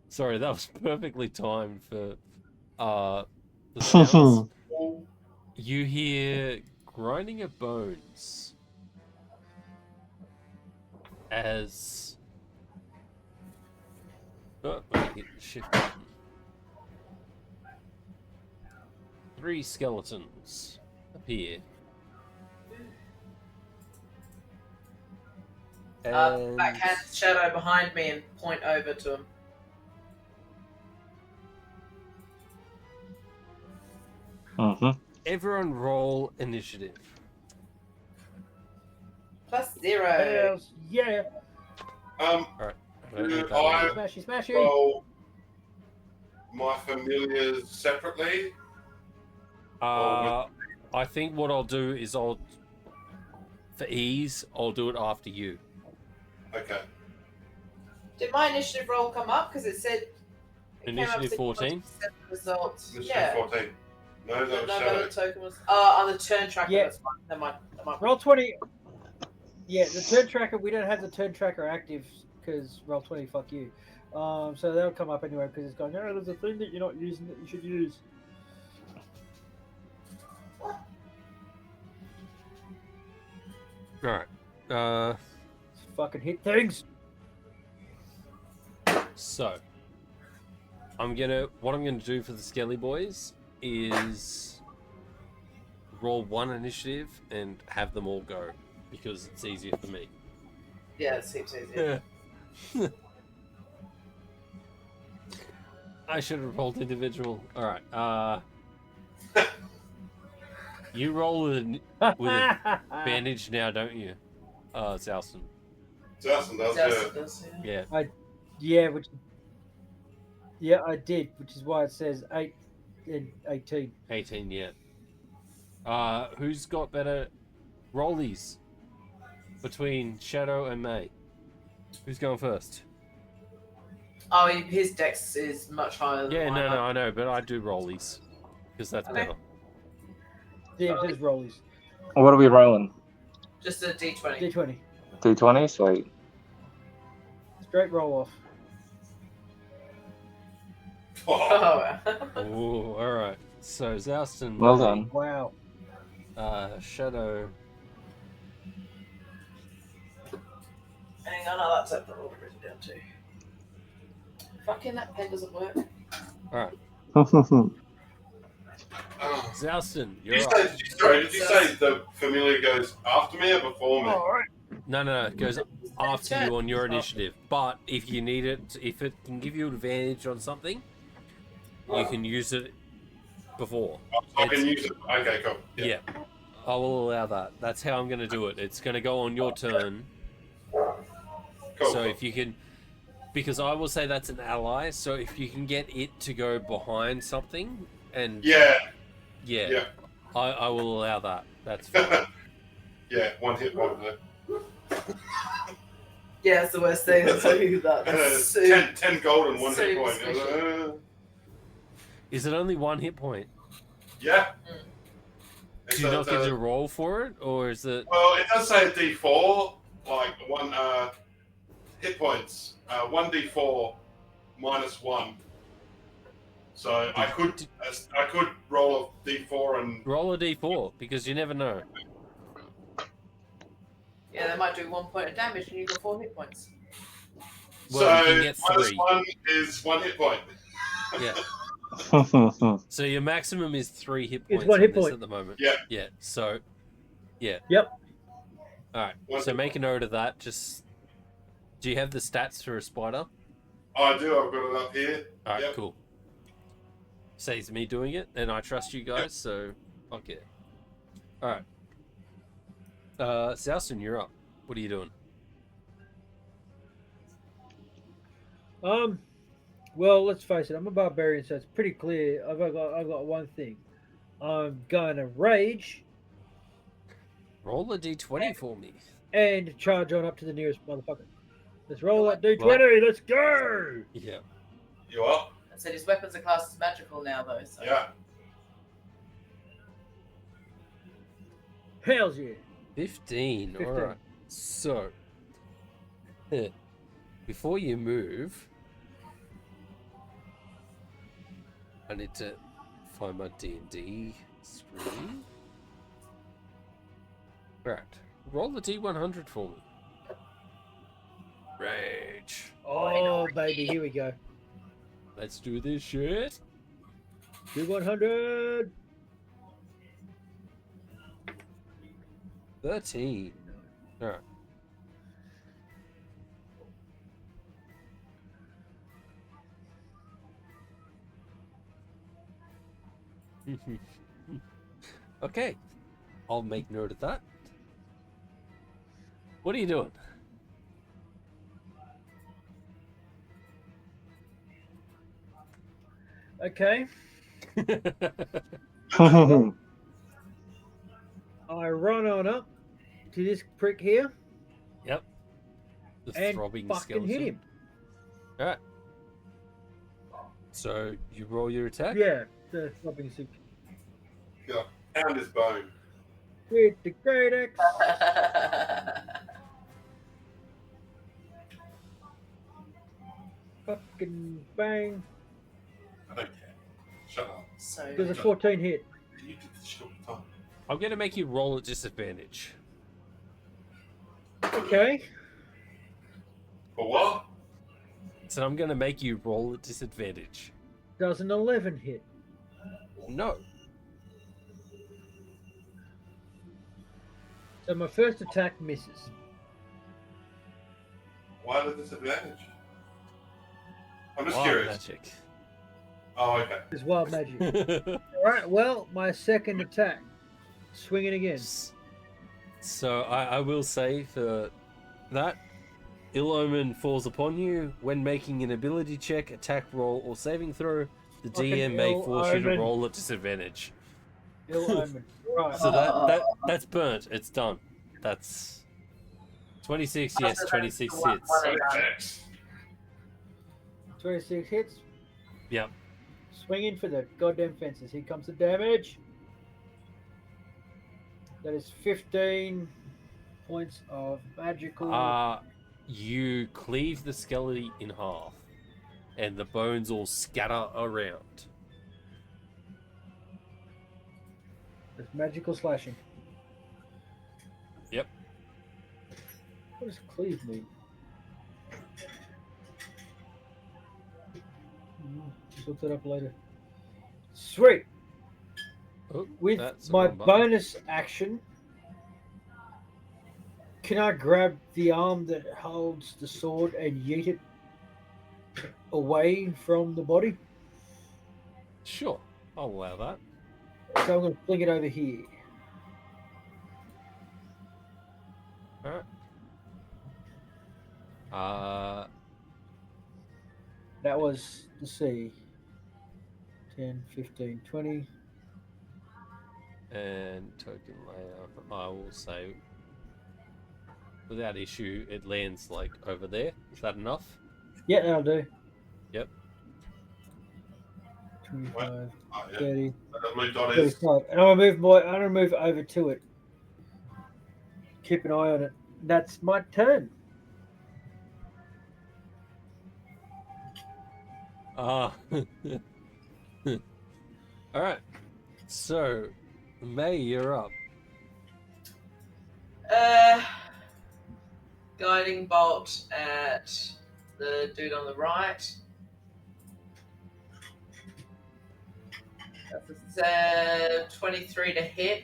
Sorry, that was perfectly timed for the sounds. You hear grinding of bones as let me hit the shift button. 3 skeletons appear. And backhand Shadow behind me and point over to him. everyone roll initiative. +0. Hells yeah. Alright. Do I Smashy, smashy. roll my familiars separately? I think what I'll do is I'll for ease, I'll do it after you. Okay. Did my initiative roll come up? Because it said. It came up Initiative saying 14? Results. This Yeah. 14. No, that was No, Shadow. the token was. On the turn tracker. Yeah. That's fine. That might. Roll 20. Yeah, the turn tracker. We don't have the turn tracker active because roll 20. Fuck you. So that'll come up anyway because it's going. Oh, there's a thing that you're not using that you should use. All right. Fucking hit things. So, what I'm gonna do for the Skelly Boys is roll one initiative and have them all go because it's easier for me. Yeah, it seems easier. I should have rolled individual. All right. You roll with advantage now, don't you? It's Alston. Justin does, Justin yeah. does, Yeah. Yeah, I did, which is why it says 8 and 18. 18, yeah. Who's got better rollies between Shadow and May? Who's going first? Oh, his dex is much higher than Yeah, mine. no, I know, but I do rollies because that's Okay. better. Yeah, it says rollies. What are we rolling? Just a d20. D20. D20? Sweet. Straight roll off. Oh, Oh, Ooh, all right. So Zouston, Well May, done. Wow. Shadow. hang on, that's it. I'll write it down too. Fucking that pen doesn't work. All right, oh. Zouston, Did you're you up. did you say the familiar goes after me or before me? No, it goes after you on your initiative. But if you need it, if it can give you advantage on something, you can use it before. I can use it. Okay, cool. Yeah, I will allow that. That's how I'm going to do it. It's going to go on your turn. Cool, So cool. if you can, because I will say that's an ally. So if you can get it to go behind something, and Yeah. I will allow that. That's fine. Yeah, one hit point though. Yeah, it's the worst thing. I'll tell you that. That's so 10 gold and one so hit point. special. Is it only one hit point? Yeah. Do you not get to roll for it, or is it? Well, it does say D4, like one hit points. 1d4 minus 1. So I could roll a d4 and Roll a d4 because you never know. Yeah, they might do 1 point of damage and you got 4 hit points. Well, so you can get minus 3. 1 is 1 hit point. Yeah. So your maximum is 3 hit points It's 1 hit on this point. at the moment. Yeah. Yeah. So, yeah. Yep. All right. One So hit make a note of that. Just, do you have the stats for a spider? I do. I've got it up here. All right. Yep. Cool. Saves me doing it, and I trust you guys, so okay. All right. Zouston, you're up. What are you doing? Well, let's face it. I'm a barbarian, so it's pretty clear. I've got one thing. I'm gonna rage Roll a d20 for me. and charge on up to the nearest motherfucker. Let's roll that d20. What? Let's go. Yeah. You are? I said his weapons are classed as magical now, though. So. Yeah. Hells yeah. 15. 15. All right. So, before you move, I need to find my D&D screen. Right. Roll the D100 for me. Rage. Oh baby, here we go. Let's do this shit. Do 100. 13. All right. Okay. I'll make note of that. What are you doing? Okay. I run on up to this prick here Yep. The and throbbing fucking skeleton. hit him. All right. So you roll your attack. Yeah, the throbbing sick. Yeah. Pound his bone. With the great X. Fucking bang. I don't care. Shut up. So There's a 14 hit. You did this shit all the time. I'm going to make you roll at disadvantage. Okay. For what? So I'm going to make you roll at disadvantage. Does an 11 hit? No. So my first attack misses. Why the disadvantage? I'm just Wild curious. magic. Oh, okay. It's wild magic. Alright, well, my second attack. Swinging again. So I will say for that, Ill Omen falls upon you. When making an ability check, attack roll, or saving throw, the Fucking DM may Ill force you to Omen. roll at disadvantage. Ill omen. Right. So that's burnt. It's done. That's 26. Yes, 26 hits. Perfect. 26 hits. Yep. Swinging for the goddamn fences. Here comes the damage. That is 15 points of magical. You cleave the skeleton in half, and the bones all scatter around. That's magical slashing. Yep. What does cleave mean? Just look that up later. Sweet. Oh, With that's the my wrong button. bonus action, can I grab the arm that holds the sword and yeet it away from the body? Sure, I'll allow that. So I'm going to fling it over here. Alright. That was, let's see, 10, 15, 20. And token layer, I will say, without issue, it lands like over there. Is that enough? Yeah, that'll do. Yep. 25, Oh, yeah. 30, My dot is. 35. And I'm gonna move over to it. Keep an eye on it. That's my turn. Alright. So, May, you're up. Guiding bolt at the dude on the right. That's 23 to hit.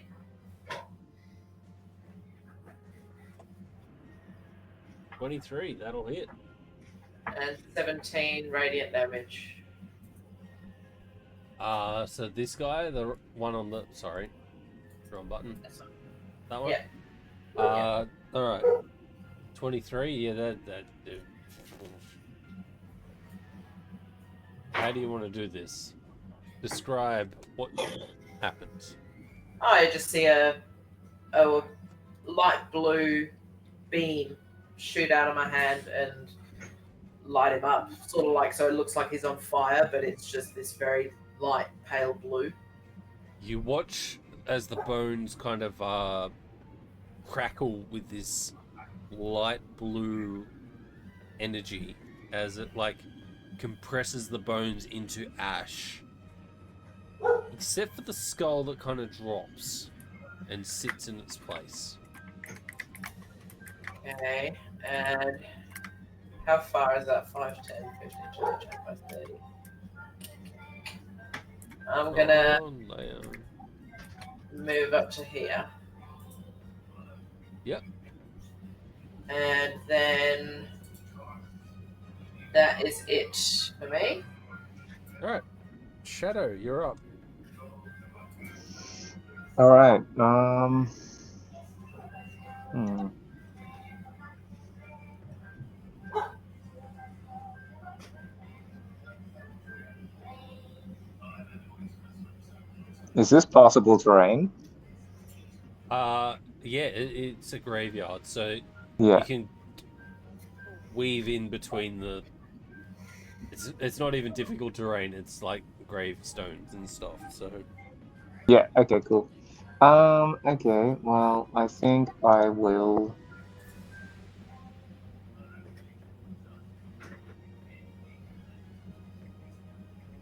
$23, that'll hit. And 17 radiant damage. So this guy, the one on the, sorry, wrong button. That one? Yeah. Alright. 23, yeah, that. How do you want to do this? Describe what happens. I just see a light blue beam shoot out of my hand and light him up. Sort of like, so it looks like he's on fire, but it's just this very light, pale blue. You watch as the bones kind of crackle with this light blue energy as it like compresses the bones into ash. Except for the skull that kind of drops and sits in its place. Okay, and how far is that? 5, 10, 15, 20, 25, 30. I'm gonna move up to here. Yep. And then that is it for me. Alright. Shadow, you're up. All right. Is this possible terrain? Yeah, it's a graveyard, so Yeah. you can weave in between the. It's not even difficult terrain. It's like gravestones and stuff. So Yeah. Okay. Cool. Okay. Well, I think I will.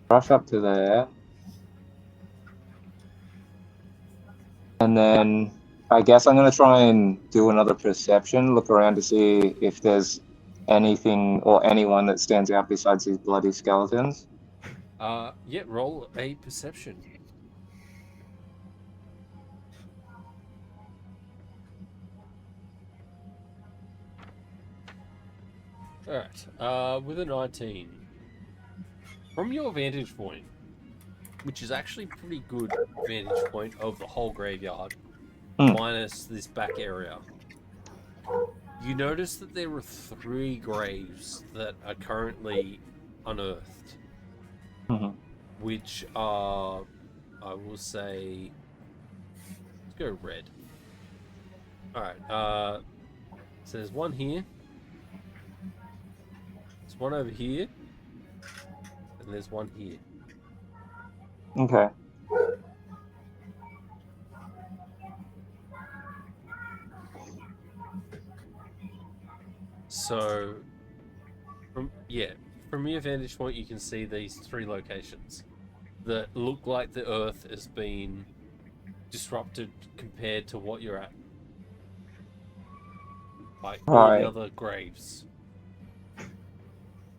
Rush up to there. And then I guess I'm going to try and do another perception, look around to see if there's anything or anyone that stands out besides these bloody skeletons. yeah, roll a perception. All right. With a 19, from your vantage point, which is actually pretty good vantage point of the whole graveyard, Hmm. minus this back area. You notice that there are 3 graves that are currently unearthed, Mhm. which are, I will say, let's go red. All right. So there's one here. There's one over here, and there's one here. Okay. So, from your vantage point, you can see these 3 locations that look like the Earth has been disrupted compared to what you're at. Like all the Right. other graves.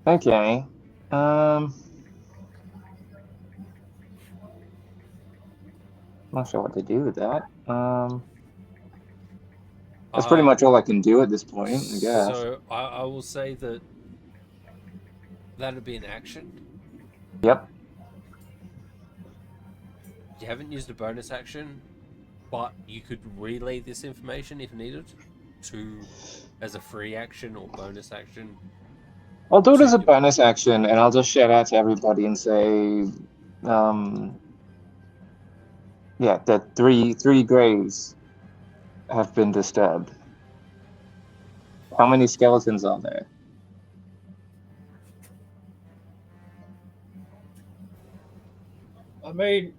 Okay. Not sure what to do with that. That's pretty much all I can do at this point, I guess. So I will say that that'd be an action. Yep. You haven't used a bonus action, but you could relay this information if needed as a free action or bonus action. I'll do it as a bonus action, and I'll just shout out to everybody and say, yeah, that three graves have been disturbed. How many skeletons are there? I mean,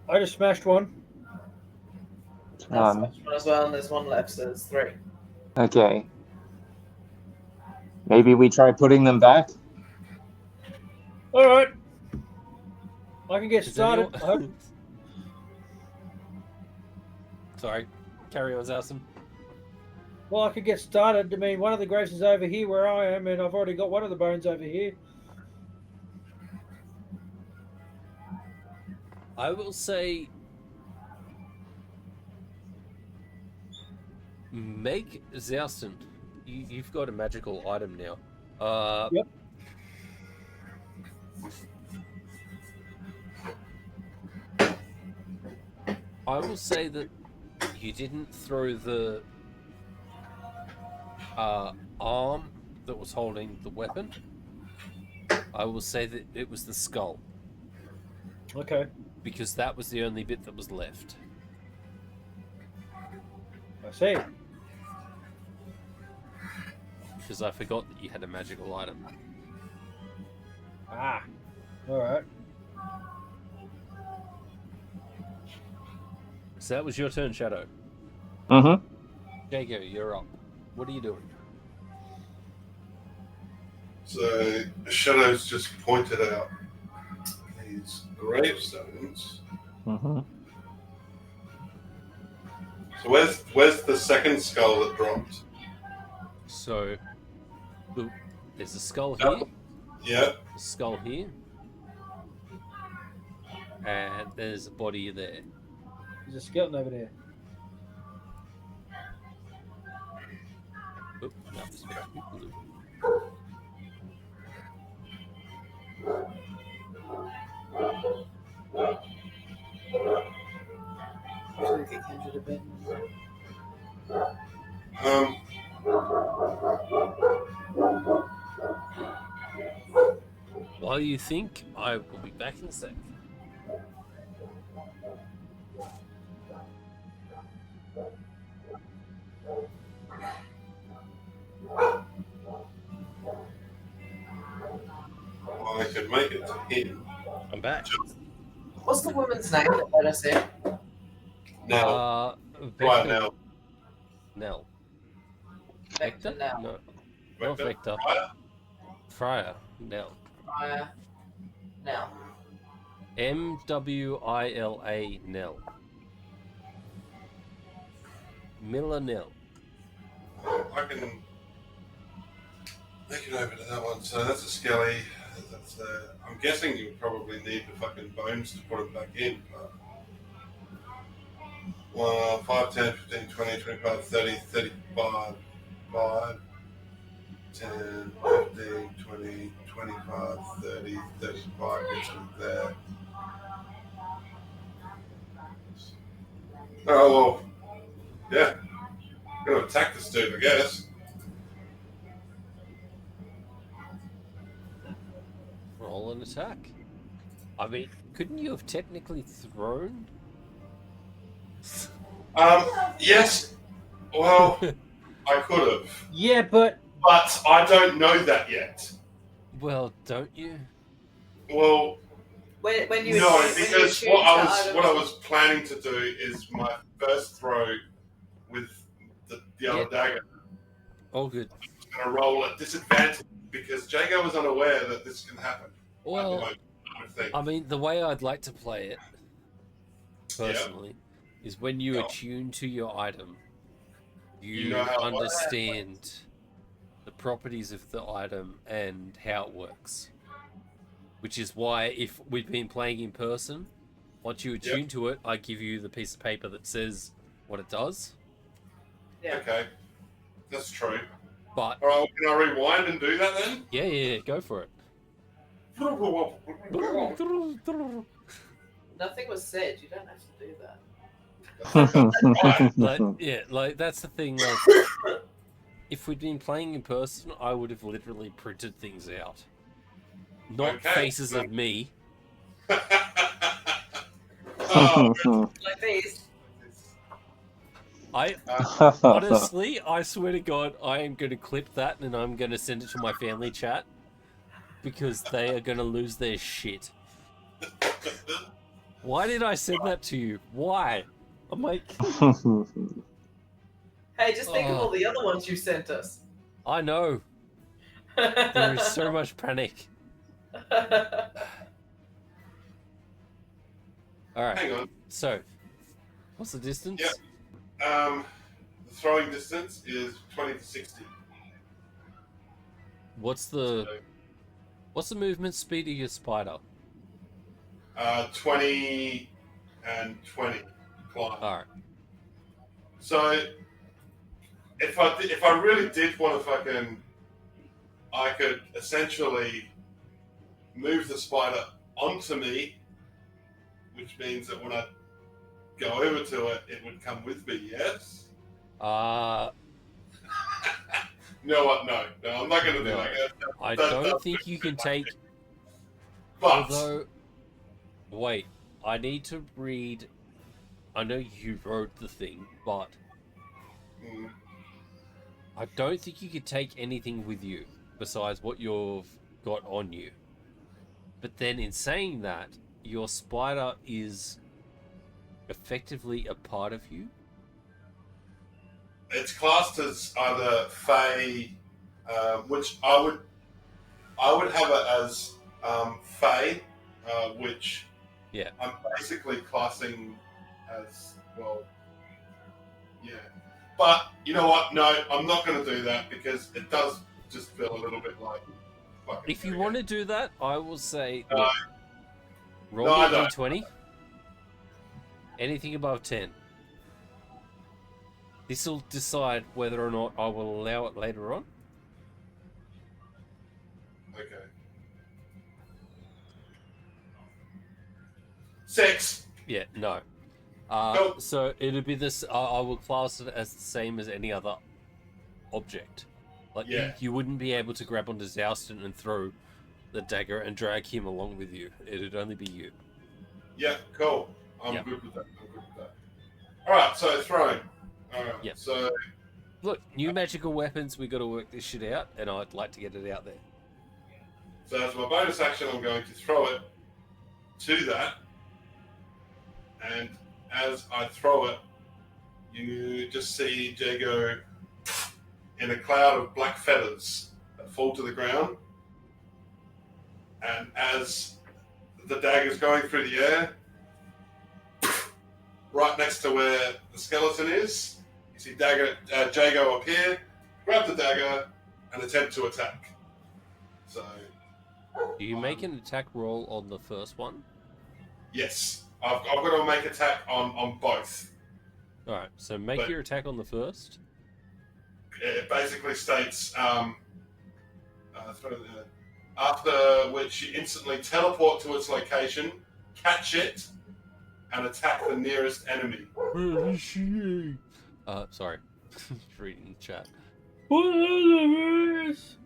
I just smashed one. That's one as well, and there's one left, so there's 3. Okay. Maybe we try putting them back? All right. I can get Does started. anyone- Sorry, carry on, Zalson. Well, I could get started. I mean, one of the graves is over here where I am, and I've already got one of the bones over here. I will say, make Zalson. You've got a magical item now. Yep. I will say that you didn't throw the arm that was holding the weapon. I will say that it was the skull. Okay. Because that was the only bit that was left. I see. Because I forgot that you had a magical item. Ah. All right. So that was your turn, Shadow. Mm-hmm. Jago, you're up. What are you doing? So Shadow's just pointed out these gravestones. Mm-hmm. So where's the second skull that dropped? So, there's a skull here. Yeah. A skull here. And there's a body there. There's a skeleton over there. Oop, that was blue. While you think, I will be back in a sec. make it to him. I'm back. What's the woman's name that let us in? Now, Vector now. Nell. Vector Vector? Nell. No, not Vector. Right? Fryer Nell. Nell. MWILA Nell. Miller Nell. I can make it over to that one. So that's a skelly. That's I'm guessing you probably need the fucking bones to put it back in. But 5, 10, 15, 20, 25, 30, 35, 5, 10, 15, 20, 25, 30, 35 gets me there. Oh, well, yeah. Gonna attack this dude, I guess. Roll an attack. I mean, couldn't you have technically thrown? Yes. Well, I could have. Yeah, but But I don't know that yet. Well, don't you? Well, When you no, when because you what I choose was items- planning to do is my first throw with the other dagger. Oh, good. I was going to roll at disadvantage because Jago was unaware that this can happen. Well, I would think. I mean, the way I'd like to play it, personally, is when you attune to your item, you know how it works. understand the properties of the item and how it works. Which is why, if we've been playing in person, once you attune to it, I give you the piece of paper that says what it does. Yeah. Okay, that's true. But All right, can I rewind and do that then? yeah, go for it. Nothing was said. You don't have to do that. Like that's the thing. Like, if we'd been playing in person, I would have literally printed things out, not faces of me. Like these. I honestly, I swear to God, I am going to clip that and I'm going to send it to my family chat because they are going to lose their shit. Why did I send that to you? Why? I'm like, Hey, just think of all the other ones you sent us. I know. There is so much panic. Alright. Hang on. So, what's the distance? Yep. The throwing distance is 20 to 60. What's the movement speed of your spider? 20 and 20 climb. Alright. So if I really did want to I could essentially move the spider onto me, which means that when I go over to it, it would come with me. Yes. No, what? No, I'm not going to do No. that. I don't think you can take. But Although, wait, I need to read. I know you wrote the thing, but I don't think you could take anything with you besides what you've got on you. But then, in saying that, your spider is effectively a part of you. it's classed as either Fey, which I would have it as Fey, which I'm basically classing as well. Yeah, but you know what? No, I'm not going to do that because it does just feel a little bit like. If you want to do that, I will say No. look, roll No, I me a don't. d20. Anything above 10. This will decide whether or not I will allow it later on. Okay. 6. Yeah, no. Nope. So it'll be this. I will class it as the same as any other object. Like you wouldn't be able to grab onto Zouston and throw the dagger and drag him along with you. It'd only be you. Yeah, cool. I'm good with that. All right, so throwing. All right. Yep. So Look, new magical weapons. We got to work this shit out, and I'd like to get it out there. So as my bonus action, I'm going to throw it to that. And as I throw it, you just see Jago in a cloud of black feathers that fall to the ground. And as the dagger's going through the air, right next to where the skeleton is, you see Jago appear, grab the dagger, and attempt to attack. So, Do you make an attack roll on the first one? yes, I've got to make attack on both. Alright, so make your attack on the first. It basically states, after which you instantly teleport to its location, catch it, and attack the nearest enemy. Where is she? Sorry. Reading the chat. What are those?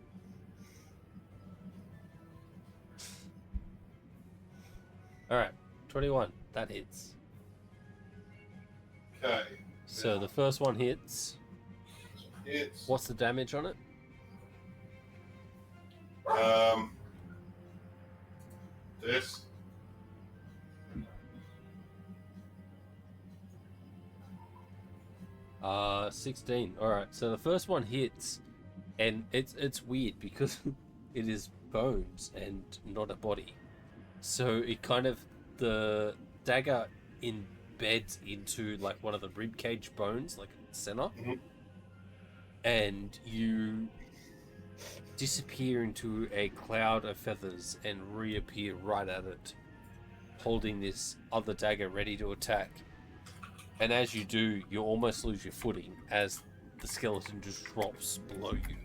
Alright, 21. That hits. Okay. So the first one hits. It's What's the damage on it? this. Uh, 16. Alright, so the first one hits, and it's weird because it is bones and not a body. So it kind of, the dagger embeds into like one of the ribcage bones, like center, Mhm. and you disappear into a cloud of feathers and reappear right at it, holding this other dagger ready to attack. And as you do, you almost lose your footing as the skeleton just drops below you.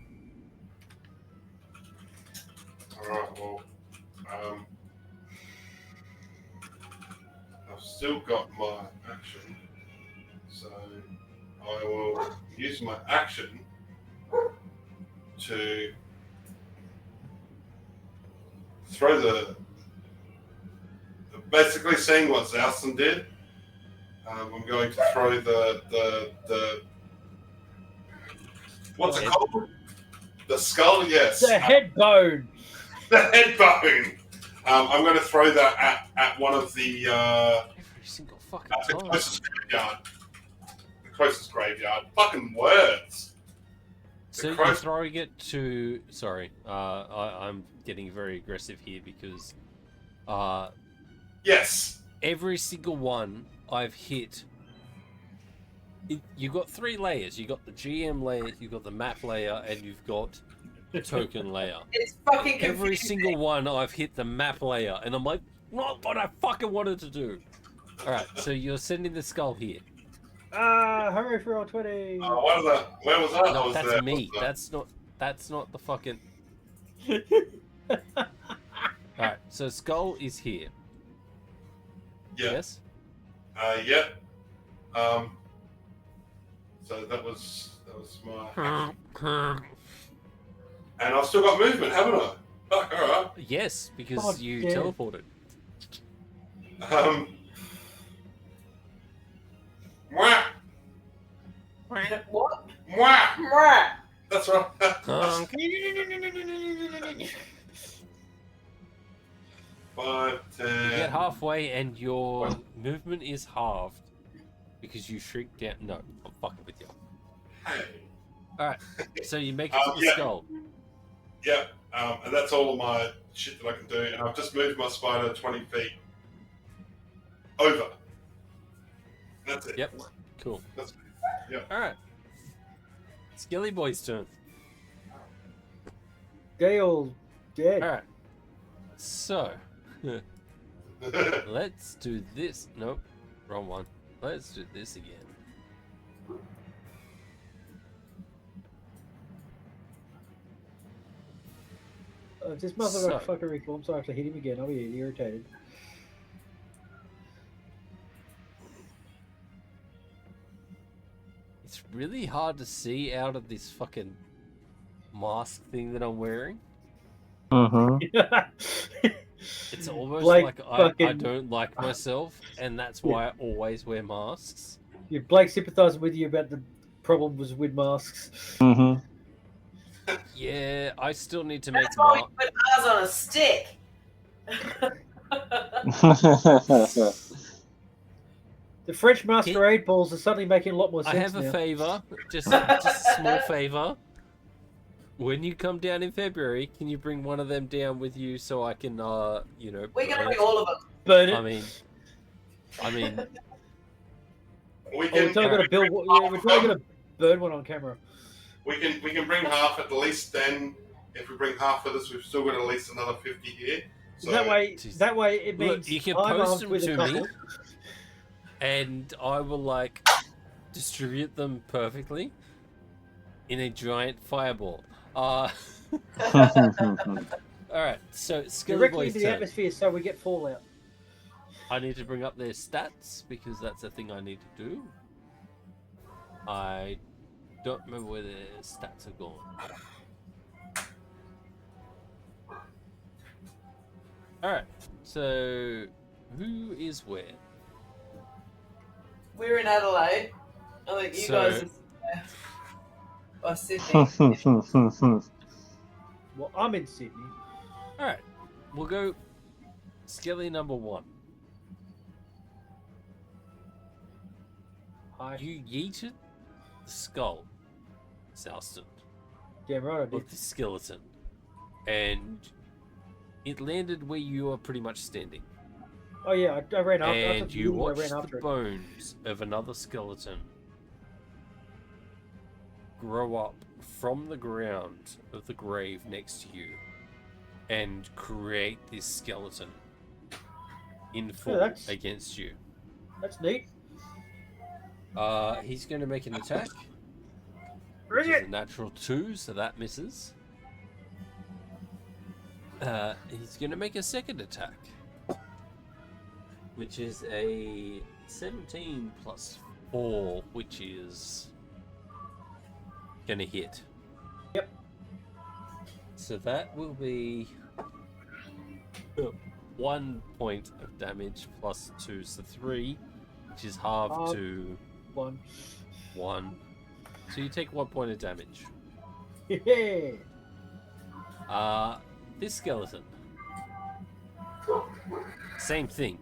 Alright, well, I've still got my action, so I will use my action to throw the basically seeing what Zouston did. I'm going to throw the what's it called? The skull, yes. The head bone. The head bone. I'm going to throw that at one of the Every single fucking at the time. closest graveyard. The closest graveyard. Fucking words. So you're close- throwing it to... Sorry, I'm getting very aggressive here because Yes. every single one I've hit... You've got 3 layers. You've got the GM layer, you've got the map layer, and you've got the token layer. It's fucking Every confusing. single one I've hit the map layer, and I'm like, not what I fucking wanted to do. Alright, so you're sending the skull here. Hurry for all 20. Where was that? I No, was that's there. me. That's not the fucking... Alright, so skull is here. Yeah. Yes? Yeah. So that was my action. And I've still got movement, haven't I? Fuck, alright. Yes, because God you damn. teleported. Mwah! What? Mwah! Mwah. That's right. Five, You 10. get halfway and your movement is halved because you shrink down. No, I'm fucking with you. Hey. Alright, so you make it to the Yeah. skull. Yeah, and that's all of my shit that I can do. And I've just moved my spider 20 feet over. That's it. Yep, cool. That's it. Yep. Alright. Skilly Boy's turn. Gale dead. Alright. So, let's do this. Nope, wrong one. Let's do this again. If this motherfucker reforms, so I have to hit him again. I'll be irritated. It's really hard to see out of this fucking mask thing that I'm wearing. It's almost Blake like I fucking- don't like myself, and that's why I always wear masks. Blake sympathising with you about the problem was with masks. Yeah, I still need to make That's why mark. we put ours on a stick. The French masquerade balls are suddenly making a lot more I sense have a now. favor, just a small favor. When you come down in February, can you bring one of them down with you so I can, We're burn gonna it? bring all of them. Burn it. I mean, We Oh, we're can, totally gonna build. Yeah, we're totally gonna burn one on camera. we can bring half at least. Then, if we bring half of this, we've still got at least another 50 here. So That way it Look, means you can I'm post armed them with a to me. couple. and I will distribute them perfectly in a giant fireball. All right, so Skilly Directly Boy's into the turn. atmosphere, so we get fallout. I need to bring up their stats because that's a thing I need to do. I don't remember where their stats are gone. Alright, so who is where? We're in Adelaide. I think you So- guys are Sydney. Well, I'm in Sydney. Alright, we'll go Skelly number 1. Hi. You yeeted the skull, Souston, Yeah, right. I did. of the skeleton, and it landed where you are pretty much standing. Oh yeah, I ran after. And you I watched ran the after it. bones of another skeleton grow up from the ground of the grave next to you and create this skeleton in full that's- against you. That's neat. He's going to make an attack, Bring which is it. a natural 2, so that misses. He's going to make a second attack, which is a 17 plus 4, which is going to hit. Yep. So that will be 1 point of damage plus 2, so 3, which is halved to 1. 1. So you take 1 point of damage. Yeah. This skeleton, same thing.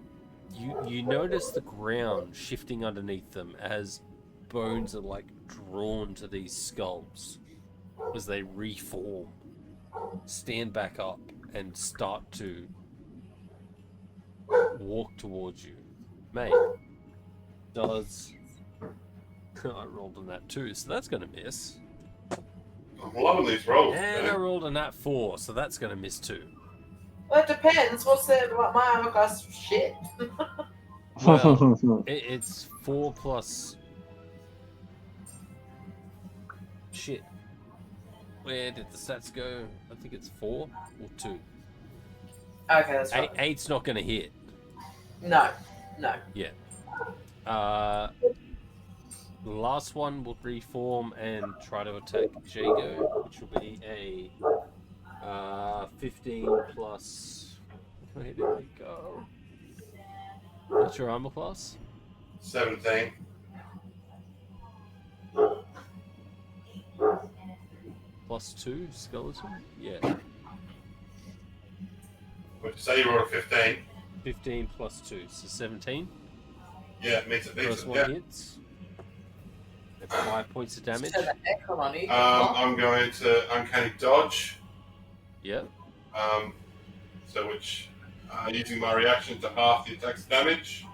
You notice the ground shifting underneath them as bones are drawn to these skulls as they reform, stand back up, and start to walk towards you. May does. I rolled on that 2, so that's going to miss. I'm loving these rolls. And I man. rolled a nat 4, so that's going to miss too. Well, it depends. What's my armor class? Shit. Well, it's 4 plus. Shit. Where did the stats go? I think it's 4 or 2. Okay, that's right. 8's not going to hit. No. Yeah. The last one will reform and try to attack Jago, which will be a 15 plus. Where did it go? What's your armor class? 17. Plus 2 skeleton? Yeah. Would you say you rolled a 15? 15 plus 2, so 17. Yeah, it makes it First decent. one Yeah. hits. At 5 points of damage. Turn the heck on you. I'm going to uncanny dodge. Yep. So which using my reaction to half the attack's damage.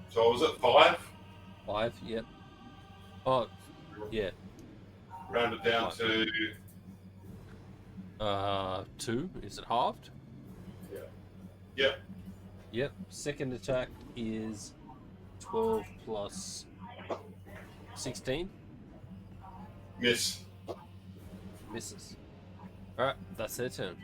So what was it? 5? 5, yep. Oh, yeah. Rounded down to 2. Is it halved? yeah. Yep. Second attack is 12 plus 16. Miss. Misses. Alright, that's their turn.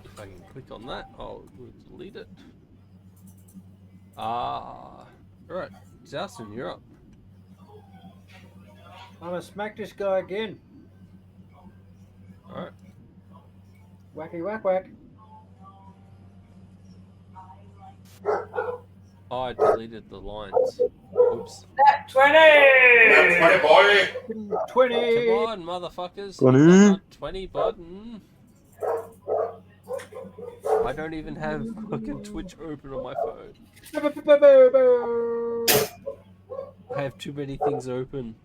If I can click on that, I'll delete it. Alright, Zouston, you're up. I'm gonna smack this guy again. Alright. Wacky whack whack. Oh, I deleted the lines. Oops. Nat 20! That's my boy. 20. Come on, motherfuckers. Got Hit it. that 20 button. I don't even have fucking Twitch open on my phone. I have too many things open.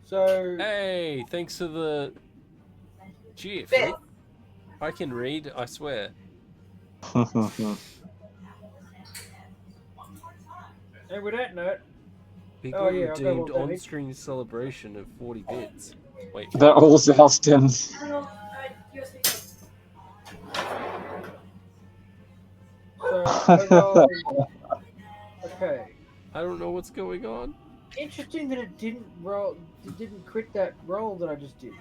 So, Hey, thanks for the GIF. Bit. Look, I can read, I swear. and with that note, Big Oh, yeah, I'll go redeemed with that. on-screen celebration of 40 bits. Wait, They're what? all Zalstons. so I rolled. Okay. I don't know what's going on. Interesting that it didn't roll. It didn't crit that roll that I just did.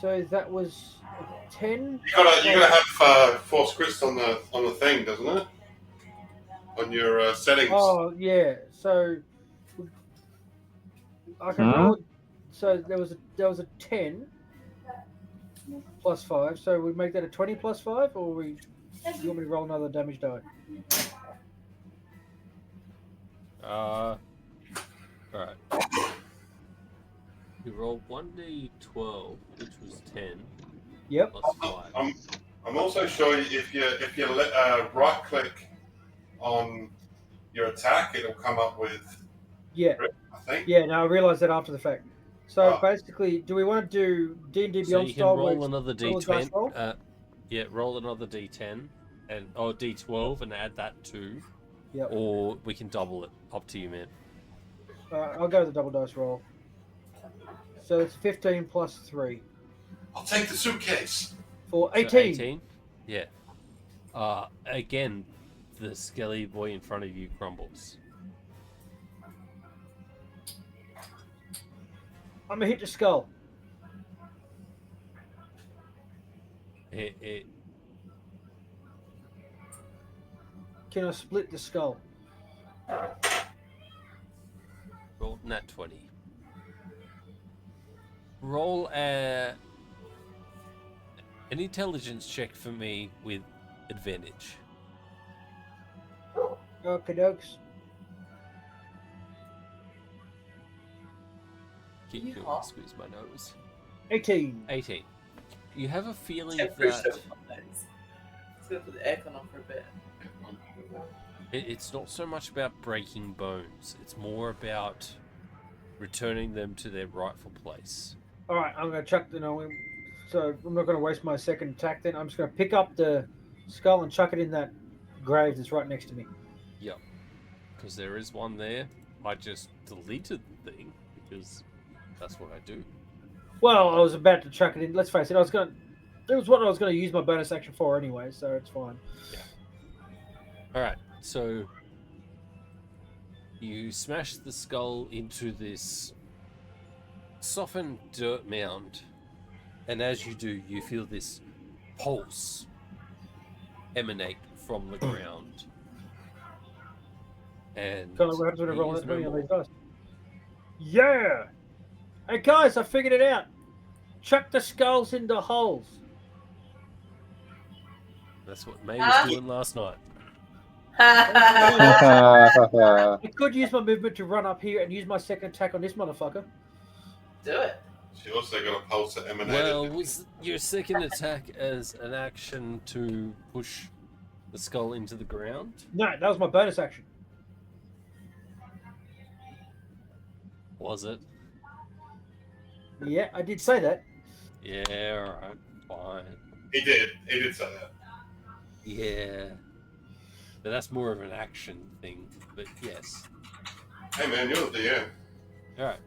So that was a 10. You gotta have force crits on the thing, doesn't it? On your settings. Oh yeah. So I can Hmm? roll. So there was a 10 plus 5. So we make that a 20 plus 5, or you want me to roll another damage die? Alright. You roll 1d12, which was 10, Yep. plus 5. I'm also sure if you right click on your attack, it'll come up with. Yeah. I think. Yeah. Now I realised that after the fact. So Oh. basically, do we want to do D&D So Beyond you can style? where roll it's another roll a dice d20. roll? Yeah, roll another d10 or d12 and add that to. Yep. Or we can double it. Up to you, man. I'll go with the double dice roll. So it's 15 plus 3 I'll take the suitcase. for So 18. 18? Yeah. Again, the skelly boy in front of you crumbles. I'm gonna hit the skull. It Can I split the skull? rolled nat 20. Roll an intelligence check for me with advantage. Okay, dokes. Keep going, squeeze my nose. 18. 18. You have a feeling Temperature that sometimes. Let's go put the aircon on for a bit. it's not so much about breaking bones. It's more about returning them to their rightful place. All right, I'm gonna chuck the. No, so I'm not gonna waste my second attack. Then I'm just gonna pick up the skull and chuck it in that grave that's right next to me. Yep. Because there is one there. I just deleted the thing because that's what I do. Well, I was about to chuck it in. Let's face it, I was gonna. It was what I was gonna use my bonus action for anyway, so it's fine. Yeah. All right. So you smash the skull into this softened dirt mound, and as you do, you feel this pulse emanate from the ground. And Kind of what happens when I he roll is that no 20 on these more. dice. Yeah. Hey guys, I figured it out. Chuck the skulls into holes. That's what May was doing last night. I could use my movement to run up here and use my second attack on this motherfucker. Do it. She also got a pulse that emanated. Well, was your second attack as an action to push the skull into the ground? No, that was my bonus action. Was it? Yeah, I did say that. Yeah, alright, fine. He did say that. Yeah. But that's more of an action thing, but yes. Hey man, you're the DM. Alright.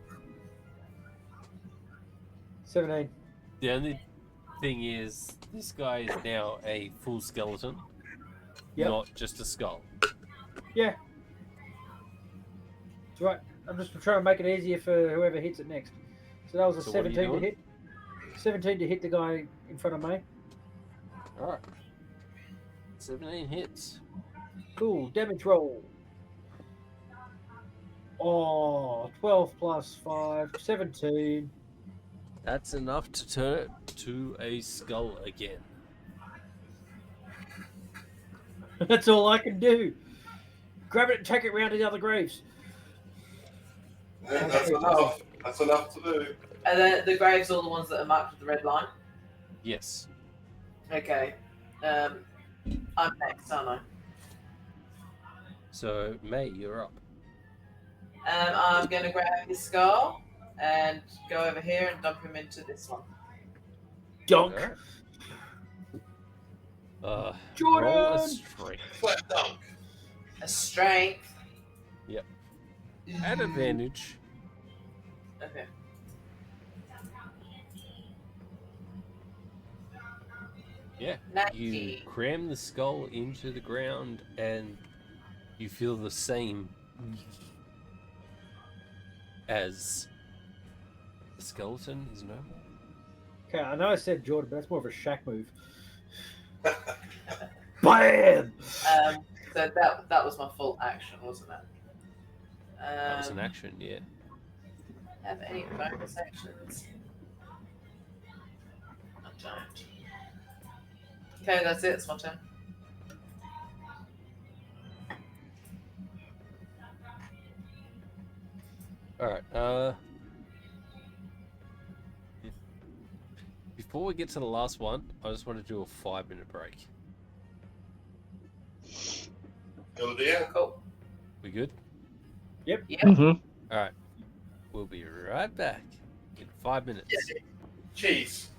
17. The only thing is, this guy is now a full skeleton, Yep. not just a skull. Yeah. That's right. I'm just trying to make it easier for whoever hits it next. So that was a So what are you 17 to doing? hit. 17 to hit the guy in front of me. Alright. 17 hits. Cool. Damage roll. Oh, 12 plus 5, 17. That's enough to turn it to a skull again. That's all I can do. Grab it and take it round to the other graves. Yeah, that's enough. That's enough to do. Are the graves all the ones that are marked with the red line? Yes. Okay. I'm next, aren't I? So May, you're up. I'm going to grab his skull and go over here and dump him into this one. Donk. Alright. Jordan! Roll a strength. Flat dunk. A strength. Yep. At advantage. Okay. Yeah. You 90. cram the skull into the ground and you feel the same as the skeleton is no more. Okay, I know I said Jordan, but that's more of a Shaq move. Bam! So that was my full action, wasn't it? That was an action, yeah. Have any bonus actions? I don't. Okay, that's it. It's my turn. Alright, before we get to the last one, I just want to do a 5-minute break. Good idea. Cool. We good? Yep. Alright. We'll be right back in 5 minutes. Cheese.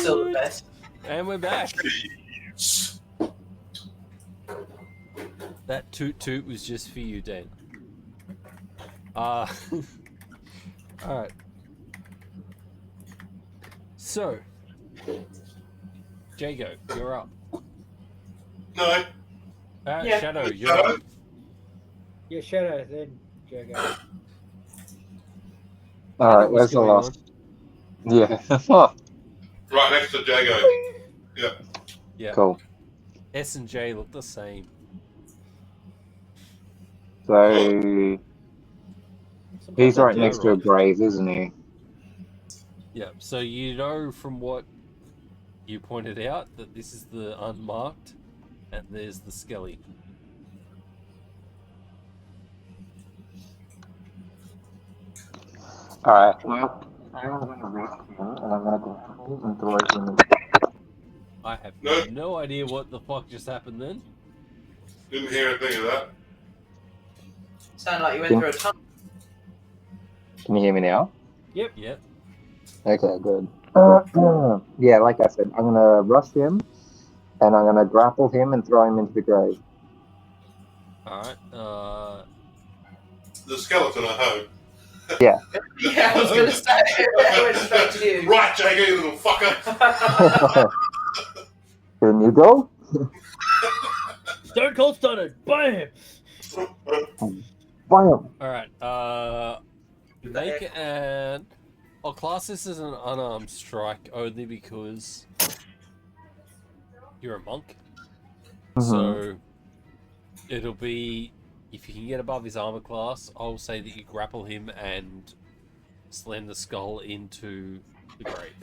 still the best. And we're back. Jeez. That toot toot was just for you, Dan. Alright. So, Jago, you're up. No. Yeah. Shadow, you're up. Yeah, Shadow, then Jago. All right, What's where's the going last? Yeah. Right next to Jago. Yeah. Cool. S and J look the same. So he's right next to a Right. grave, isn't he? Yeah, so you know from what you pointed out that this is the unmarked, and there's the skelly. All right. Well, I'm gonna rock him, and I'm gonna grab him and throw him. I have No. no idea what the fuck just happened then. Didn't hear a thing of that. Sound like you went through a tunnel. Can you hear me now? Yep. Okay, good. Yeah, like I said, I'm gonna rush him, and I'm gonna grapple him and throw him into the grave. Alright. The skeleton, I hope. Yeah, I was gonna say it went straight to you. Right, Jago, you little fucker. Can you go? Stone Cold Stunner, bam! Bam! Alright, make an... I'll class this as an unarmed strike only because you're a monk. So it'll be, if you can get above his armor class, I'll say that you grapple him and slam the skull into the grave.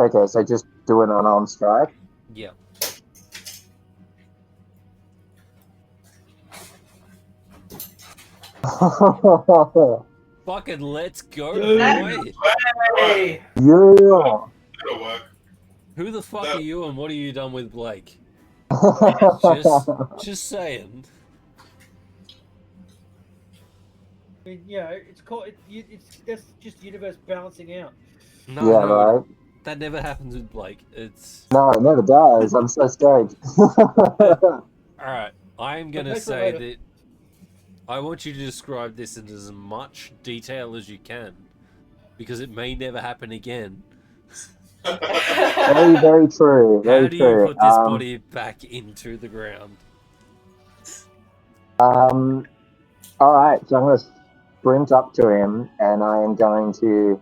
Okay, so just do an unarmed strike. Yeah. Fucking let's go, boy! Hey! Yeah. That'll work. Who the fuck are you and what have you done with Blake? Just saying. I mean, yeah, it's called. That's just universe balancing out. No, Yeah, no, right. that never happens with Blake. It's No, it never does. I'm so stoked. alright. I'm gonna Okay, say later. that I want you to describe this in as much detail as you can, because it may never happen again. Very, very true. Very How do true. you put this body back into the ground? All right, so I'm going to sprint up to him, and I am going to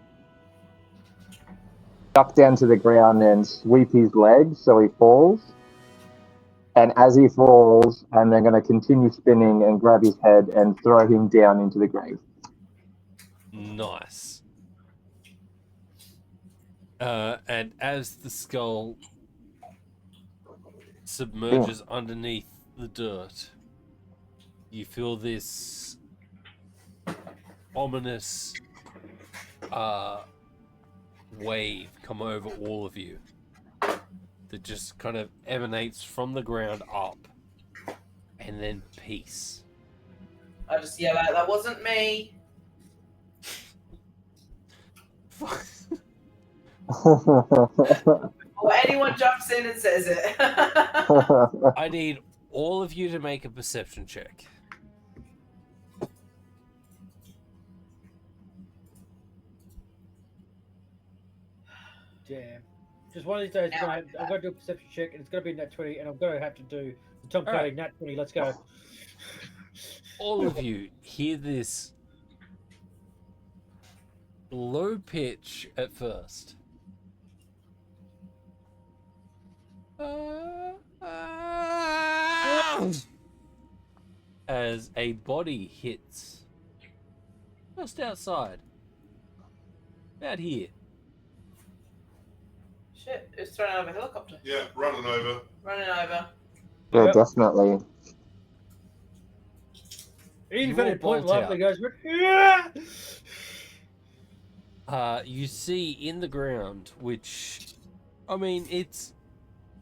duck down to the ground and sweep his legs so he falls. And as he falls, I'm then going to continue spinning and grab his head and throw him down into the grave. Nice. And as the skull submerges underneath the dirt, you feel this ominous wave come over all of you that just kind of emanates from the ground up, and then peace. I just yell out, that wasn't me. Or anyone jumps in and says it. I need all of you to make a perception check. Damn. Just one of these days, I'm going to do a perception check, and it's going to be nat 20, and I'm going to have to do the Tom Cody nat 20. Let's go. All of you hear this low pitch at first. As a body hits just outside, about here. Shit, it's thrown out of a helicopter. Yeah, running over. Running over. Yeah, Yep. definitely. Infinite all point bolt lovely out. goes, yeah! You see in the ground, which, I mean, it's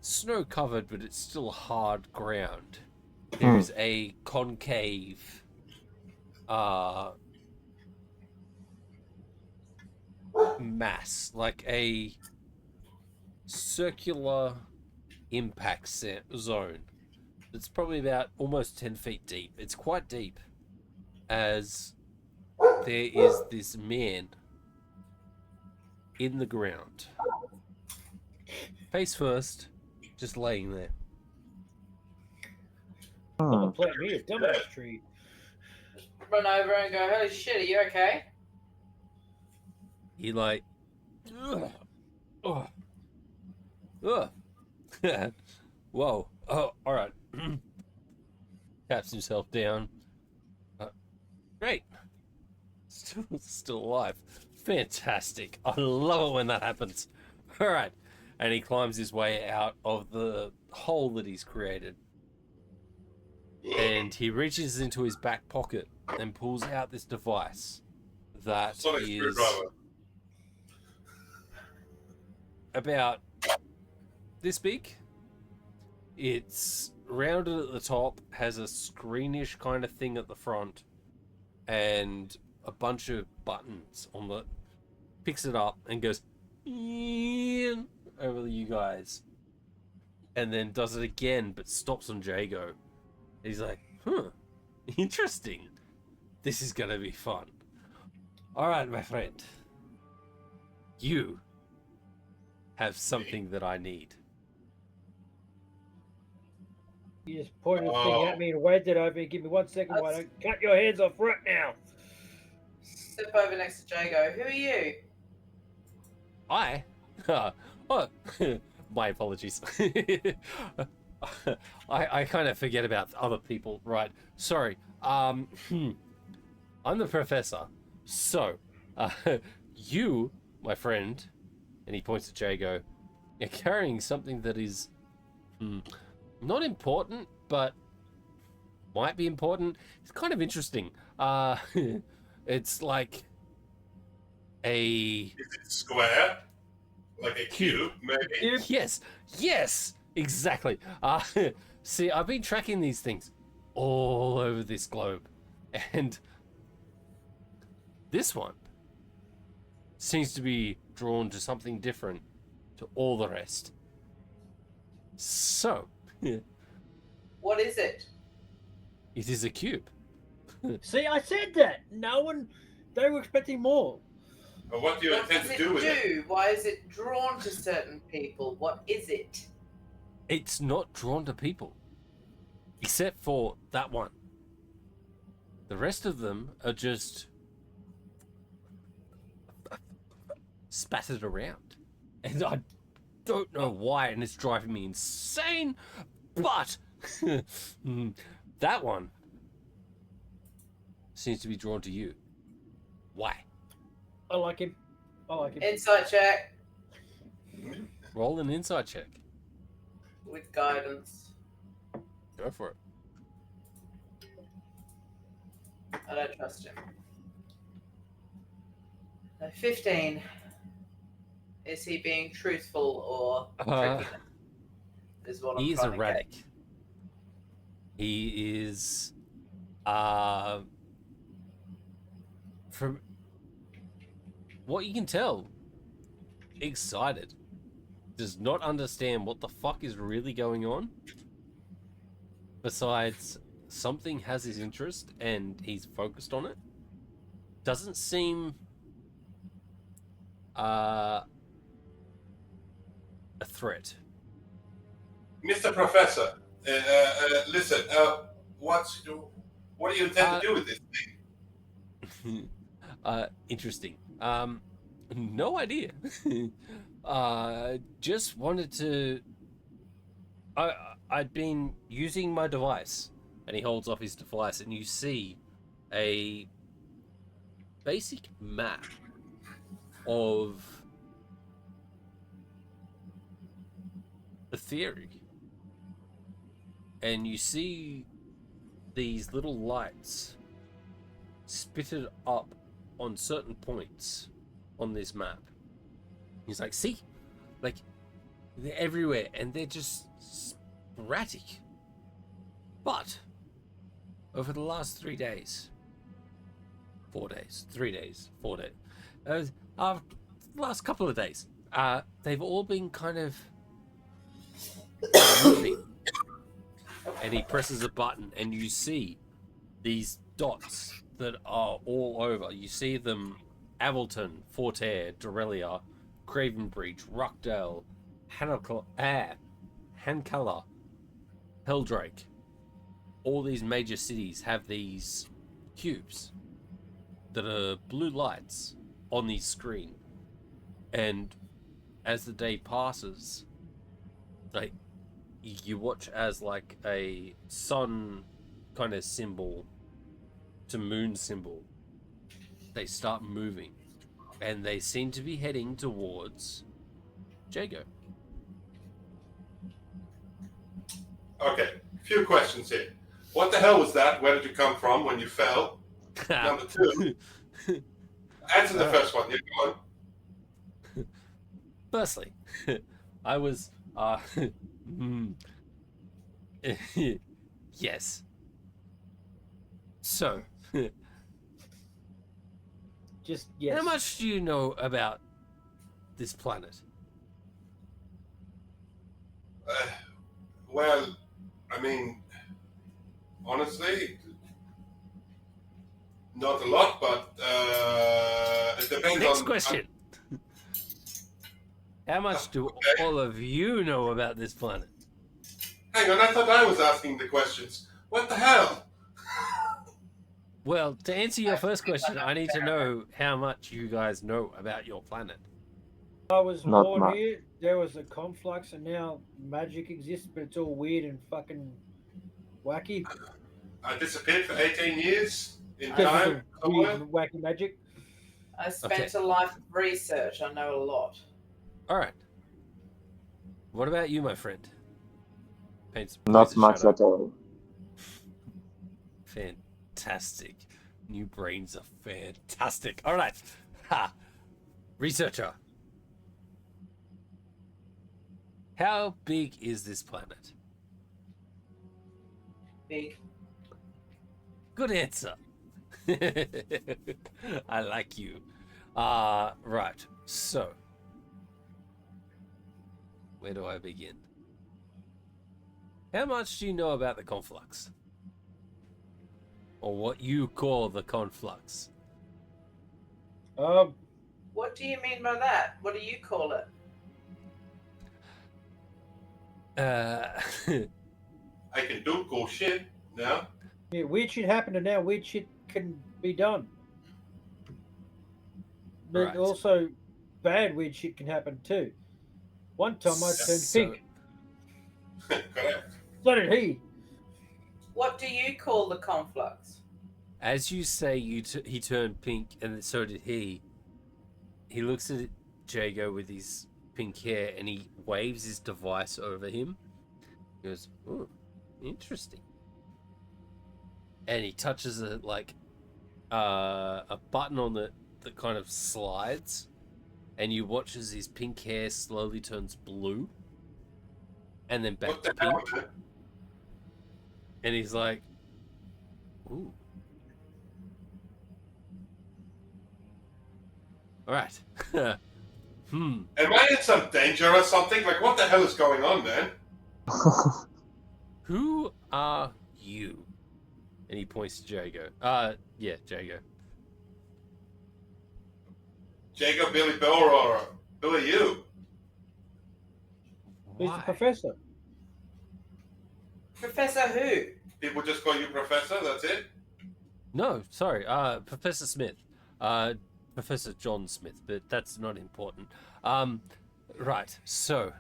snow covered, but it's still hard ground. There's a concave mass, like a circular impact zone. It's probably about almost 10 feet deep. It's quite deep, as there is this man in the ground, face first, just laying there. Someone plant me a dumbass tree. Run over and go, holy shit, are you okay? He like, ugh, ugh, ugh. Whoa. Oh, all right. Taps himself down. Great. Still alive. Fantastic. I love it when that happens. All right. And he climbs his way out of the hole that he's created. And he reaches into his back pocket and pulls out this device that Sonic is screwdriver. about this big. It's rounded at the top, has a screenish kind of thing at the front, and a bunch of buttons on the. Picks it up and goes over you guys, and then does it again, but stops on Jago. He's like, interesting. This is gonna be fun. All right, my friend. You have something that I need. You just pointed the thing at me and waved it over. Give me 1 second while I don't cut your heads off right now. Step over next to Jago. Who are you? Oh, my apologies. I kind of forget about other people. Right. Sorry. I'm the professor. So, you, my friend, and he points at Jago, you're carrying something that is not important, but might be important. It's kind of interesting. It's like a... Is it square? Like a cube, maybe? Yes, exactly. See, I've been tracking these things all over this globe, and this one seems to be drawn to something different to all the rest. So, What is it? it is a cube. See, I said that. They were expecting more. But what do you What intend does to it do with it? do? Why is it drawn to certain people? What is it? It's not drawn to people, except for that one. The rest of them are just spattered around, and I don't know why, and it's driving me insane. But that one seems to be drawn to you. Why? I like him. Insight check Roll an insight check. with guidance. Go for it. I don't trust him. 15. Is he being truthful or tricking them? Is what I'm He is trying to get. erratic. He is, from what you can tell, excited. Does not understand what the fuck is really going on. Besides, something has his interest and he's focused on it. Doesn't seem a threat. Mr. Professor, listen, what do you intend to do with this thing? Interesting. No idea. Just wanted to. I'd been using my device, and he holds off his device, and you see a basic map of the theory, and you see these little lights spitted up on certain points on this map. He's like, see? Like, they're everywhere, and they're just sporadic. But, over the last 3 days, 4 days, 3 days, 4 days, last couple of days, they've all been kind of moving. And he presses a button, and you see these dots that are all over. You see them: Ableton, Fortair, Dorelia, Cravenbridge, Rockdale, Hancala, Heldrake. All these major cities have these cubes that are blue lights on the screen. And as the day passes, like, you watch as like a sun kind of symbol to moon symbol, they start moving, and they seem to be heading towards Jago. Okay, few questions here. What the hell was that? Where did you come from when you fell? Number two, answer the first one. Yeah, go on. Firstly, I was yes. So, Just yes. how much do you know about this planet? Well, I mean, honestly, not a lot, but it depends Next on. question. How much do all of you know about this planet? Hang on, I thought I was asking the questions. What the hell? Well, to answer your first question, I need to know how much you guys know about your planet. I was Not born much. here. There was a conflux, and now magic exists, but it's all weird and fucking wacky. I disappeared for 18 years in Because time. of weird and wacky magic. I spent Okay. a life of research. I know a lot. All right. What about you, my friend? Points Not a much shadow. at all. Fantastic. New brains are fantastic. All right. Ha. Researcher. How big is this planet? Big. Good answer. I like you. Right. So, where do I begin? How much do you know about the conflux? Or what you call the conflux? What do you mean by that? What do you call it? I can do cool shit now. Yeah, weird shit happened, and now weird shit can be done. But Right. also, bad weird shit can happen too. One time I turned So- pink. Correct. So did he. What do you call the conflux? As you say, he turned pink, and so did he. He looks at Jago with his pink hair, and he waves his device over him. He goes, "Ooh, interesting." And he touches a button on that kind of slides, and you watch as his pink hair slowly turns blue, and then back What to the hell, pink. man? And he's like, "Ooh." All right. Am I in some danger or something? Like, what the hell is going on, man? Who are you? And he points to Jago. Yeah, Jago. Jacob, Billy Bill, or who are you? He's the Why? professor. Professor who? People just call you Professor, that's it? No, sorry. Professor Smith. Professor John Smith, but that's not important. Right. So,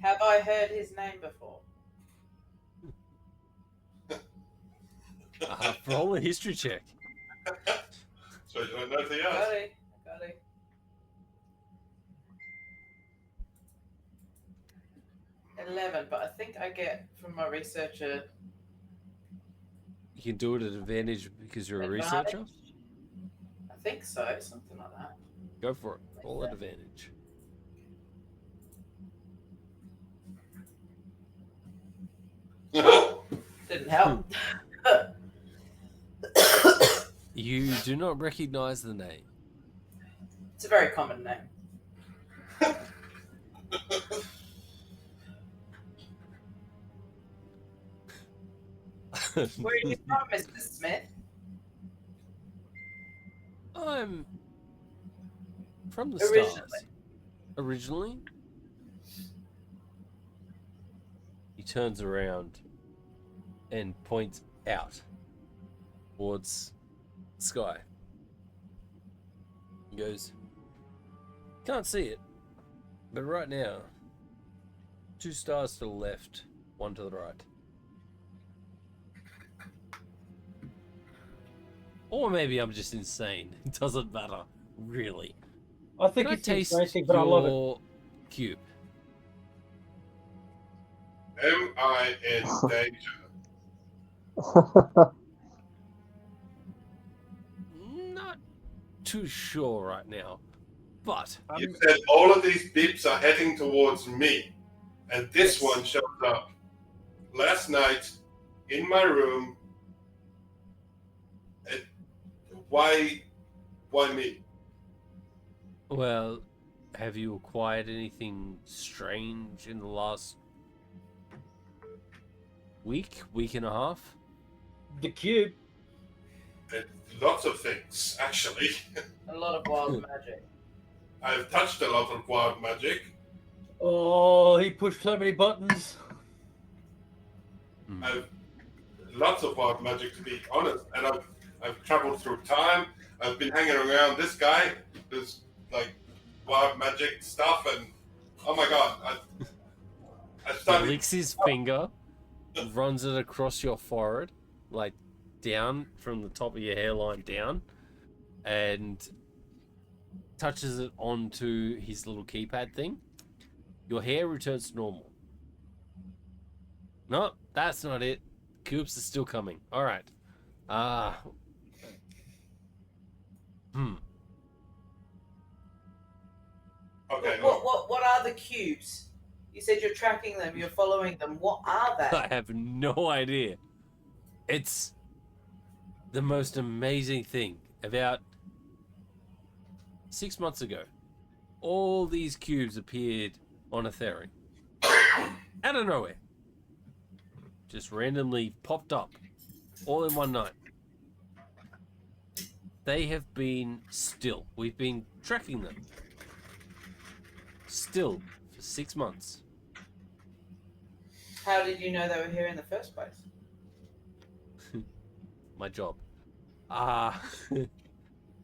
Have I heard his name before? roll a history check. So you don't know anything else? Got it. Got it. 11, but I think I get from my researcher. You can do it at advantage because you're a advantage. researcher. I think so, something like that. Go for it. Roll at advantage. Didn't help. You do not recognize the name. It's a very common name. Where are you from, Mr. Smith? I'm from the Originally. stars. Originally? He turns around and points out towards the sky. He goes, can't see it, but right now, 2 stars to the left, 1 to the right. Or maybe I'm just insane. It doesn't matter, really. I think Can I it's taste interesting, but I love it. your cube? Am I in danger? Not too sure right now, but You said all of these beeps are heading towards me, and this Yes. one showed up last night in my room. And why me? well, have you acquired anything strange in the last week and a half? The cube. Lots of things, actually. A lot of wild magic. I've touched a lot of wild magic. Oh, he pushed so many buttons. I've lots of wild magic, to be honest, and I've traveled through time. I've been hanging around this guy who's like wild magic stuff, and oh my god, I He started. licks his finger, runs it across your forehead, like down from the top of your hairline down, and touches it onto his little keypad thing. Your hair returns to normal. No, that's not it. Cubes are still coming. All right. Okay, What are the cubes? You said you're tracking them, you're following them. What are they? I have no idea. It's the most amazing thing. About 6 months ago, all these cubes appeared on Ethereum. Out of nowhere. Just randomly popped up. All in one night. They have been still. We've been tracking them. Still for 6 months. How did you know they were here in the first place? My job.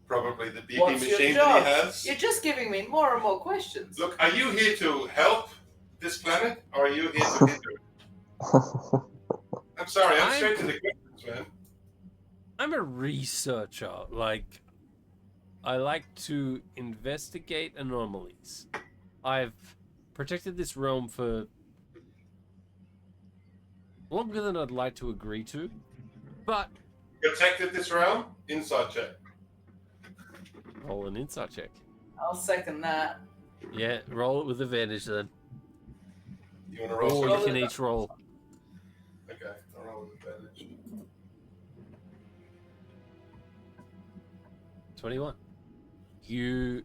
probably the beeping What's your machine job? that he has. You're just giving me more and more questions. Look, are you here to help this planet, or are you here to hinder it? I'm sorry, I'm straight to the questions, man. I'm a researcher. Like, I like to investigate anomalies. I've protected this realm for longer than I'd like to agree to, but Protected this realm? Inside check. roll an insight check. I'll second that. Yeah, roll it with advantage then. You want to roll Or something? you can each roll. Okay, I'll roll with advantage. 21. You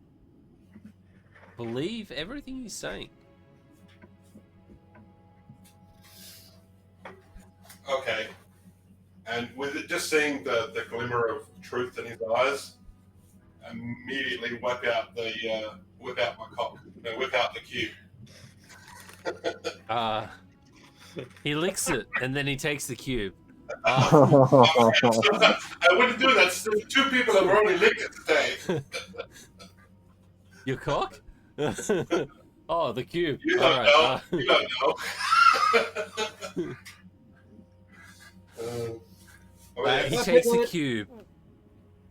believe everything he's saying. Okay. And with it, just seeing the glimmer of truth in his eyes, immediately whip out my cock. No, whip out the cube. He licks it and then he takes the cube. I wouldn't do that. Two people have already licked it today. Your cock? Oh, the cube. You All don't right. know. You don't know. He takes the cube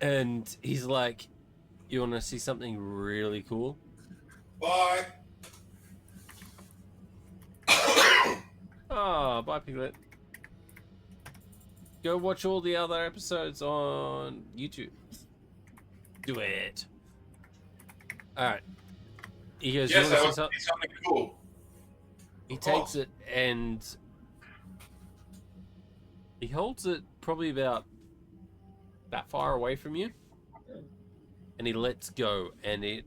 and he's like, you want to see something really cool? Bye. Oh, bye, Piglet. Go watch all the other episodes on YouTube. Do it. Alright. He goes, Yes, you I want to want see to something? see something cool. He Of course. takes it and he holds it probably about that far away from you. And he lets go and it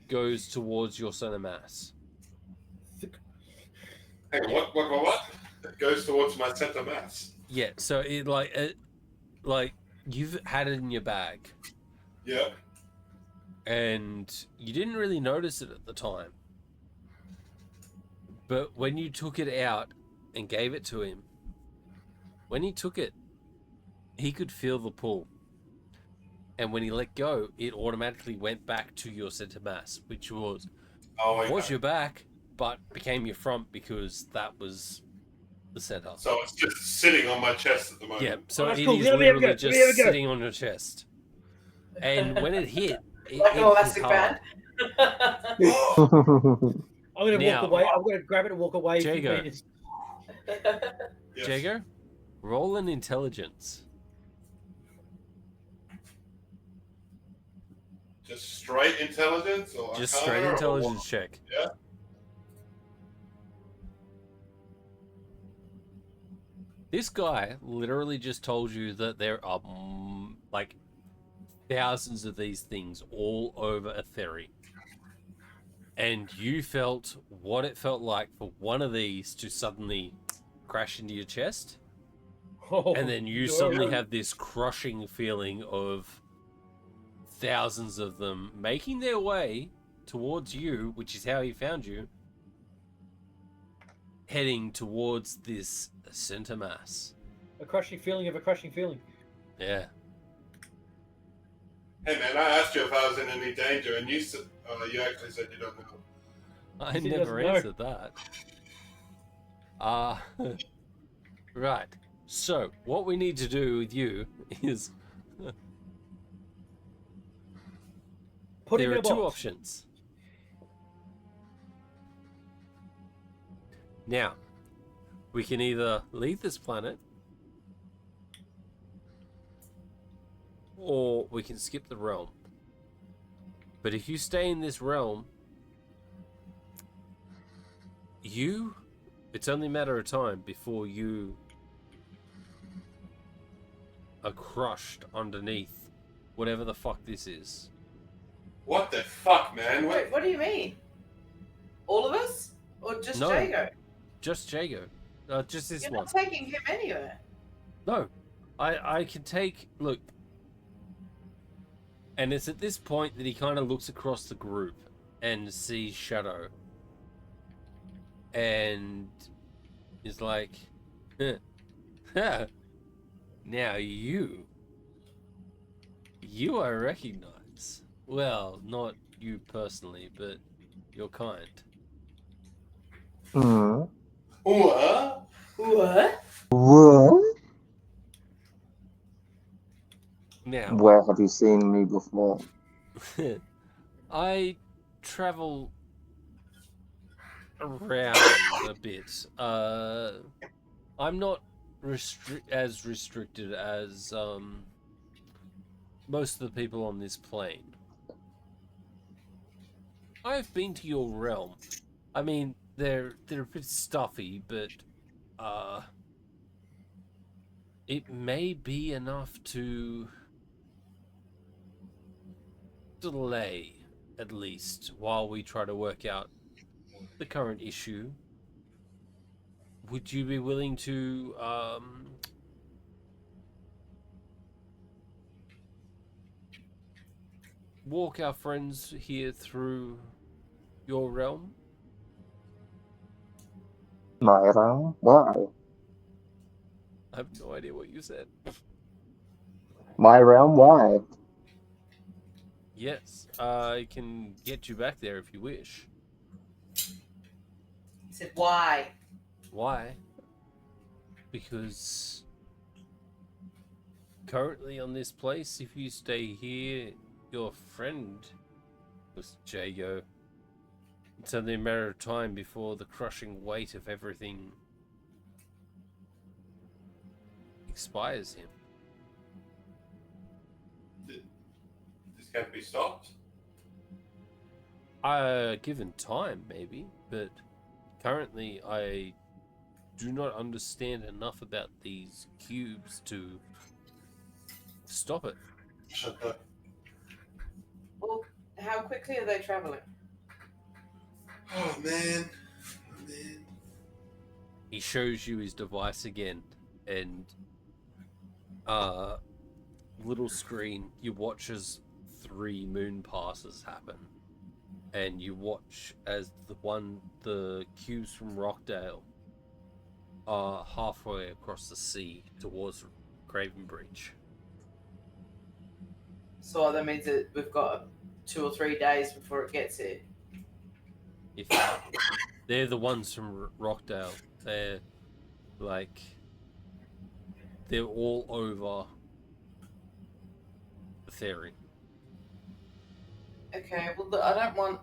goes towards your center mass. Hang on, what? It goes towards my center mass. Yeah, so it like you've had it in your bag, Yep. and you didn't really notice it at the time. But when you took it out and gave it to him, when he took it, he could feel the pull. And when he let go, it automatically went back to your center mass, which was your back, but became your front because that was the center. So it's just sitting on my chest at the moment. Yeah, so that's it cool. is Let me have a literally go. Let me have a just go. sitting on your chest. And when it hit, it Like an hit elastic hard. band. I'm gonna Now- walk away. I'm gonna grab it and walk away. Jago. Yes. Jago, roll an intelligence. Just straight intelligence, or Just arcana, straight or intelligence what? check. Yeah. This guy literally just told you that there are like thousands of these things all over Etheri. And you felt what it felt like for one of these to suddenly crash into your chest. Oh, And then you no. suddenly have this crushing feeling of thousands of them making their way towards you, which is how he found you, heading towards this center mass. A crushing feeling of a crushing feeling. Yeah. Hey man, I asked you if I was in any danger, and you said you actually said you don't know. I He never doesn't know. answered that. Right. So, what we need to do with you is Put him there in are a two box. options. Now, we can either leave this planet, or we can skip the realm. But if you stay in this realm, it's only a matter of time before you are crushed underneath whatever the fuck this is. What the fuck, man? Wait, what do you mean? All of us? Or just No. Jago? Just Jago. Just this You're one. not taking him anywhere. No. I can take... Look. And it's at this point that he kind of looks across the group and sees Shadow. And is like... Now you I recognize. Well, not you personally, but your kind. Hmm. What? What? What? Now, Where have you seen me before? I travel around a bit. I'm not as restricted as most of the people on this plane. I've been to your realm. I mean, they're a bit stuffy, but it may be enough to delay, at least, while we try to work out the current issue. Would you be willing to walk our friends here through your realm? My realm? Why? I have no idea what you said. My realm? Why? Yes, I can get you back there if you wish. He said, why? Why? Because currently on this place, if you stay here, your friend was Jago. It's only a matter of time before the crushing weight of everything expires him. This can't be stopped. Given time, maybe, but currently I do not understand enough about these cubes to stop it. Shut up. Well, how quickly are they traveling? Oh man. he shows you his device again, and little screen, you watch as 3 moon passes happen, and you watch as the cubes from Rockdale are halfway across the sea towards Craven Bridge. So that means that we've got 2 or 3 days before it gets here. If they're the ones from Rockdale, they're all over the ferry. Okay, well, look, I don't want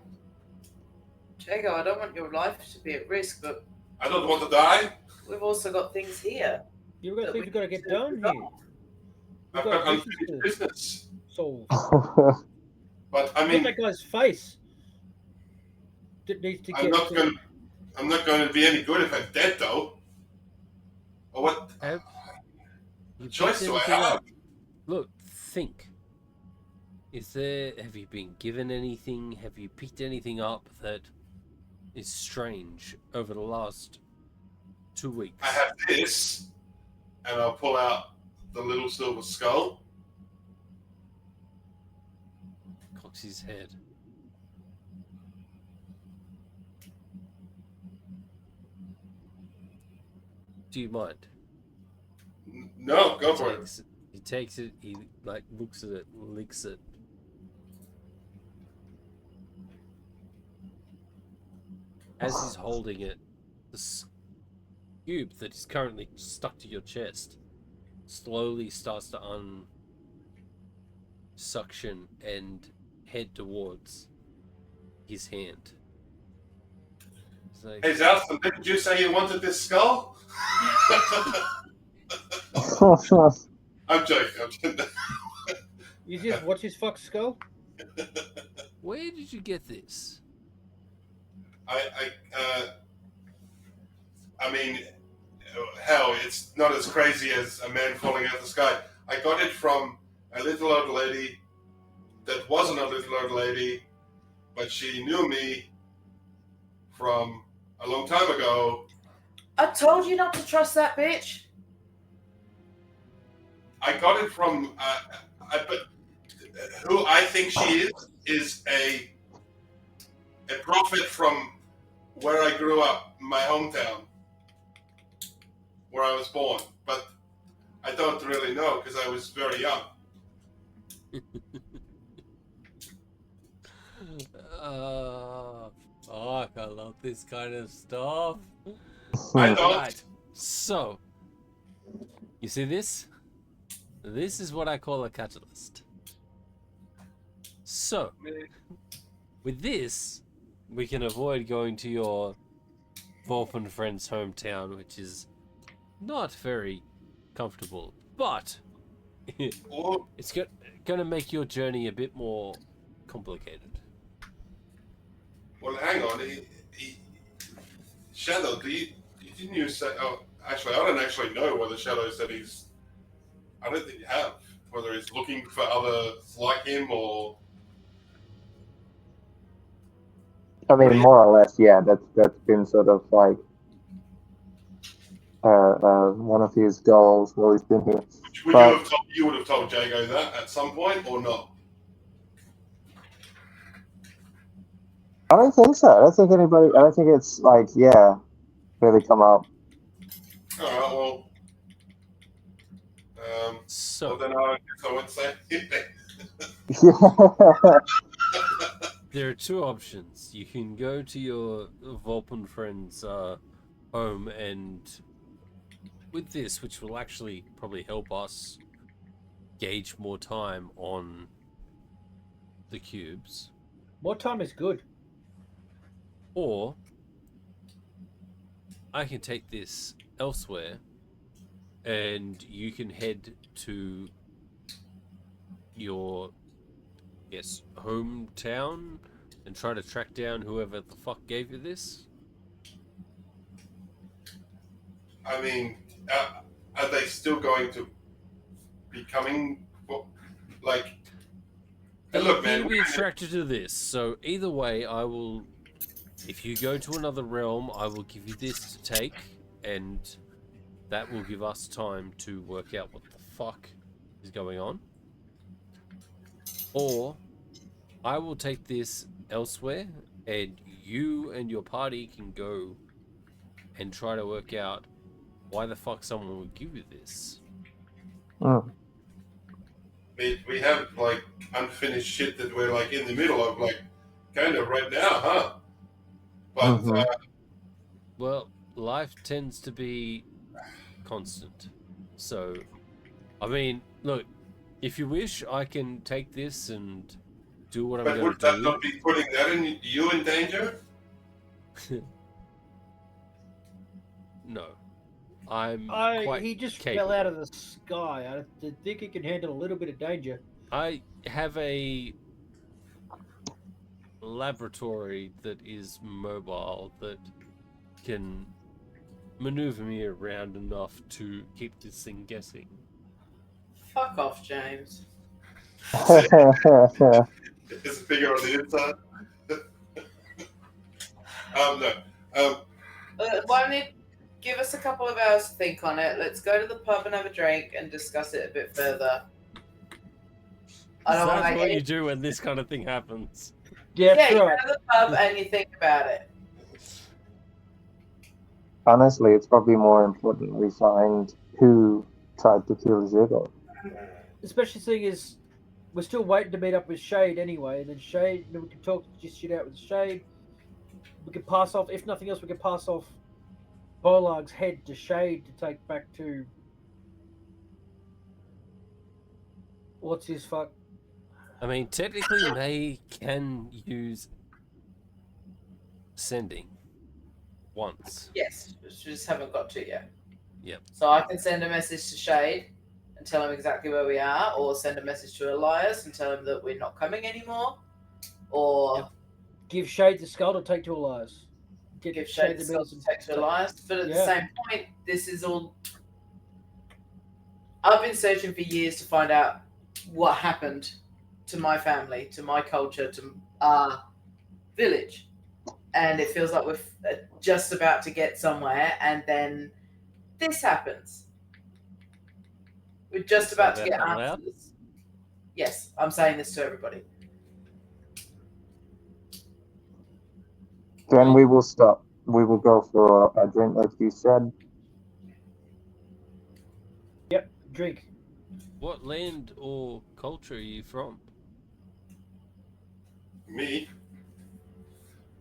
Jago. I don't want your life to be at risk, but I don't want to die. we've also got things here. You've got that things we you've got to need get done resolve. here. I've You've got got unfinished business business. to solve. But I Look mean, at that guy's face. That needs to I'm get. not going to be any good if I'm dead, though. Or what You choice picked do I anything have? up? Look, think. Have you been given anything? Have you picked anything up that is strange over the last 2 weeks? I have this, and I'll pull out the little silver skull. Cocks his head. Do you mind? No, go for it. He takes it, he looks at it, licks it. As he's holding it, the cube that is currently stuck to your chest slowly starts to suction and head towards his hand. It's like, Hey, Zalston, didn't you say you wanted this skull? I'm joking. You just watch his fuck skull. where did you get this? I mean, hell, it's not as crazy as a man falling out of the sky. I got it from a little old lady that wasn't a little old lady, but she knew me from a long time ago. I told you not to trust that bitch. I got it from, but who I think she is a prophet from where I grew up, my hometown, where I was born. But I don't really know because I was very young. Fuck, I love this kind of stuff. I don't. Right, so, you see this? This is what I call a catalyst. So, with this, we can avoid going to your Volpen friend's hometown, which is not very comfortable, but it's going to make your journey a bit more complicated. Well, hang on. Shadow, didn't you say? Oh, actually, I don't actually know whether Shadow said he's. I don't think you have. Whether he's looking for others like him or. I mean, more or less, yeah. That's been sort of like one of his goals while he's been here. You would have told Jago that at some point or not? I don't think so. I don't think anybody. I don't think it's like really come up. All right. Well. So then I guess I would say. there are 2 options. You can go to your Volpen friend's home, and with this, which will actually probably help us gauge more time on the cubes. More time is good. Or I can take this elsewhere, and you can head to your hometown and try to track down whoever the fuck gave you this. I mean, are they still going to be coming? Like, hey, look, man. You'll be attracted to this. So either way, I will. If you go to another realm, I will give you this to take, and that will give us time to work out what the fuck is going on. Or I will take this elsewhere, and you and your party can go and try to work out why the fuck someone would give you this. Mm. We have like unfinished shit that we're like in the middle of, like kind of right now, huh? But Mhm. Well, life tends to be constant. So, I mean, look, if you wish, I can take this and do what I'm but going would to that do. not be putting that in you in danger? No. I'm quite He just capable. fell out of the sky. I think he can handle a little bit of danger. I have a laboratory that is mobile that can maneuver me around enough to keep this thing guessing. Fuck off, James. It's bigger on the inside. No. Why don't you give us a couple of hours to think on it? Let's go to the pub and have a drink and discuss it a bit further. I don't want to That's make what any... you do when this kind of thing happens. Yeah, Yeah, you go right. to the pub and you think about it. Honestly, it's probably more important we find who tried to kill Zigo. Especially seeing as we're still waiting to meet up with Shade anyway, and then Shade, then we can talk just shit out with Shade. We can pass off, if nothing else, we can pass off Bolag's head to Shade to take back to what's his fuck. I mean, technically, May can use sending once. Yes, we just haven't got to yet. Yep. So I can send a message to Shade and tell him exactly where we are, or send a message to Elias and tell him that we're not coming anymore, or Yep. Give Shade the skull to take to Elias. give Shade the skull to take to Elias. But at the Yeah. same point, this is all. I've been searching for years to find out what happened to my family, to my culture, to our village. And it feels like we're just about to get somewhere, and then this happens. We're just Say about to that get out loud? answers. Yes, I'm saying this to everybody. Then we will stop. We will go for a drink, like you said. Yep, drink. What land or culture are you from? Me?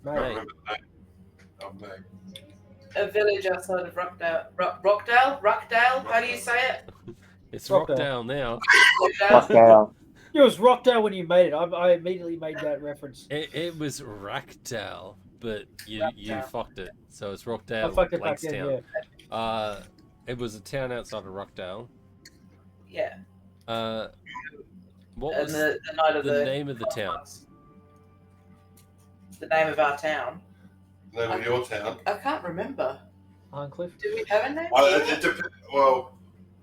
I Mate. don't remember the name. Oh, May. A village outside of Rockdale. Rockdale? How do you say it? It's Rockdale. Rockdale now. Fuck yeah. It was Rockdale when you made it. I immediately made that reference. It was Rackdale, but you Rackdale. fucked it. So it's I Rockdale, fucked it back then, Blankstown. yeah. It was a town outside of Rockdale. Yeah. What And was the night of the name of the town? The name of our town. Name of your town. I can't remember. Arncliffe. Do we have a name? Well,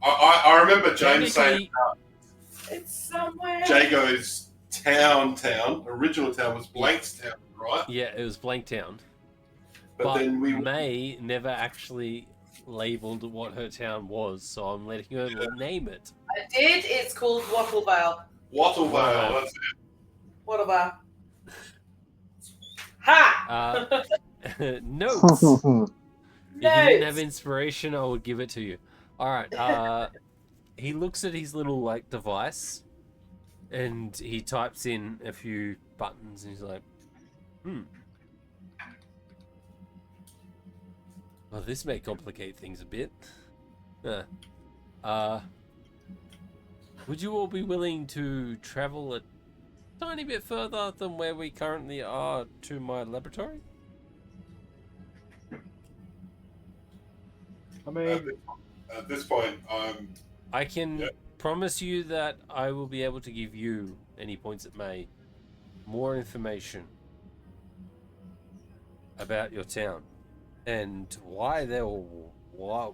I remember James saying Technically, It's somewhere. Jago's town, original town was Blankstown, right? yeah, it was Blanktown. But then we May never actually labeled what her town was, so I'm letting her name it. I did. It's called Wattlevale. Wattlevale. Wow. That's it. Wattlevale. Ha! Notes. If you didn't have Notes. inspiration, I would give it to you. All right. He looks at his little like device, and he types in a few buttons, and he's like, Well, this may complicate things a bit. Would you all be willing to travel a tiny bit further than where we currently are to my laboratory? I mean, At this point, I can Yeah. promise you that I will be able to give you, any points it may, more information about your town and why they were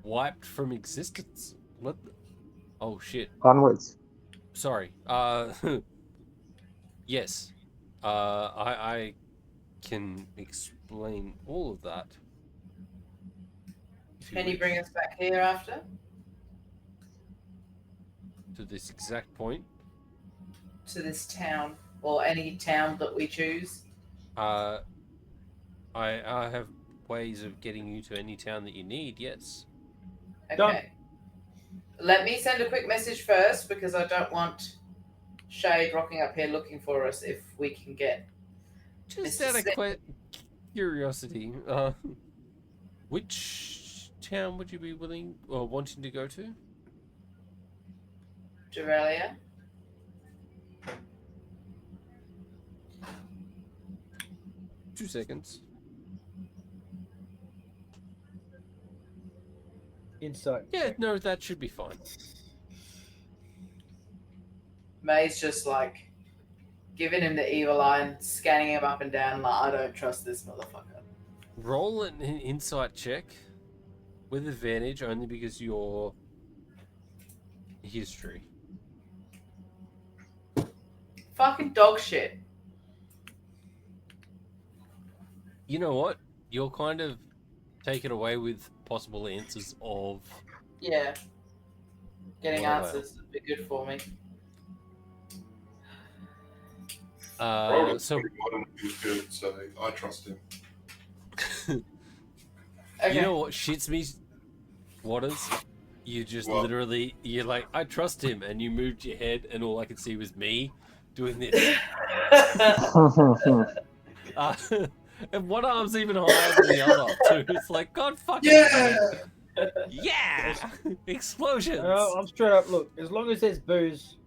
wiped from existence. What? Oh shit! Onwards. Sorry. Yes. I can explain all of that. Can you bring us back here after? To this exact point? To this town, or any town that we choose? I have ways of getting you to any town that you need, yes. Okay. Done. Let me send a quick message first, because I don't want Shade rocking up here looking for us if we can get... Just Mr. out of Smith. curiosity, which town would you be willing or wanting to go to? Dorelia? 2 seconds. Insight. Yeah, no, that should be fine. May's just like giving him the evil eye and scanning him up and down like, I don't trust this motherfucker. Roll an insight check with advantage only because your history. Fucking dog shit. You know what? You're kind of taken away with possible answers of... Yeah. Getting Wow. answers would be good for me. Roland so was good, so I trust him. Okay. you know what shits me, Waters? You just What? literally, you're like, I trust him, and you moved your head, and all I could see was me doing this. And one arm's even higher than the other, too. It's like, God fucking damn it. Yeah! Explosions! I'm straight up. Look, as long as there's booze,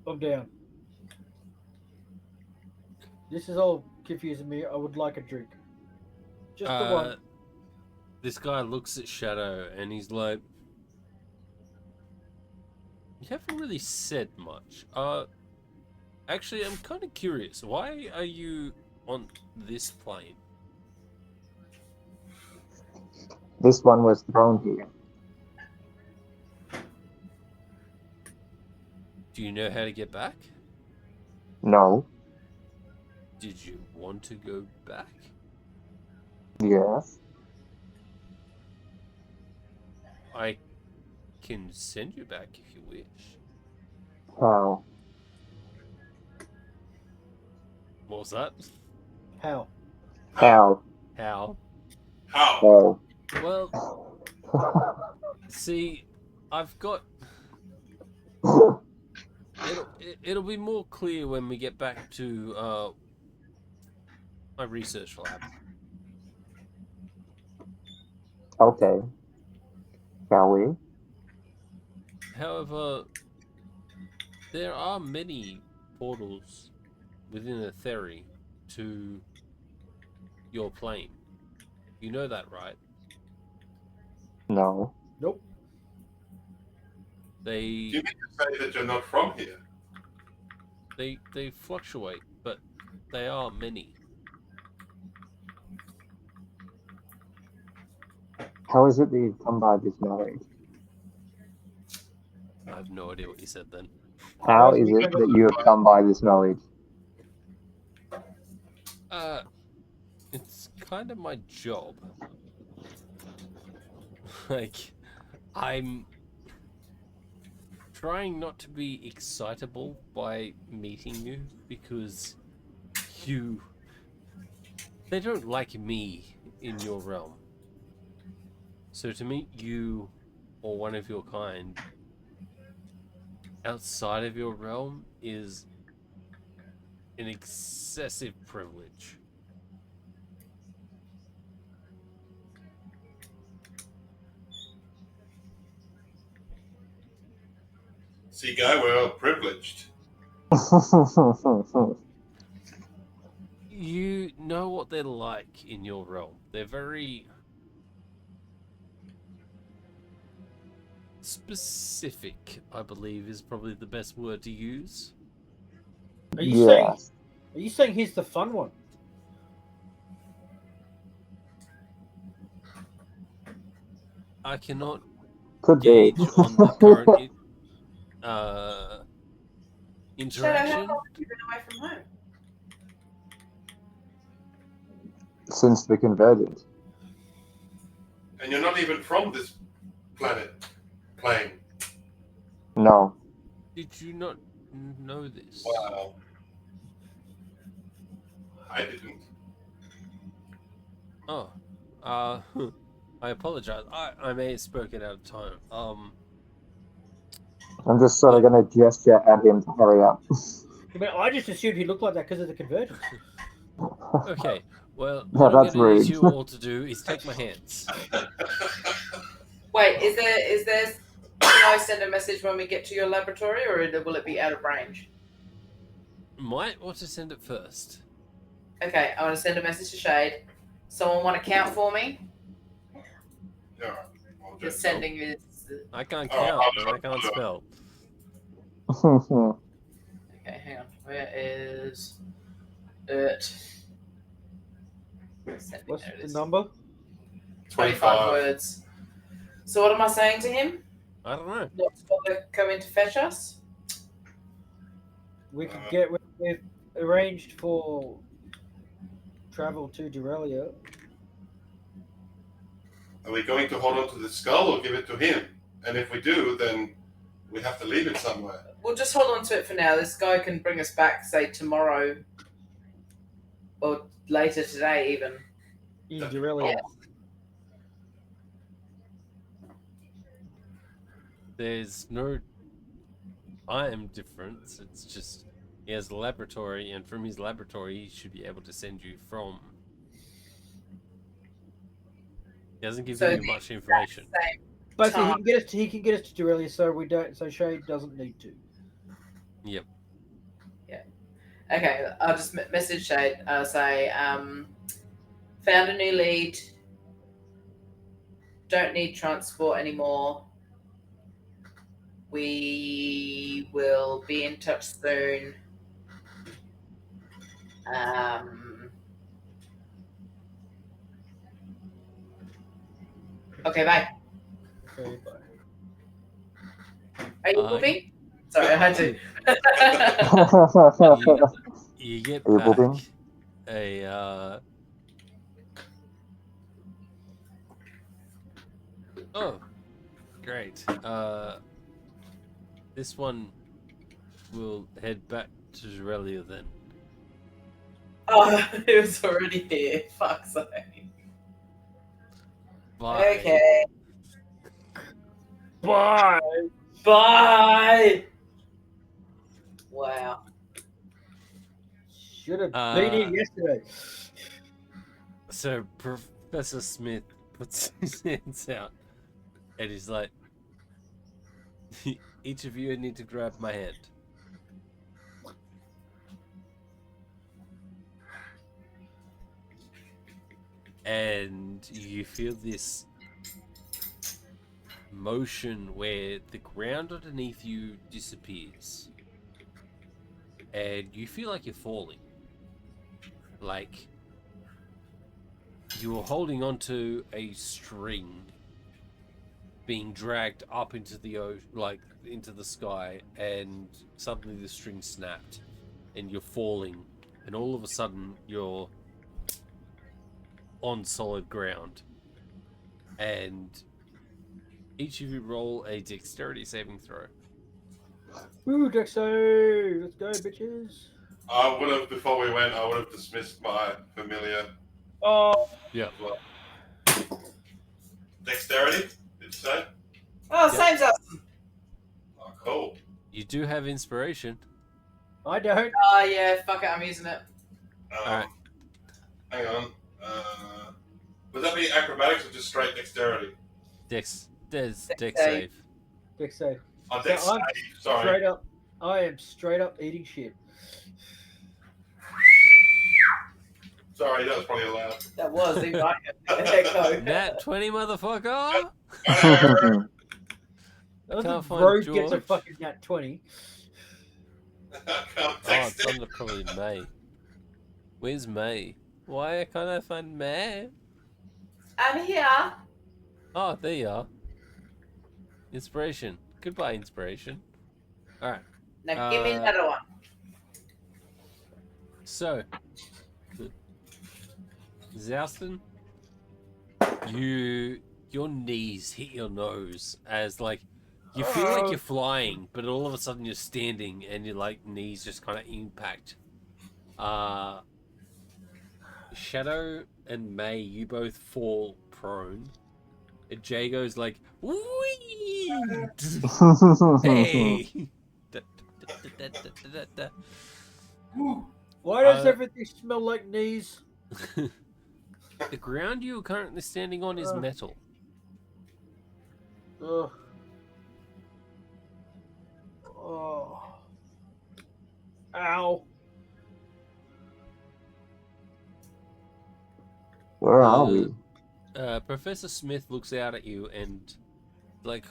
I'm down. This is all confusing me. I would like a drink. Just the one. This guy looks at Shadow and he's like, you haven't really said much. Actually, I'm kind of curious. Why are you on this plane? This one was thrown here. Do you know how to get back? No. Did you want to go back? Yes. I can send you back if you wish. How? What was that? How? How? How? How? How? Well, see, I've got... It'll be more clear when we get back to my research lab. Okay. Shall we? However, there are many portals within a ferry to your plane. You know that, right? No. Nope. Do you They mean to say that you're not from here? they fluctuate, but they are many. How is it that you've come by this knowledge? I have no idea what you said then. How is it that you have come by this knowledge? It's kind of my job. Like, I'm trying not to be excitable by meeting you because they don't like me in your realm. So to meet you or one of your kind outside of your realm is an excessive privilege. So you go, we're all privileged. You know what they're like in your realm. They're very specific, I believe, is probably the best word to use. Are you saying? Yes. Are you saying he's the fun one? I cannot Could be. gauge on the current Shadow, how interaction. long have you been away from home? Since the convergence. from this plane. No. Did you not know this? Wow. I didn't. Oh, I apologize. I may have spoken out of time. I'm just sort of going to gesture at him to hurry up. I just assumed he looked like that because of the convergence. Okay. Well, Yeah, what I'm that's going to need rude. you all to do is take my hands. Wait, is there? Can I send a message when we get to your laboratory, or will it be out of range? Might want to send it first. Okay, I want to send a message to Shade. Someone want to count for me? Yeah. I'll Just just- sending you. I can't Oh, count I'll and do I it, can't I'll do it. spell. Okay, hang on. Where is it? Sending What's the notice. number? 25 words. So what am I saying to him? I don't know. Not to bother coming to fetch us? We could get. We've arranged for travel to Durelia. Are we going to hold on to the skull or give it to him? And if we do, then we have to leave it somewhere. We'll just hold on to it for now. This guy can bring us back, say, tomorrow. Or later today, even. In That's- Durelia. There's no time difference. It's just he has a laboratory, and from his laboratory, he should be able to send you from. He doesn't give So you much information. Same Basically, time. he can get us to Durelia, so we don't. So Shade doesn't need to. Yep. Okay, I'll just message Shade. Say, found a new lead. Don't need transport anymore. We will be in touch soon. Okay, bye. Okay, bye. Are you moving? Sorry, I had to. You get Are you back booping? a oh, great. This one will head back to Aurelia then. Oh, it was already here. Fuck's sake. Bye. Okay. Bye. Bye. Wow. Should have been here yesterday. So Professor Smith puts his hands out and he's like, each of you need to grab my hand. And you feel this motion where the ground underneath you disappears. And you feel like you're falling. Like you're holding onto a string being dragged up into the into the sky, and suddenly the string snapped and you're falling, and all of a sudden you're on solid ground. And each of you roll a dexterity saving throw. Woo, Dexo! Let's go, bitches. I would have, before we went, I would have dismissed my familiar. Oh, Yeah. Dexterity, did you say? Oh, Yep. same as us. Oh, cool. You do have inspiration. I don't. Oh, yeah, fuck it, I'm using it. Alright. Hang on. Would that be acrobatics or just straight dexterity? Dex Dex save. Dex save. Oh, dex So I'm save, sorry. Straight up. I am straight up eating shit. Sorry, that was probably allowed. That was even I echo. Nat 20, motherfucker! That was can't if find Rogue gets a George. fucking nat 20. I can't Oh, text it's it. under probably May. Where's May? Why can't I find May? I'm here. Oh, there you are. Inspiration. Goodbye, inspiration. Alright, Now give me another one. so. Zouston, you your knees hit your nose as like you feel like you're flying, but all of a sudden you're standing and your like knees just kind of impact. Shadow and May, you both fall prone. And Jay goes like, "Wee! Hey!" Why does everything smell like knees? The ground you are currently standing on is metal. Ugh. Oh. Ow. Where are we? Professor Smith looks out at you and like,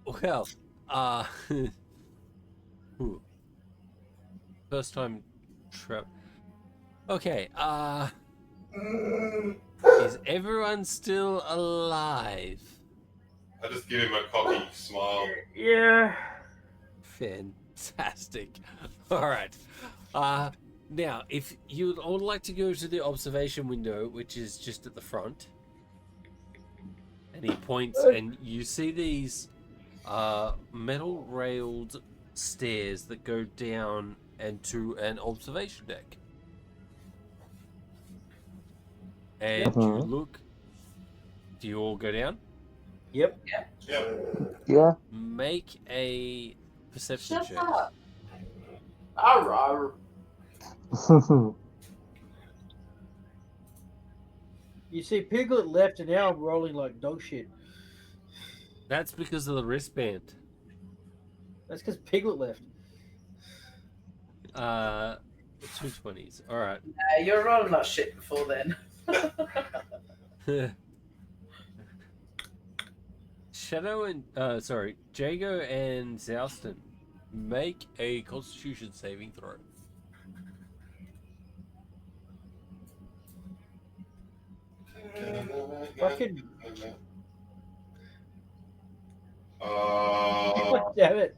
well, first time okay, is everyone still alive? I just give him a cocky smile. Yeah. Fantastic. All right. Now, if you would all like to go to the observation window, which is just at the front, and he points, and you see these metal railed stairs that go down and to an observation deck. And you look. Do you all go down? Yep. Yeah. Make a perception Shut check. up. Arr. You see, Piglet left, and now I'm rolling like dog shit. That's because of the wristband. That's because Piglet left. 2 20s. All right. You're rolling that shit before then. Shadow and Jago and Zouston, make a Constitution saving throw. Fucking. Uh, Damn it.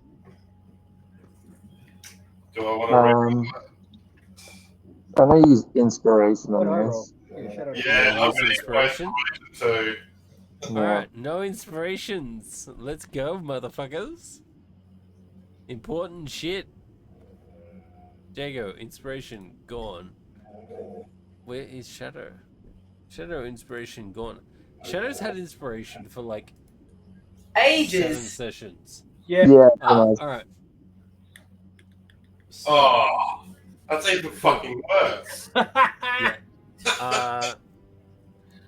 do I want to I'm gonna use inspiration What I on roll? this. Yeah, Shadow. Yeah, I'm Use gonna inspiration. too. Yeah. Alright, no inspirations. Let's go, motherfuckers. Important shit. Jago, inspiration gone. Where is Shadow? Shadow inspiration gone. Shadow's had inspiration for like 7 Ages. sessions. Yeah. Yeah. Alright. So, Oh, that's even fucking worse. yeah.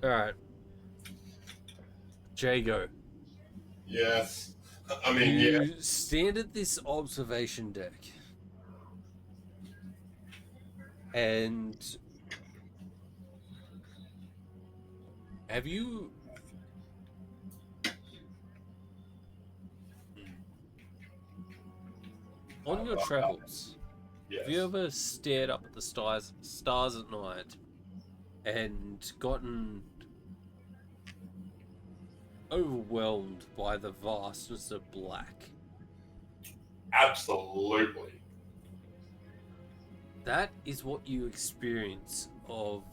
Alright. Jago. Yes. I mean, yeah. You stand at this observation deck. And have you on your travels, have you ever stared up at the stars at night and gotten overwhelmed by the vastness of black? Absolutely. That is what you experience of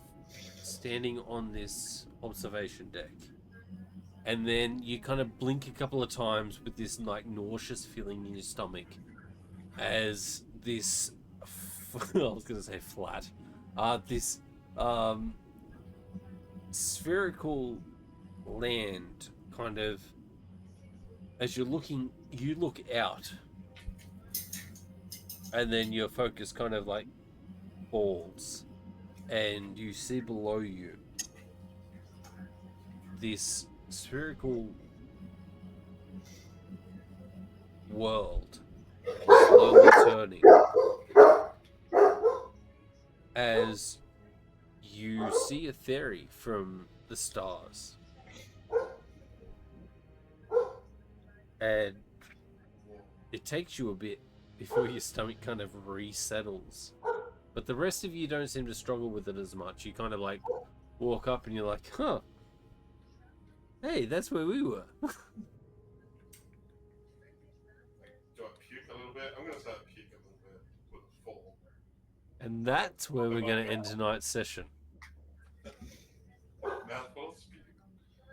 standing on this observation deck. And then you kind of blink a couple of times with this like nauseous feeling in your stomach as this I was gonna say flat this spherical land kind of, as you're looking, you look out and then your focus kind of like falls and you see below you this spherical world slowly turning as you see a theory from the stars. And it takes you a bit before your stomach kind of resettles. But the rest of you don't seem to struggle with it as much. You kind of like walk up and you're like, huh, hey, that's where we were. Do I puke a little bit? I'm going to say I puke a little bit with a fall. And that's where we're going to end tonight's session. Mouthful of puke.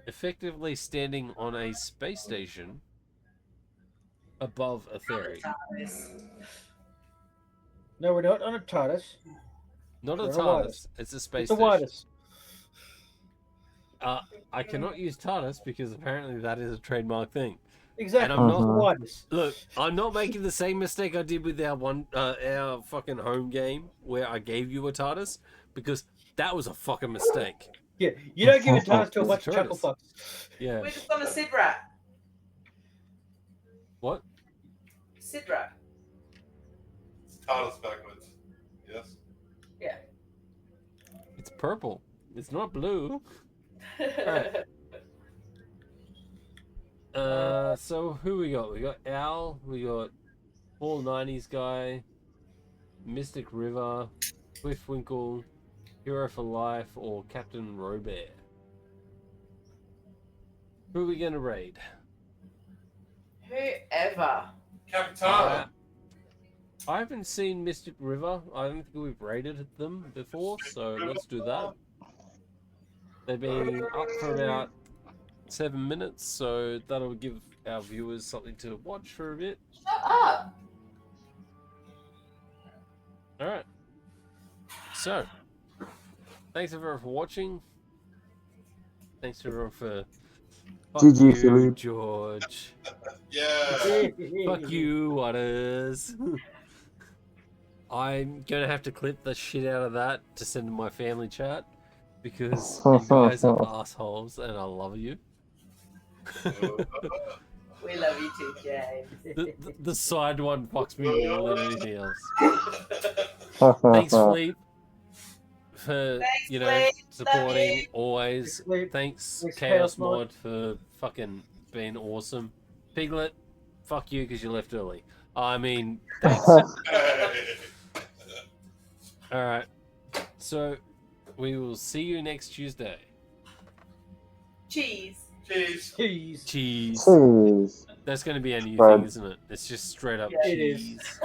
effectively standing on a space station above a ferry. No, we're not on a TARDIS. Not a We're on a TARDIS. Wireless. It's a space It's a station. Wireless. I cannot use TARDIS because apparently that is a trademark thing. Exactly. And I'm not- It's a Wireless. Look, I'm not making the same mistake I did with our fucking home game where I gave you a TARDIS, because that was a fucking mistake. Yeah, you don't give a TARDIS to a It's a bunch of chuckle TARDIS. fucks. Yeah. We're just on a Sid Rat. What? Sid Rat. It's TARDIS backwards. Yes. It's purple. It's not blue. Alright. So who we got? We got Al, we got All 90s Guy, Mystic River, Swiftwinkle, Hero for Life, or Captain Robert. Who are we gonna raid? Whoever. Capitano. I haven't seen Mystic River. I don't think we've raided them before, so let's do that. They've been up for about 7 minutes, so that'll give our viewers something to watch for a bit. Shut up. Alright. So, thanks everyone for watching. Thanks everyone for... Fuck GG, you, Philippe. George. Yeah. Fuck you, Waters. I'm gonna have to clip the shit out of that to send to my family chat, because you guys are assholes and I love you. We love you too, James. The side one fucks me more than anything else. Thanks, Fleep, for Thanks, you know Fleep. Love supporting you. always. Fleep. Thanks, Thanks, Chaos Chaos Mod, Mod. for fucking being awesome. Piglet, fuck you because you left early. I mean, thanks. All right, so we will see you next Tuesday. Cheese. Cheers. Jeez. Cheese. Jeez. That's going to be a new Right. thing, isn't it? It's just straight up Yeah, it is. cheese.